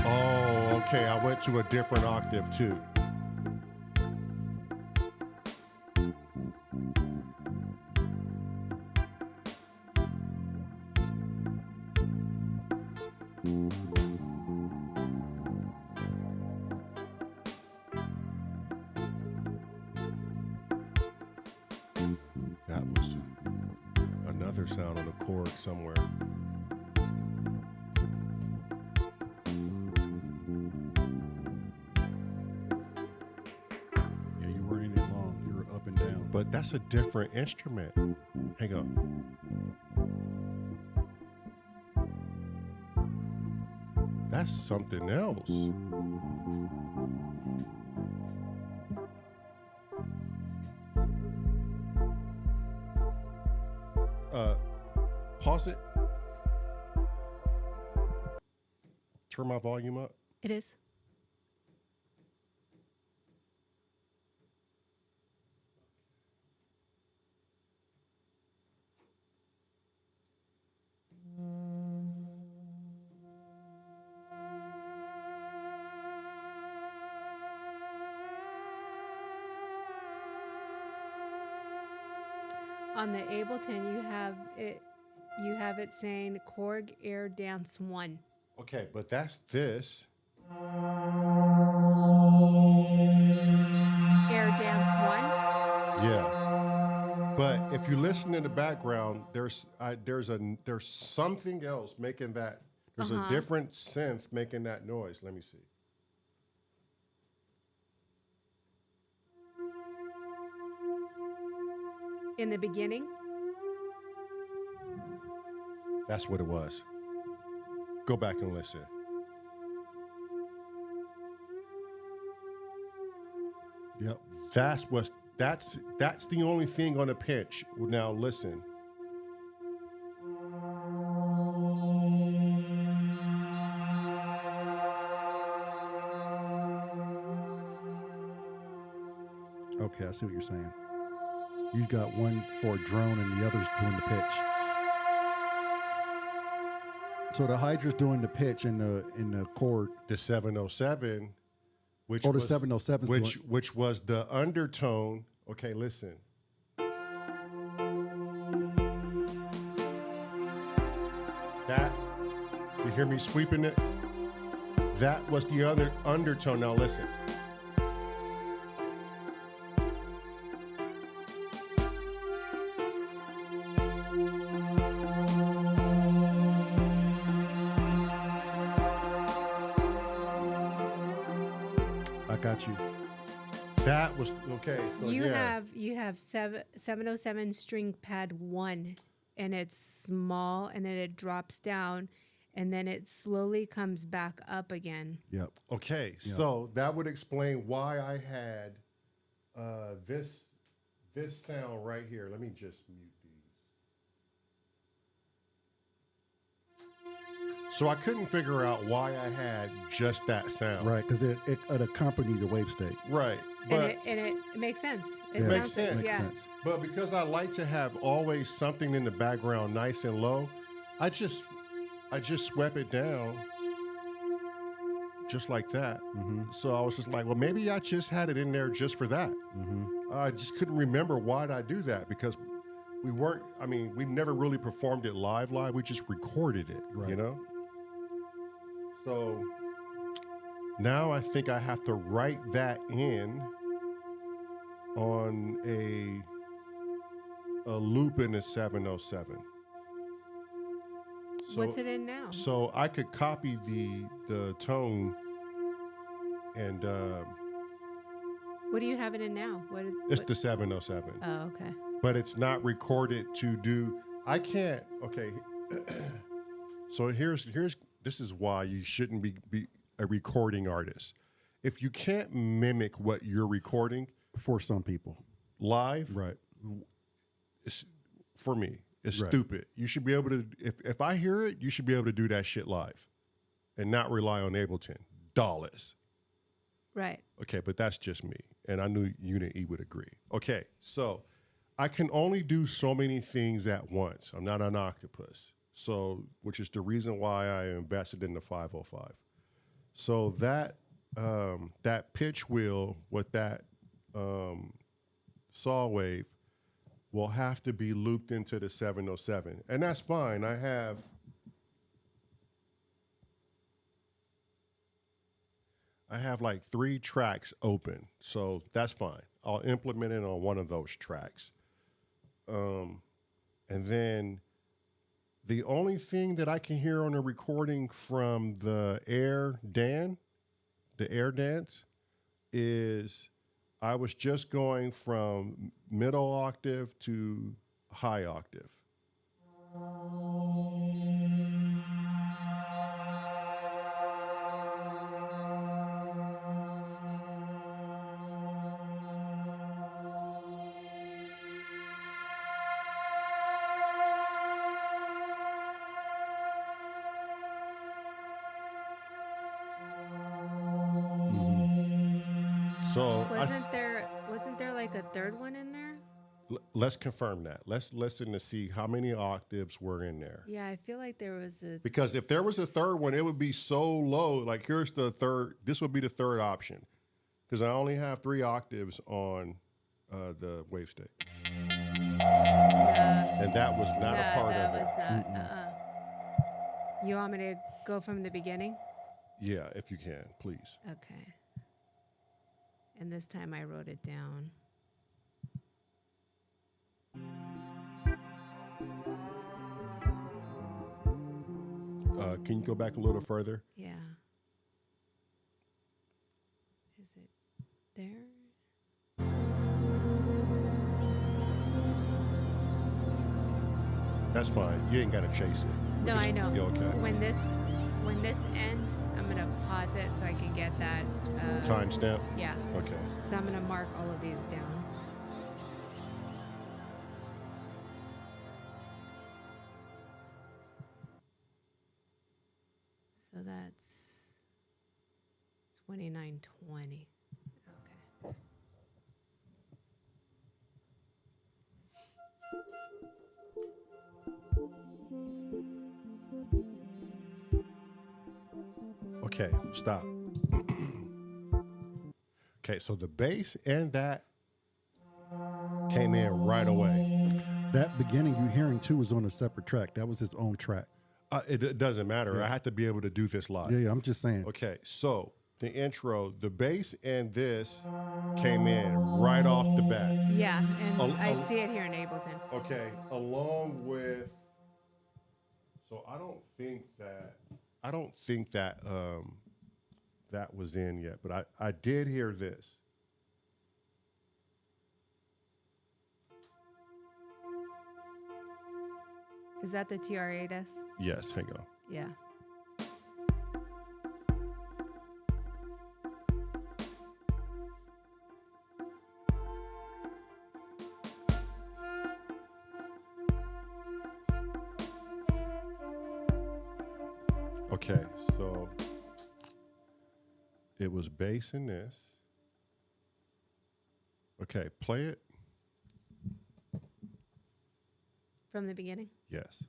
Oh, okay. I went to a different octave too. That was another sound on the chord somewhere. Yeah, you weren't in it long. You were up and down. But that's a different instrument. Hang on. That's something else. Pause it. Turn my volume up. It is. On the Ableton, you have it. You have it saying Korg Air Dance 1. Okay, but that's this. Air Dance 1. Yeah. But if you listen in the background, there's something else making that. There's a different synth making that noise. Let me see. In the beginning? That's what it was. Go back and listen. Yep. That's the only thing on the pitch. Now listen. Okay, I see what you're saying. You got one for a drone and the other's doing the pitch. So the Hydra's doing the pitch in the chord. The 707, which Oh, the was 707 's which was the undertone. Okay, listen. That, you hear me sweeping it? That was the other undertone. Now listen. I got you. That was okay. So You yeah. have 707 string pad 1, and it's small, and then it drops down, and then it slowly comes back up again. Yep. Okay, so that would explain why I had this sound right here. Let me just mute these. So I couldn't figure out why I had just that sound. Right, because it accompanied the wave state. Right. And But it makes sense. It Yeah. Makes sounds- sense. Makes Yeah. sense. but because I like to have always something in the background nice and low, I just swept it down just like that. Mm-hmm. So I was just like, well, maybe I just had it in there just for that. Mm-hmm. I just couldn't remember why did I do that, because we never really performed it live. We just recorded it, Right. you know? So now I think I have to write that in on a loop in the 707. What's it in now? So I could copy the tone and What do you have it in now? it's the 707. Oh, okay. But it's not recorded to do. I can't. Okay. So this is why you shouldn't be a recording artist. If you can't mimic what you're recording For some people. live, Right. it's, for me, it's Right. stupid. You should be able to. If I hear it, you should be able to do that shit live, and not rely on Ableton. Dollars. Right. Okay, but that's just me, and I knew Unit E would agree. Okay, so I can only do so many things at once. I'm not an octopus, so which is the reason why I invested in the 505. So that pitch wheel with that saw wave will have to be looped into the 707, and that's fine. I have like 3 tracks open, so that's fine. I'll implement it on one of those tracks. And then the only thing that I can hear on the recording from the air dance, is I was just going from middle octave to high octave. So Wasn't there like a third one in there? let's confirm that. Let's listen to see how many octaves were in there. Yeah, I feel like there was a. Because if there was a third one, it would be so low. Like here's the third. This would be the third option, because I only have 3 octaves on the wave state, and that was not a part that of it. was not. You want me to go from the beginning? Yeah, if you can, please. Okay. And this time I wrote it down. Can you go back a little further? Yeah. Is it there? That's fine. You ain't got to chase it. No, I know. You okay? When this ends, I'm gonna pause it so I can get that Timestamp? Yeah. Okay. So I'm gonna mark all of these down. So that's 29:20. Okay. Okay, stop. Okay, so the bass and that came in right away. That beginning you hearing too was on a separate track. That was his own track. It doesn't matter. I have to be able to do this live. Yeah, I'm just saying. Okay, so the intro, the bass and this came in right off the bat. Yeah, and I see it here in Ableton. Okay, along with. So I don't think that that was in yet, but I did hear this. Is that the TR-8S? Yes, hang on. Yeah. Okay, so it was bass in this. Okay, play it. From the beginning? Yes.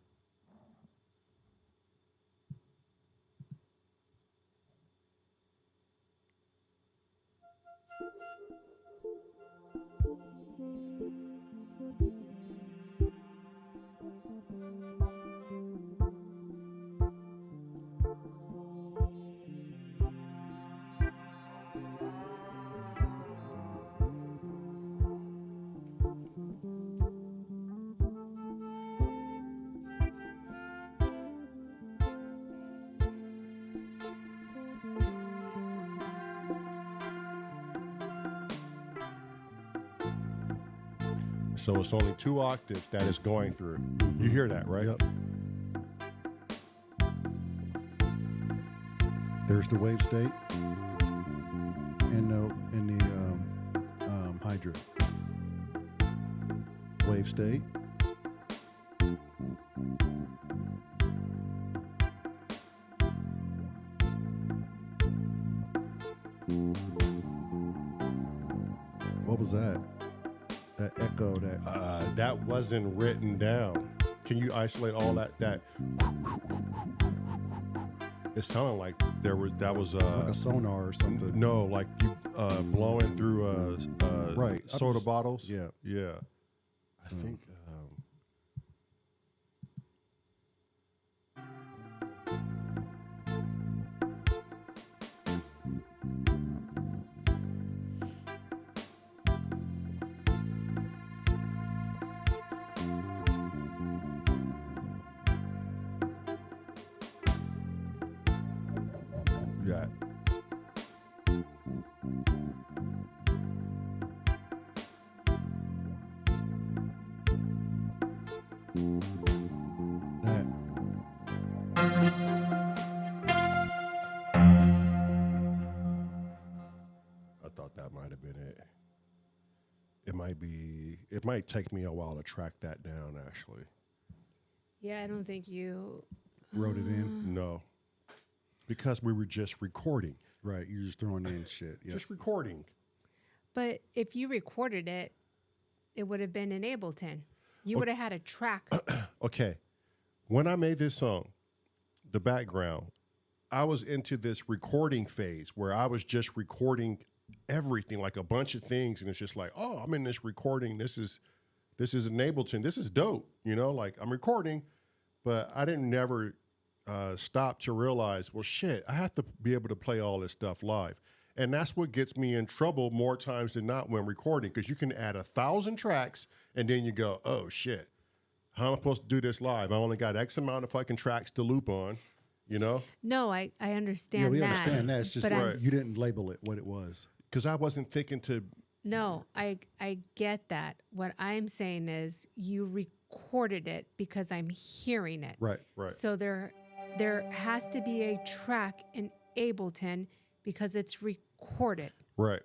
So it's only 2 octaves that it's going through. You hear that, right? Yep. There's the wave state and the hydra. Wave state. What was that? That echo, that wasn't written down. Can you isolate all that? It sounded like that was like a sonar or something. No, like you blowing through right soda bottles. Yeah. I think. Yeah. That. I thought that might have been it. It might take me a while to track that down, actually. Yeah, I don't think you Wrote it in? No. Because we were just recording. Right, you're just throwing in shit. Yeah. Just recording. But if you recorded it, it would have been in Ableton. You would have had a track. Okay. When I made this song, the background, I was into this recording phase where I was just recording everything, like a bunch of things. And it's just like, oh, I'm in this recording. This is in Ableton. This is dope. You know, like I'm recording, but I didn't never stop to realize, well, shit, I have to be able to play all this stuff live. And that's what gets me in trouble more times than not when recording, because you can add 1,000 tracks and then you go, oh, shit, how am I supposed to do this live? I only got X amount of fucking tracks to loop on, you know? No, I understand Yeah, we that. understand that. It's just but that you didn't label it what it was. Because I wasn't thinking to No, I get that. What I'm saying is you recorded it because I'm hearing it. Right. Right. So there has to be a track in Ableton because it's recorded. Right.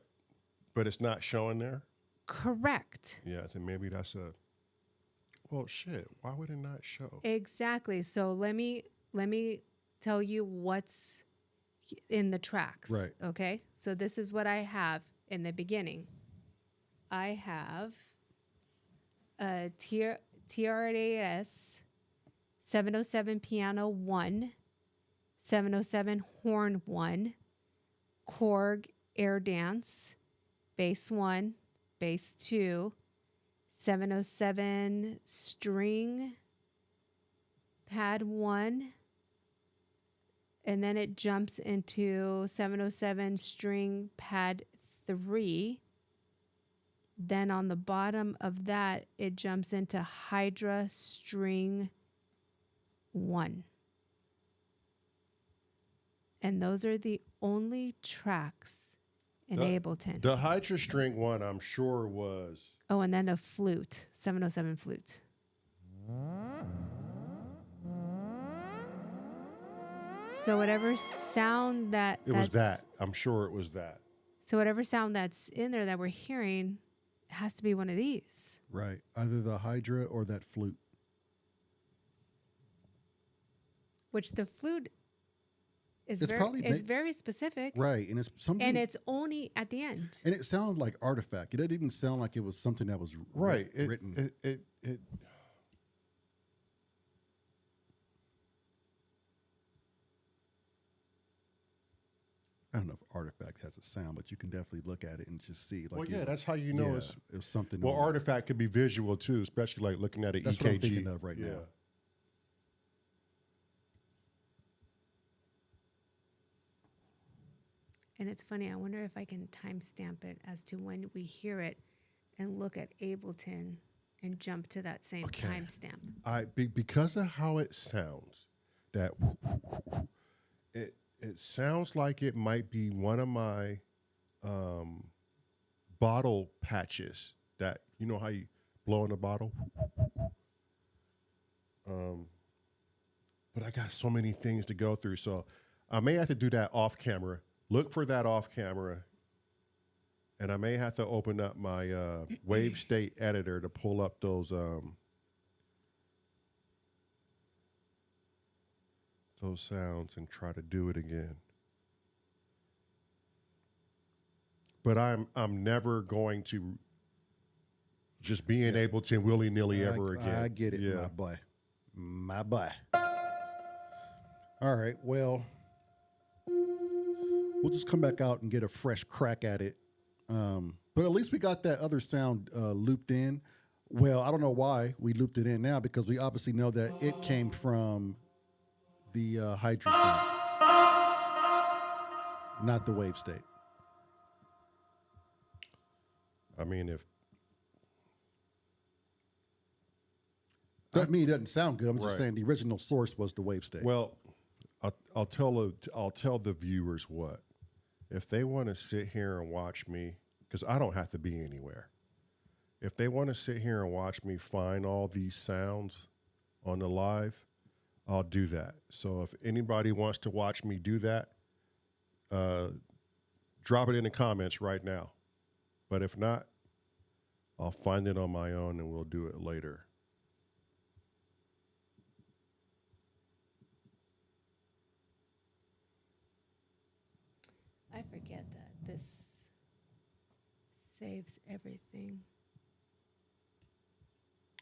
But it's not showing there. Correct. Yeah. So maybe that's a. Well, shit. Why would it not show? Exactly. So let me tell you what's in the tracks. Right. Okay. So this is what I have in the beginning. I have a TRAS 707 piano 1, 707 horn 1, Korg air dance, bass 1, bass 2, 707 string pad 1, and then it jumps into 707 string pad 3. Then on the bottom of that, it jumps into Hydra string 1. And those are the only tracks in Ableton. The Hydra string one, I'm sure was. Oh, and then a flute, 707 flute. So whatever sound It was that. I'm sure it was that. So whatever sound that's in there that we're hearing has to be one of these. Right. Either the Hydra or that flute. Which the flute is It's probably very specific. Right. And it's something. And it's only at the end. And it sounded like artifact. It didn't even sound like it was something that was Right. written. It I don't know if artifact has a sound, but you can definitely look at it and just see. Like, Well, it yeah, was- that's how you know yeah, it's. it was something. Well, on it. artifact could be visual too, especially like looking at an That's EKG. what I'm thinking of right now. And it's funny, I wonder if I can timestamp it as to when we hear it and look at Ableton and jump to that same Okay. timestamp. Because of how it sounds, that it sounds like it might be one of my bottle patches that you know how you blow in a bottle. But I got so many things to go through, so I may have to do that off camera. Look for that off camera, and I may have to open up my wave state editor to pull up those sounds and try to do it again. But I'm never going to just be in Ableton willy-nilly ever again. I get it, Yeah. my boy. My boy. All right, well, we'll just come back out and get a fresh crack at it. But at least we got that other sound looped in. Well, I don't know why we looped it in now, because we obviously know that it came from the Hydra sound, not the wave state. I mean, if Doesn't mean it doesn't sound good. I'm just Right. saying the original source was the wave state. well, I'll tell the viewers what, if they want to sit here and watch me, because I don't have to be anywhere. If they want to sit here and watch me find all these sounds on the live, I'll do that. So if anybody wants to watch me do that, drop it in the comments right now. But if not, I'll find it on my own and we'll do it later. I forget that this saves everything.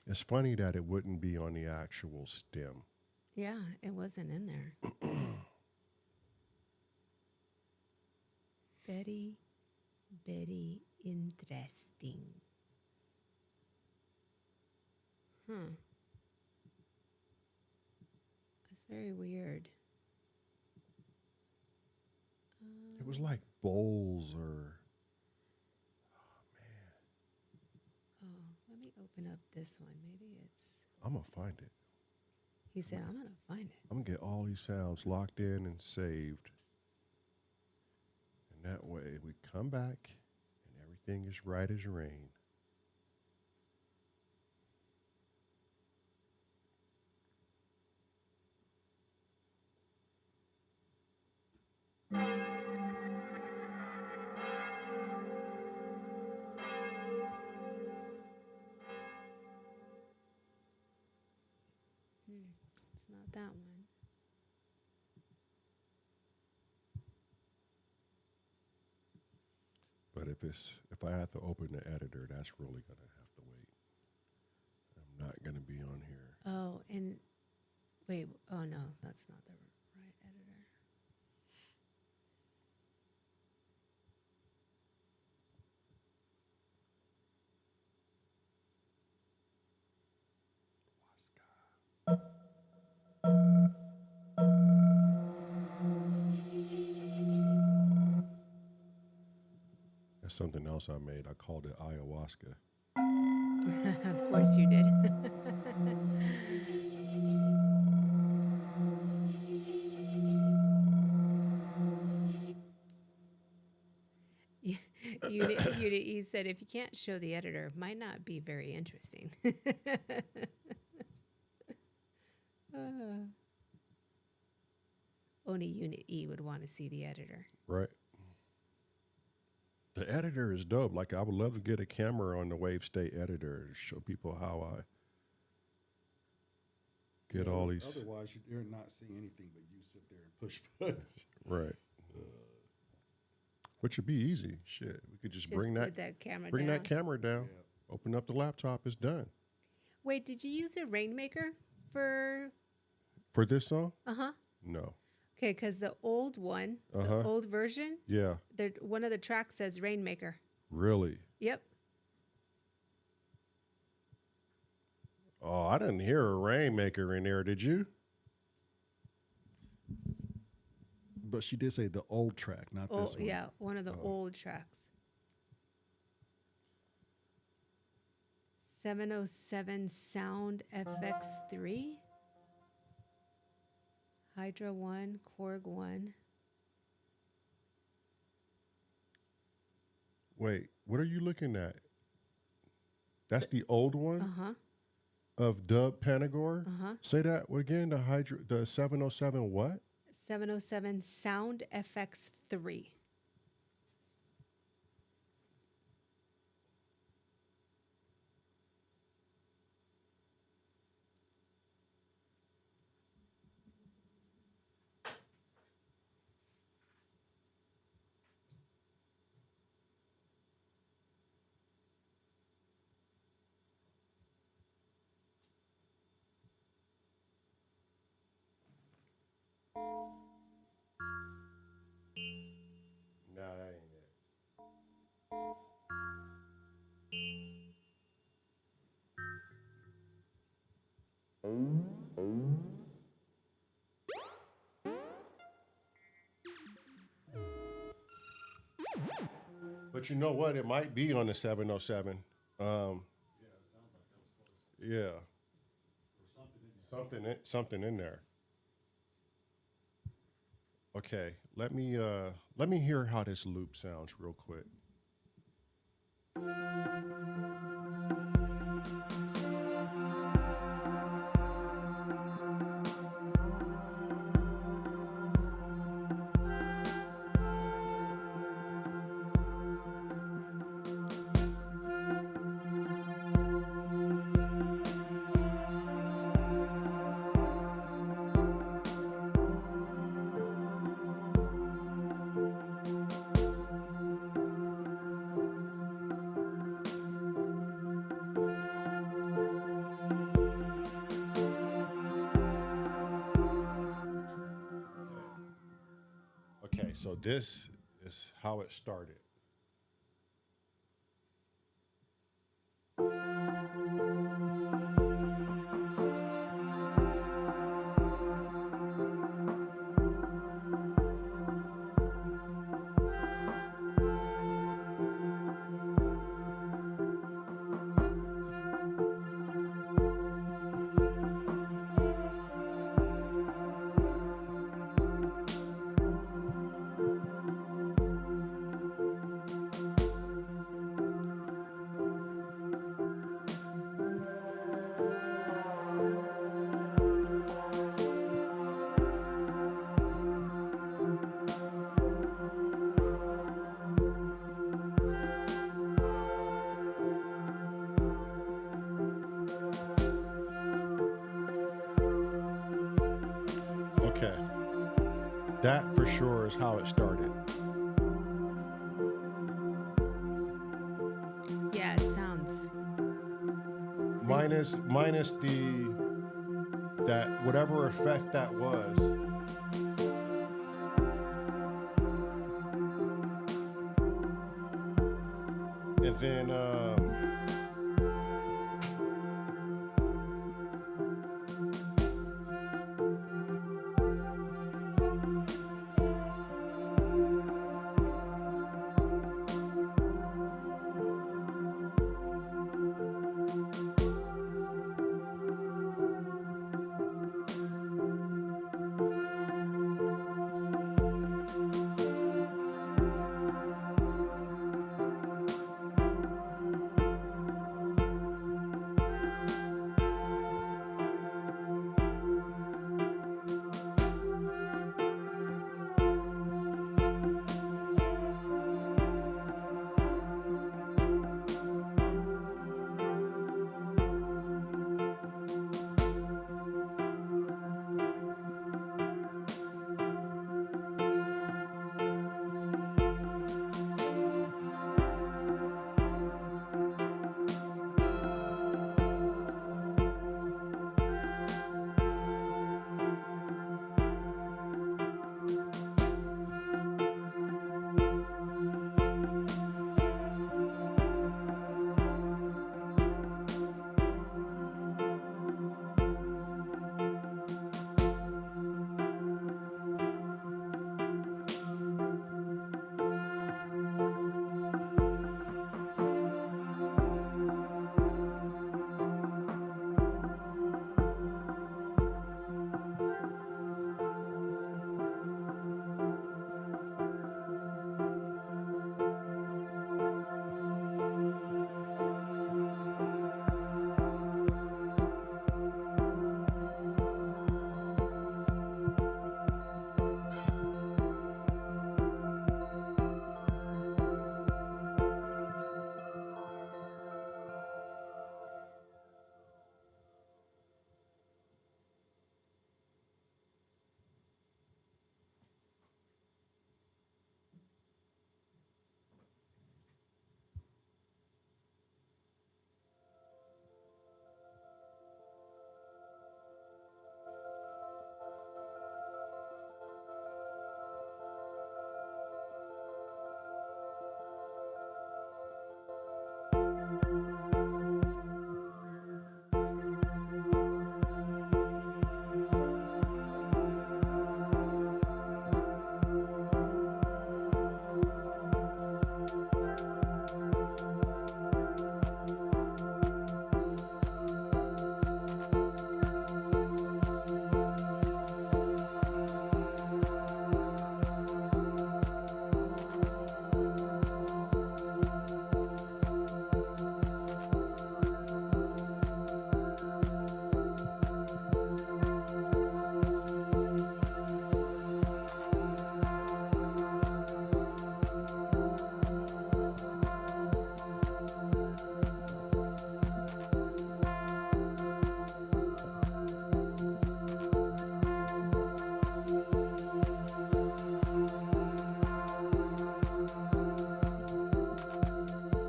It's funny that it wouldn't be on the actual stem. Yeah, it wasn't in there. Very, very interesting. That's very weird. It was like bowls or Oh, let me open up this one. Maybe it's. I'm gonna find it. He said, I'm going to find it. I'm gonna get all these sounds locked in and saved. And that way we come back and Everything is right as rain. It's not that one. But if I have to open the editor, that's really gonna have to wait. I'm not gonna be on here. Oh, and wait. Oh no, that's not the right editor. That's something else I made. I called it ayahuasca. Of course you did. Unit E said, if you can't show the editor, might not be very interesting. Only Unit E would want to see the editor. Right. The editor is dope. Like, I would love to get a camera on the Wave State editor to show people how I get all these. Otherwise, you're not seeing anything but you sit there and push buttons. Right. Which would be easy. Shit, we could just bring put that camera bring down. that camera down. Yeah. Open up the laptop. It's done. Wait, did you use a Rainmaker for? For this song? Uh-huh. No. Okay, because the old one, the Uh-huh. old version, Yeah. one of the tracks says Rainmaker. Really? Yep. Oh, I didn't hear a Rainmaker in there. Did you? But she did say the old track, not this one. Yeah, one of the old tracks. 707 Sound FX3. Hydra 1, Korg 1. Wait, what are you looking at? That's the old one Uh-huh. of Dub Panagore? Uh-huh. Say that again, the 707 what? 707 Sound FX3. No, that ain't it. But you know what? It might be on the 707. Yeah. Something in there. Okay, let me hear how this loop sounds real quick. Okay, so this is how it started. Okay. That for sure is how it started. Yeah, it sounds. Minus the that whatever effect that was. And then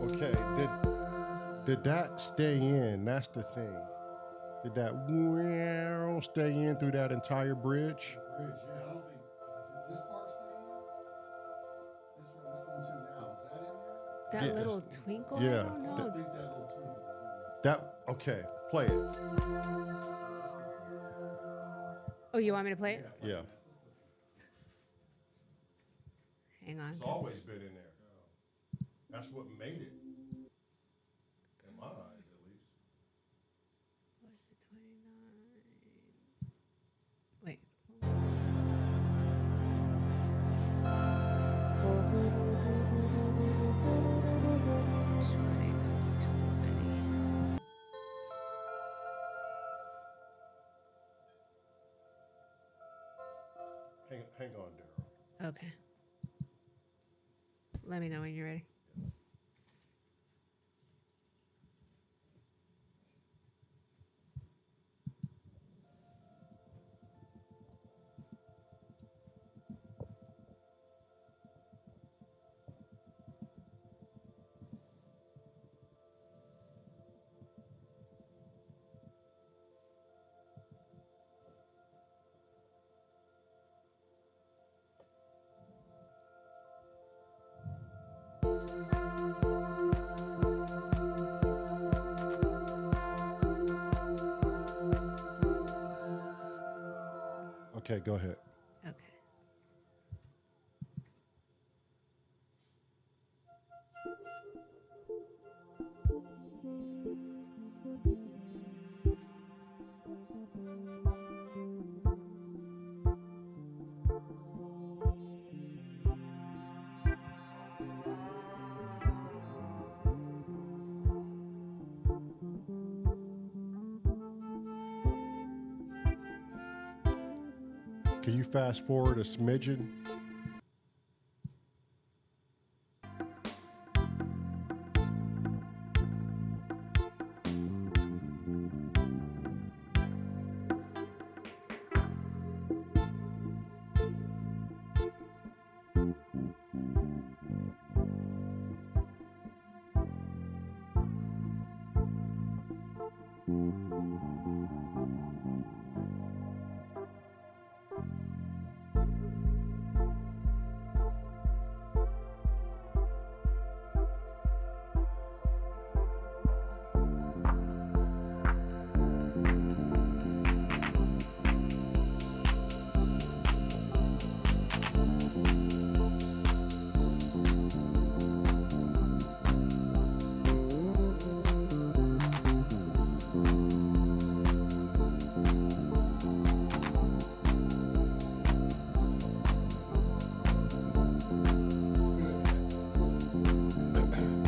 okay, did that stay in? That's the thing. Did that wow stay in through that entire bridge? Bridge, yeah, I don't think did this part stay in. This we're listening to now, is that in there? That Yeah, little twinkle, yeah, I don't I know. don't think that little twinkle was in there. That okay, play it. Oh, you want me to play it? Yeah. Hang on. It's 'cause- always been in there. That's what made it. In my eyes at least. Was it 29? Wait. What was... Hang on, Daryl. Okay. Let me know when you're ready. Okay, go ahead. Okay. Can you fast forward a smidgen?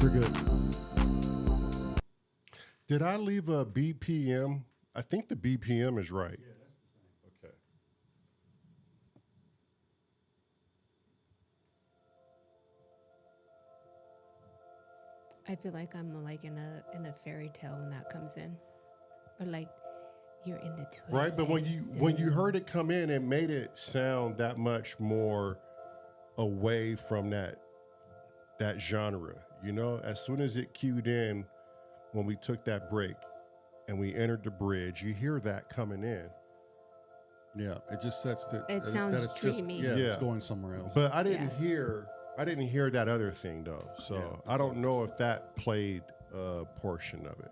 You're good. Did I leave a BPM? I think the BPM is right. Yeah, that's the same. Okay. I feel like I'm like in a fairy tale when that comes in, or like you're in the twilight Right, but when you heard it come in, it made it sound that much more away from that genre. You know, as soon as it cued in, when we took that break and we entered the bridge, you hear that coming in. Yeah, it just sets the. It that sounds it's just, dreamy. yeah, it's Yeah. going somewhere else. But I didn't hear that other thing though. So Yeah, I don't know if that played a portion of it.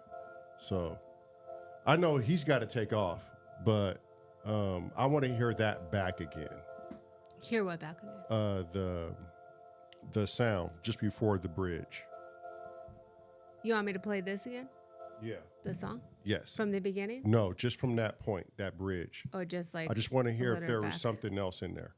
So I know he's got to take off, but I want to hear that back again. Hear what back again? The sound just before the bridge. You want me to play this again? Yeah. The song Yes. from the beginning, No, just from that point, that bridge. or just like I just want to hear if little there was back? something else in there.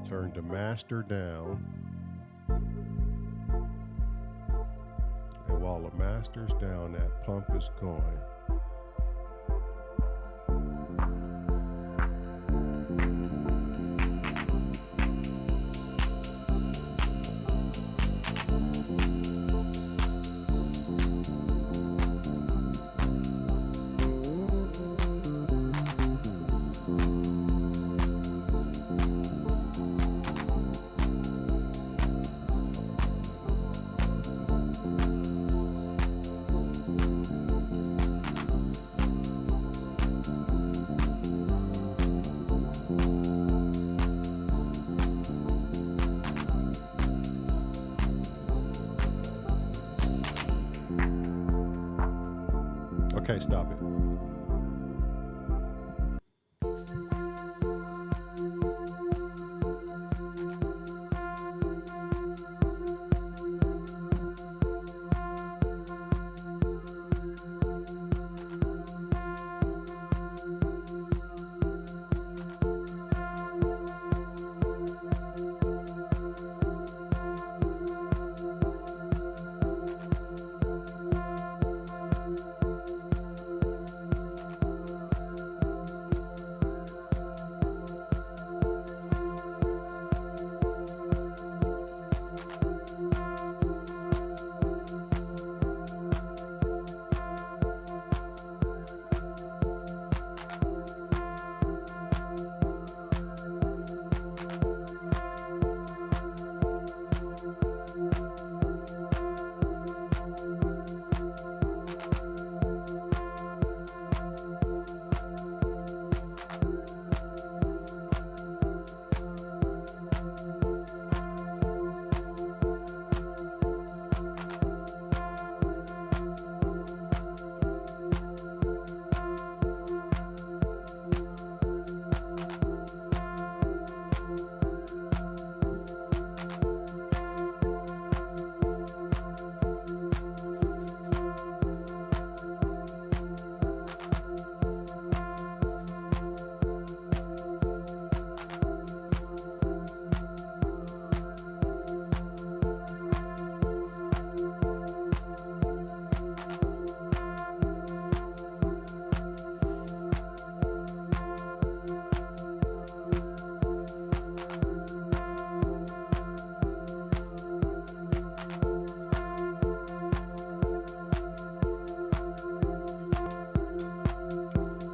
Turn the master down. And while the master's down, that pump is going. can't stop it.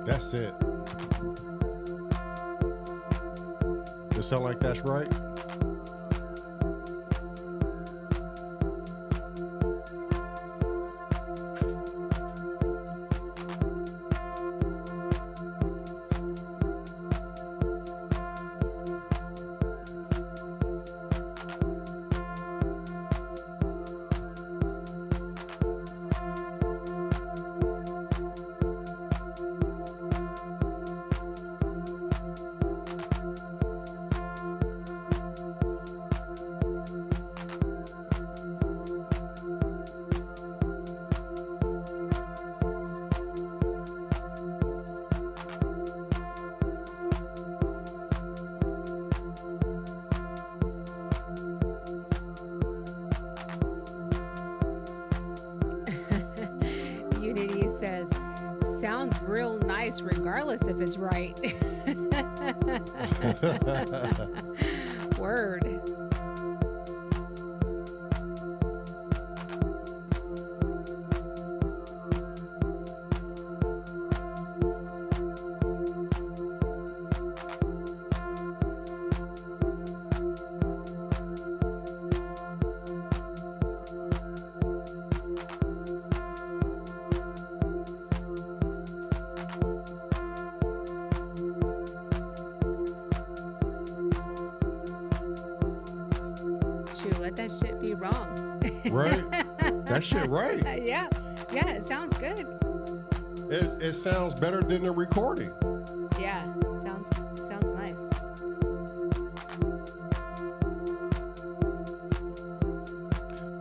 That's it. Does it sound like that's right? Unity says, sounds real nice regardless if it's right. Word. Let that shit be wrong. Right? That shit right. Yeah, it sounds good. It sounds better than the recording. Yeah, sounds nice.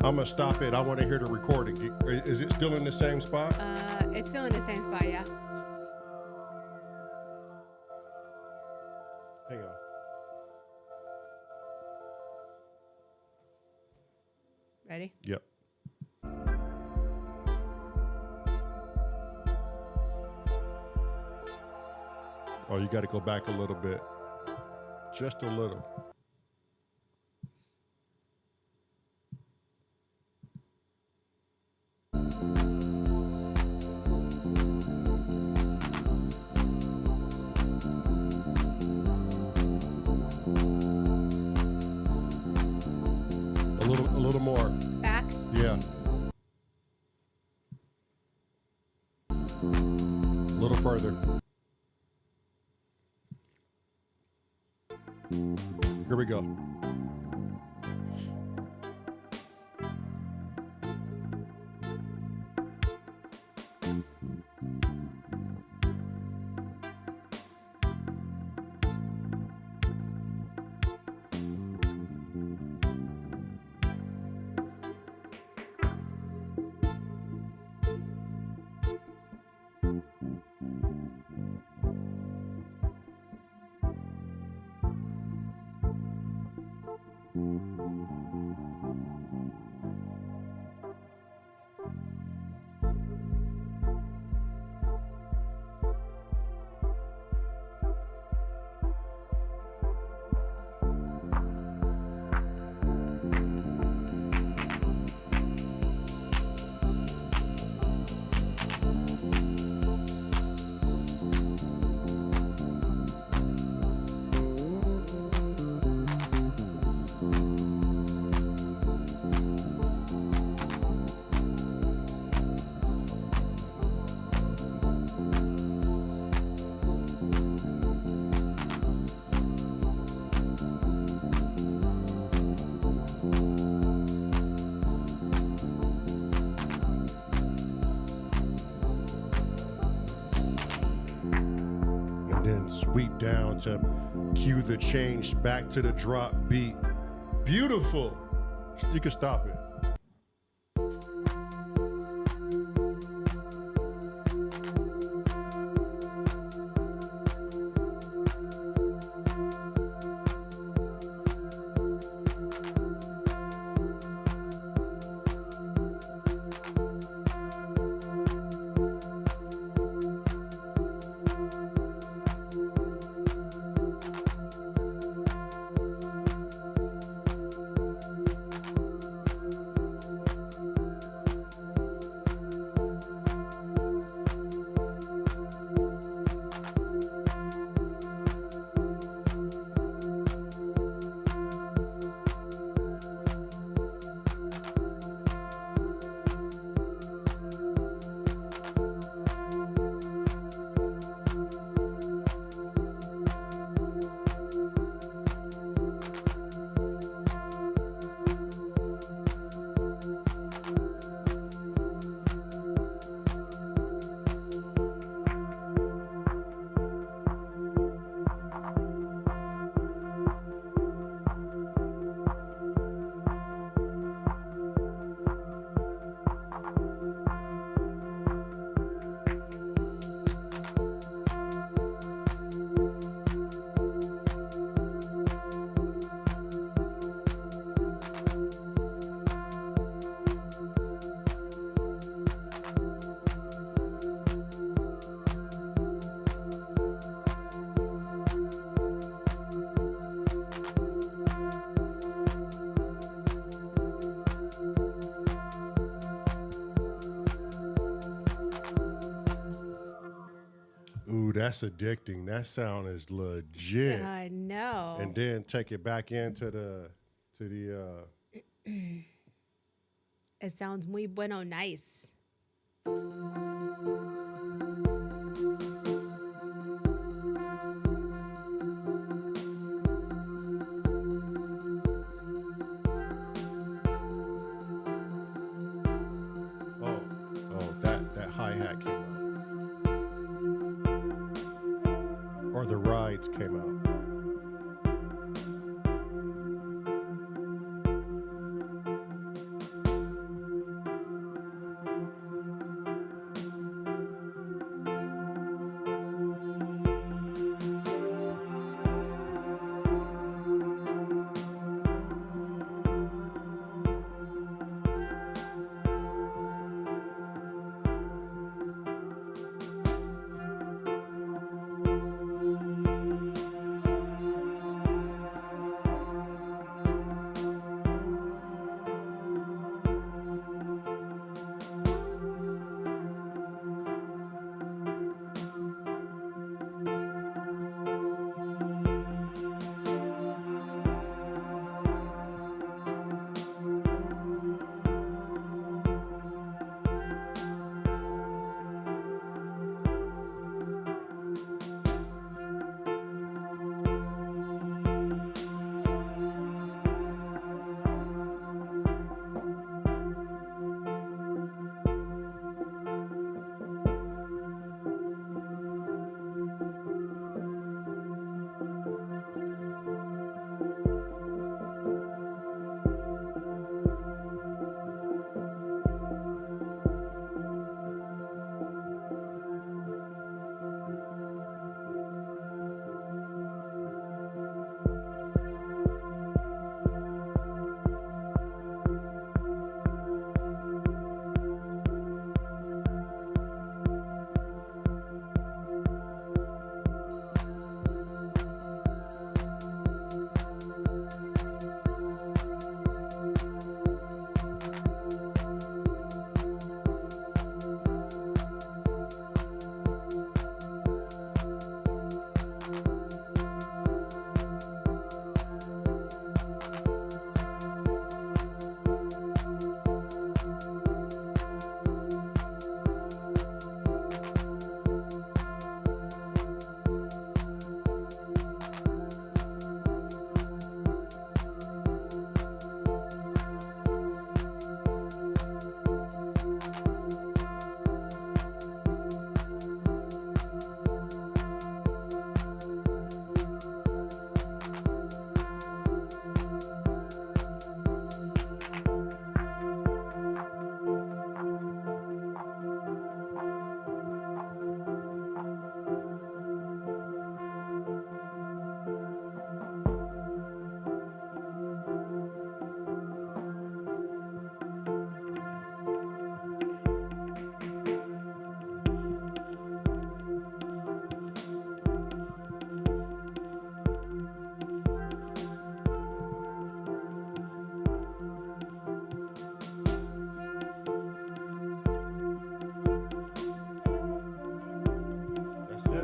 I'm gonna stop it. I want to hear the recording. Is it still in the same spot? It's still in the same spot, yeah. Hang on. Ready? Yep. Oh, you got to go back a little bit. Just a little. A little more. Back? Yeah. A little further. Here we go. And then sweep down to cue the change back to the drop beat. Beautiful. You can stop it. Ooh, that's addicting. That sound is legit. I know. And then take it back into the It sounds muy bueno, nice. that hi-hat came out. Or the rides came out.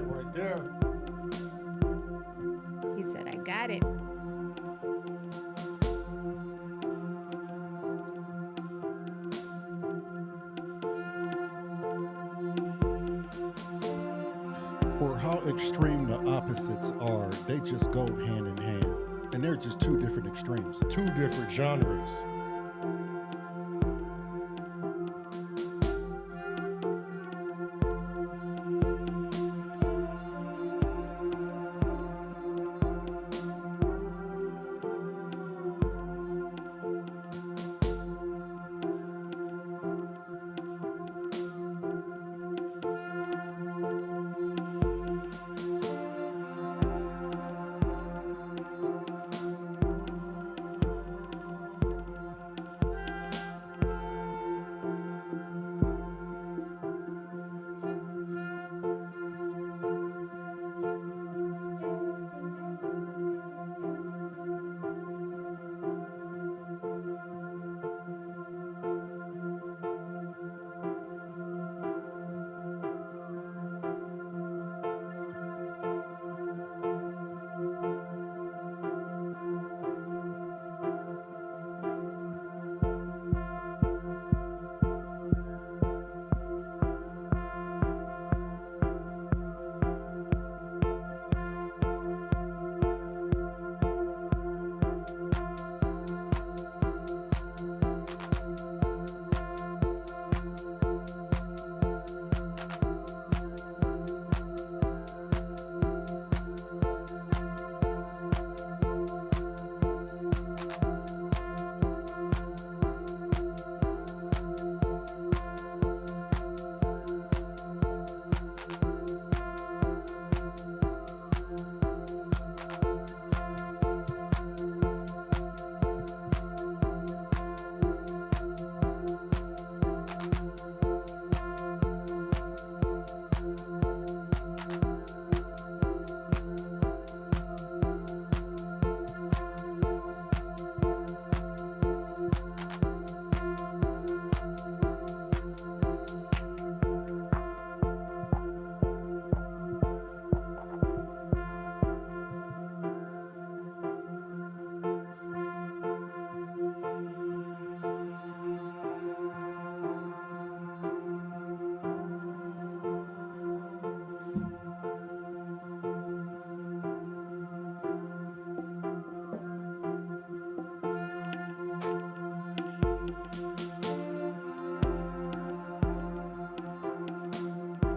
right there. He said, I got it. For how extreme the opposites are, they just go hand in hand. And they're just two different extremes. Two different genres.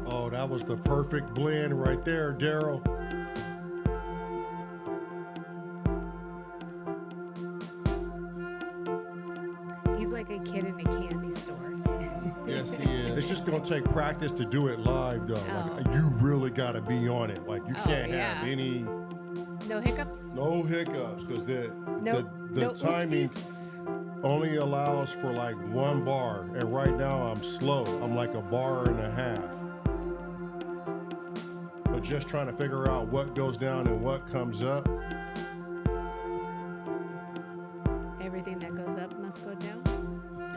Oh, that was the perfect blend right there, Daryl. He's like a kid in a candy store. Yes, he is. It's just gonna take practice to do it live, though. Oh. Like, you really gotta be on it. Like, you Oh, can't yeah. have any No hiccups? no hiccups because the No timing oopsies? only allows for like one bar, and right now I'm slow. I'm like a bar and a half. But just trying to figure out what goes down and what comes up. Everything that goes up must go down?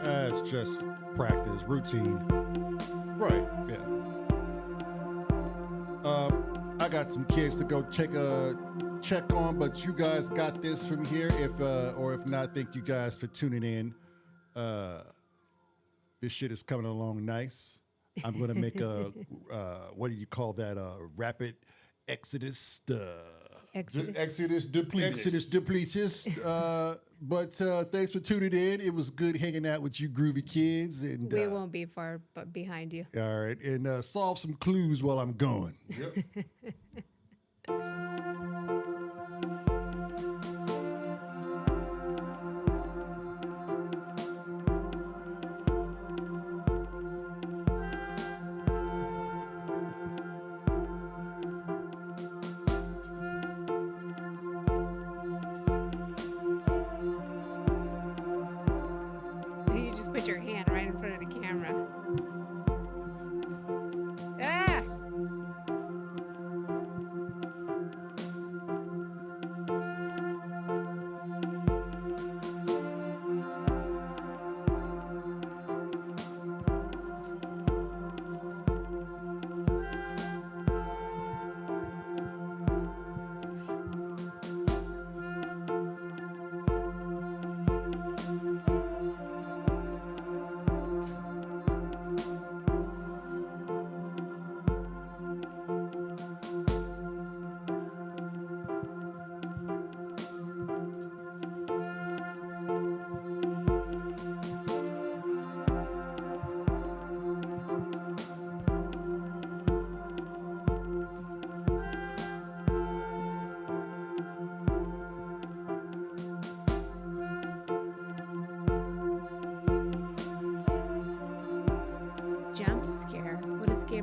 It's just practice, routine. Right. Yeah. I got some kids to go check on, but you guys got this from here. If not, thank you guys for tuning in. This shit is coming along nice. I'm gonna make a what do you call that? Rapid exodus. Exodus. depleted. Exodus depletus. But thanks for tuning in. It was good hanging out with you groovy kids. And We won't be far but behind you. all right, and solve some clues while I'm gone. Yep. You just put your hand right in front of the camera. Ah!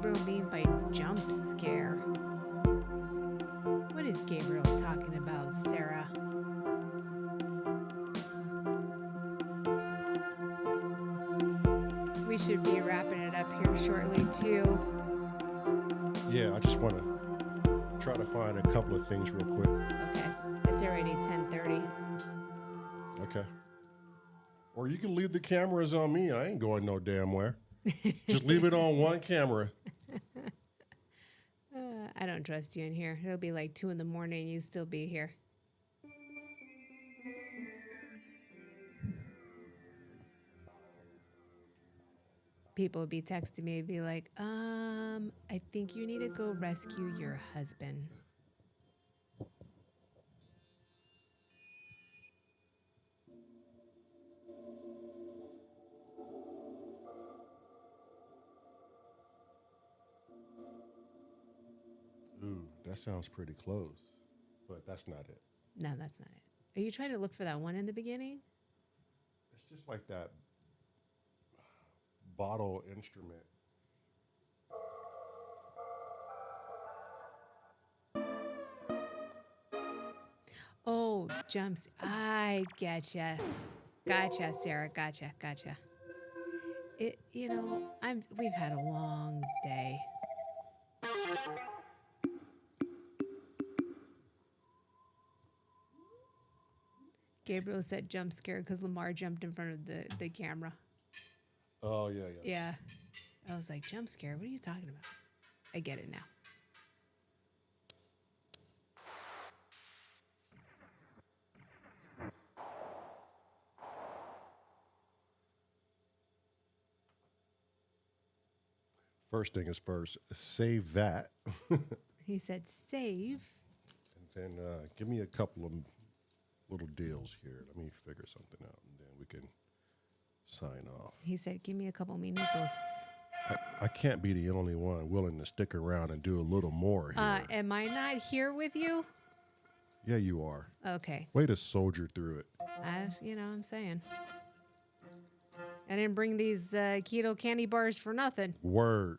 Gabriel mean by jump scare? What is Gabriel talking about, Sarah? We should be wrapping it up here shortly, too. Yeah, I just want to try to find a couple of things real quick. Okay. It's already 10:30. Okay. Or you can leave the cameras on me. I ain't going no damn where. Just leave it on one camera. I don't trust you in here. It'll be like 2 in the morning and you still be here. People would be texting me and be like, I think you need to go rescue your husband. Ooh, that sounds pretty close, but that's not it. No, that's not it. Are you trying to look for that one in the beginning? It's just like that bottle instrument. Oh, jumps. I getcha. Gotcha, Sarah. Gotcha. We've had a long day. Gabriel said jump scare because Lamar jumped in front of the camera. Oh, yeah. Yeah. I was like, jump scare? What are you talking about? I get it now. First thing is first, save that. He said save. And then give me a couple of little deals here. Let me figure something out, and then we can sign off. He said, give me a couple minutos. I can't be the only one willing to stick around and do a little more here. Am I not here with you? Yeah, you are. Okay. Way to soldier through it. I'm saying. I didn't bring these keto candy bars for nothing. Word.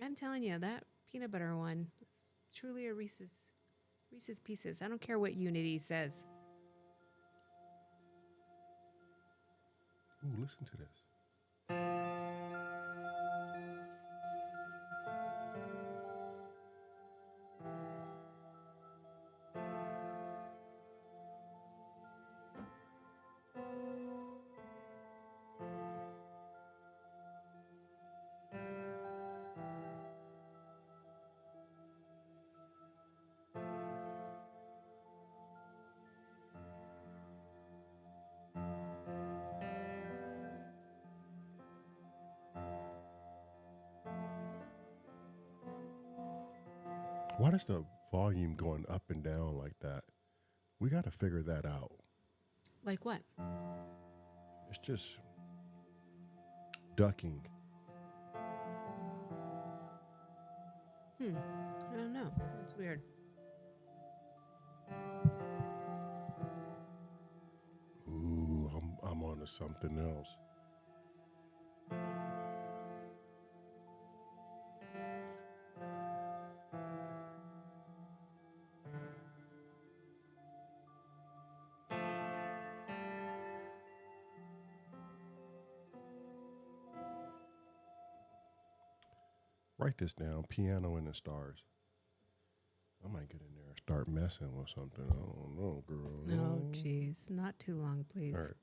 I'm telling you, that peanut butter one is truly a Reese's Pieces. I don't care what Unity says. Ooh, listen to this. Why is the volume going up and down like that? We got to figure that out. Like what? It's just ducking. I don't know. It's weird. Ooh, I'm on to something else. Write this down, Piano in the Stars. I might get in there and start messing with something. I don't know, girl. Oh, jeez. Not too long, please. All right.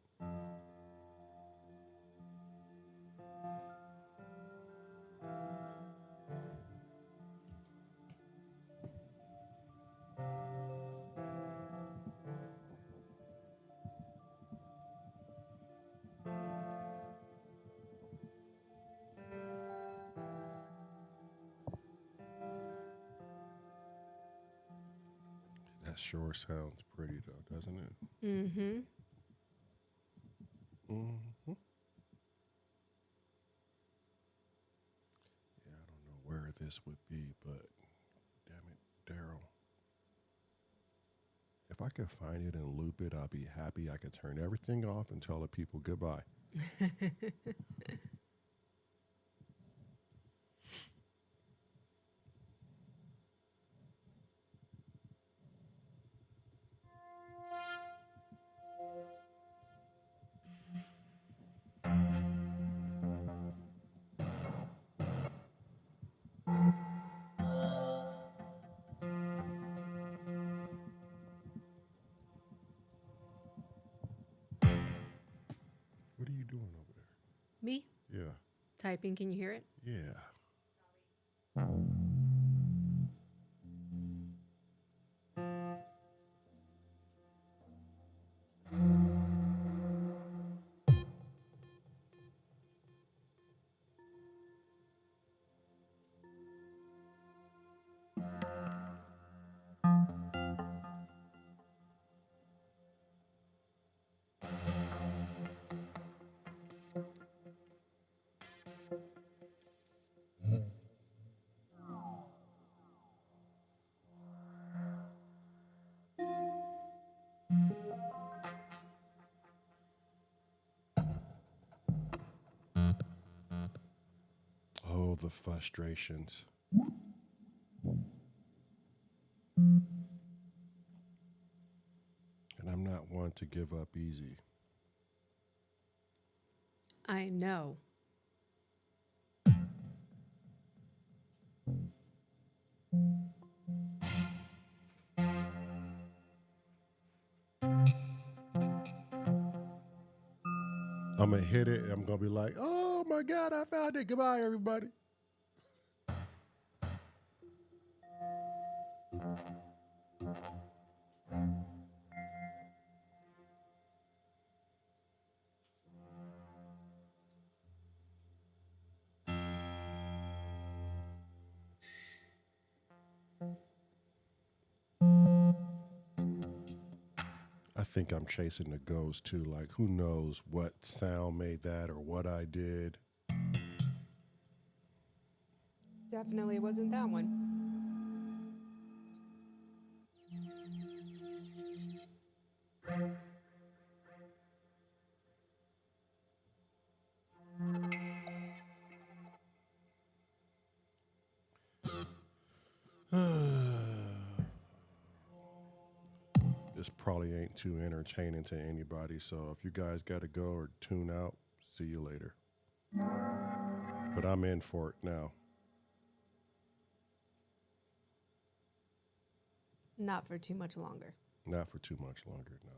That sure sounds pretty, though, doesn't it? Mm-hmm. Mm-hmm. Yeah, I don't know where this would be, but damn it, Daryl. If I could find it and loop it, I'll be happy. I could turn everything off and tell the people goodbye. What are you doing over Me there? Yeah. typing. Can you hear it? Yeah. Oh, the frustrations. And I'm not one to give up easy. I know. I'm going to hit it and I'm going to be like, oh my God, I found it. Goodbye, everybody. I think I'm chasing the ghost too. Like, who knows what sound made that or what I did. Definitely wasn't that one. This probably ain't too entertaining to anybody. So if you guys got to go or tune out, see you later. But I'm in for it now. Not for too much longer. Not for too much longer, no.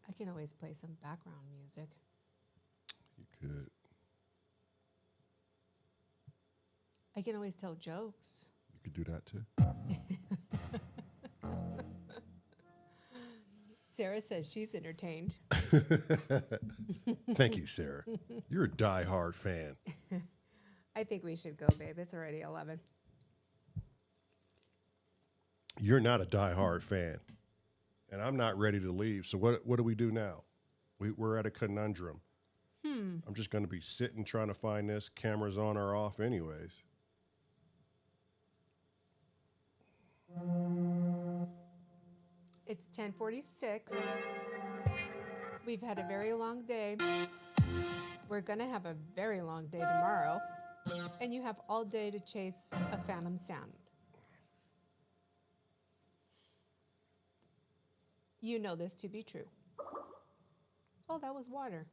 I can always play some background music. You could. I can always tell jokes. You could do that too. Sarah says she's entertained. Thank you, Sarah. You're a diehard fan. I think we should go, babe. It's already 11. You're not a diehard fan. And I'm not ready to leave. So what do we do now? We're at a conundrum. I'm just going to be sitting trying to find this. Cameras on or off anyways. It's 10:46. We've had a very long day. We're going to have a very long day tomorrow. And you have all day to chase a phantom sound. You know this to be true. Oh, that was water.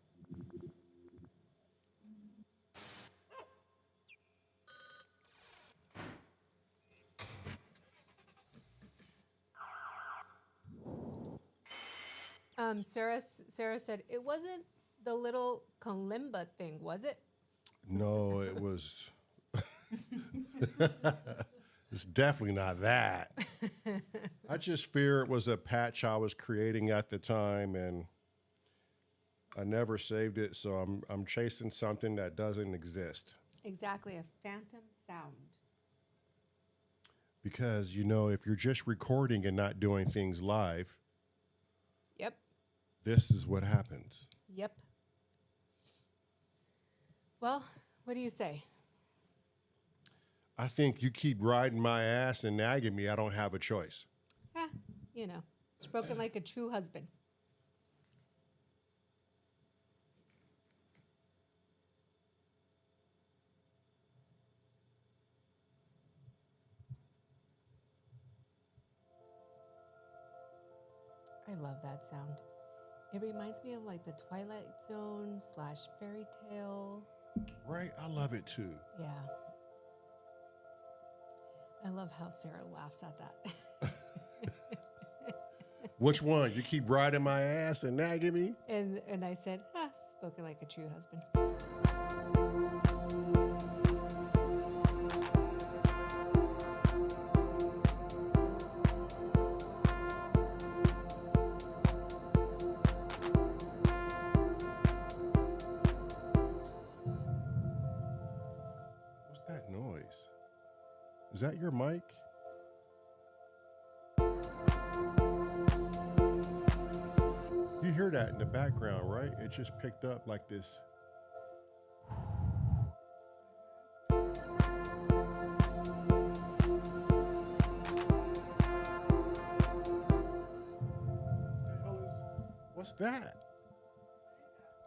Sarah said, it wasn't the little kalimba thing, was it? No, it was. It's definitely not that. I just fear it was a patch I was creating at the time, and I never saved it, so I'm chasing something that doesn't exist. Exactly, a phantom sound. Because, you know, if you're just recording and not doing things live, Yep. this is what happens. Yep. Well, what do you say? I think you keep riding my ass and nagging me. I don't have a choice. You know, spoken like a true husband. I love that sound. It reminds me of like the Twilight Zone / fairy tale. Right? I love it too. Yeah. I love how Sarah laughs at that. Which one? You keep riding my ass and nagging me? And I said, spoken like a true husband. What's that noise? Is that your mic? You hear that in the background, right? It just picked up like this. What's that?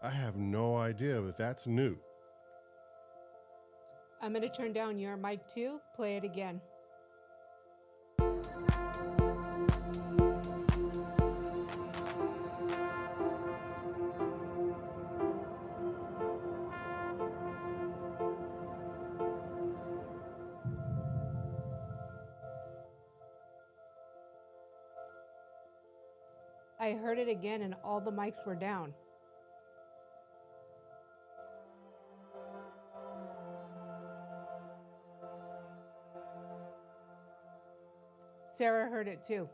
I have no idea, but that's new. I'm going to turn down your mic too. Play it again. I heard it again and all the mics were down. Sarah heard it too.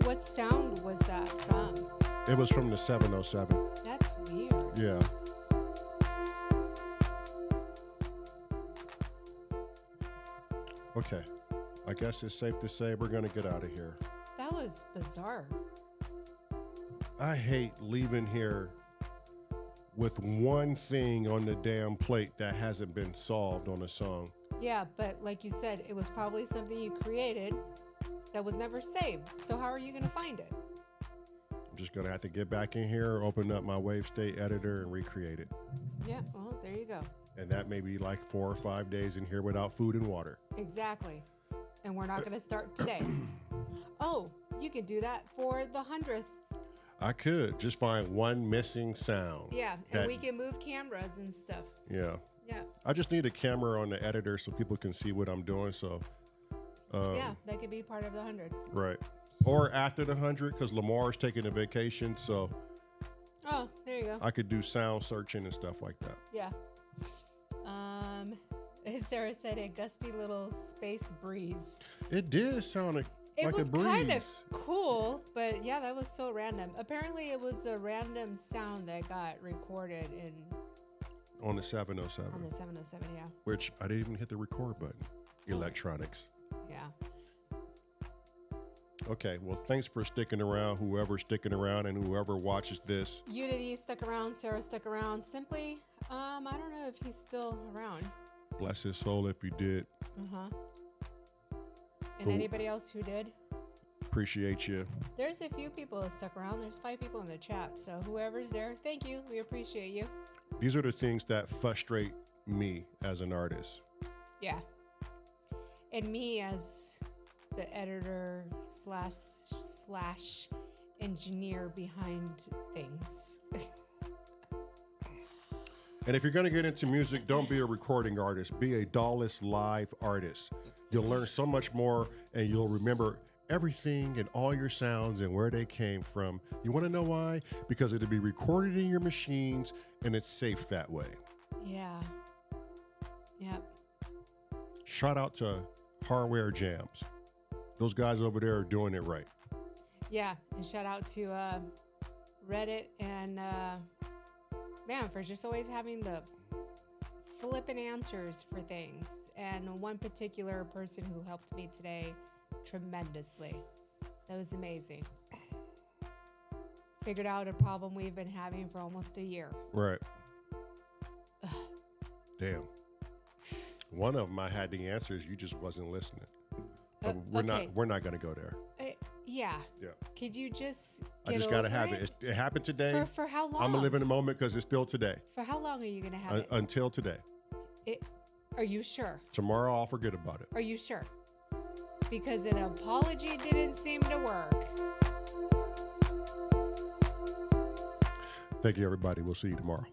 What sound was that from? It was from the 707. That's weird. Yeah. Okay. I guess it's safe to say we're going to get out of here. That was bizarre. I hate leaving here with one thing on the damn plate that hasn't been solved on a song. Yeah, but like you said, it was probably something you created that was never saved. So how are you going to find it? I'm just going to have to get back in here, open up my wave state editor, and recreate it. Yeah, well, there you go. And that may be like 4 or 5 days in here without food and water. Exactly. And we're not going to start today. Oh, you could do that for the 100th. I could just find one missing sound. Yeah, and we can move cameras and stuff. Yeah. Yeah. I just need a camera on the editor so people can see what I'm doing. So, yeah, that could be part of the 100. right. Or after the 100, because Lamar's taking a vacation. So, Oh, there you go. I could do sound searching and stuff like that. Yeah. Sarah said a gusty little space breeze. It did sound like It a was breeze. kind of cool, but yeah, that was so random. Apparently, it was a random sound that got recorded On the 707. on the 707. Yeah, Which I didn't even hit the record button. Electronics. yeah. Okay, well, thanks for sticking around, whoever's sticking around and whoever watches this. Unity stuck around. Sarah stuck around. Simply, I don't know if he's still around. Bless his soul if you did. And anybody else who did? Appreciate you. There's a few people that stuck around. There's 5 people in the chat. So whoever's there, thank you. We appreciate you. These are the things that frustrate me as an artist. Yeah. And me as the editor slash engineer behind things. And if you're going to get into music, don't be a recording artist. Be a DAW-less live artist. You'll learn so much more, and you'll remember everything and all your sounds and where they came from. You want to know why? Because it'll be recorded in your machines, and it's safe that way. Yeah. Yep. Shout out to Hardware Jams. Those guys over there are doing it right. Yeah. And shout out to Reddit and man, for just always having the flippin' answers for things. And one particular person who helped me today tremendously. That was amazing. Figured out a problem we've been having for almost a year. Right. Damn. One of them I had the answers, you just wasn't listening. But we're not going to go there. Yeah. Yeah. Could you just I just got to have it. It happened today. For how long? I'm going to live in the moment because it's still today. For how long are you going to have it? Until today. Are you sure? Tomorrow I'll forget about it. Are you sure? Because an apology didn't seem to work. Thank you, everybody. We'll see you tomorrow.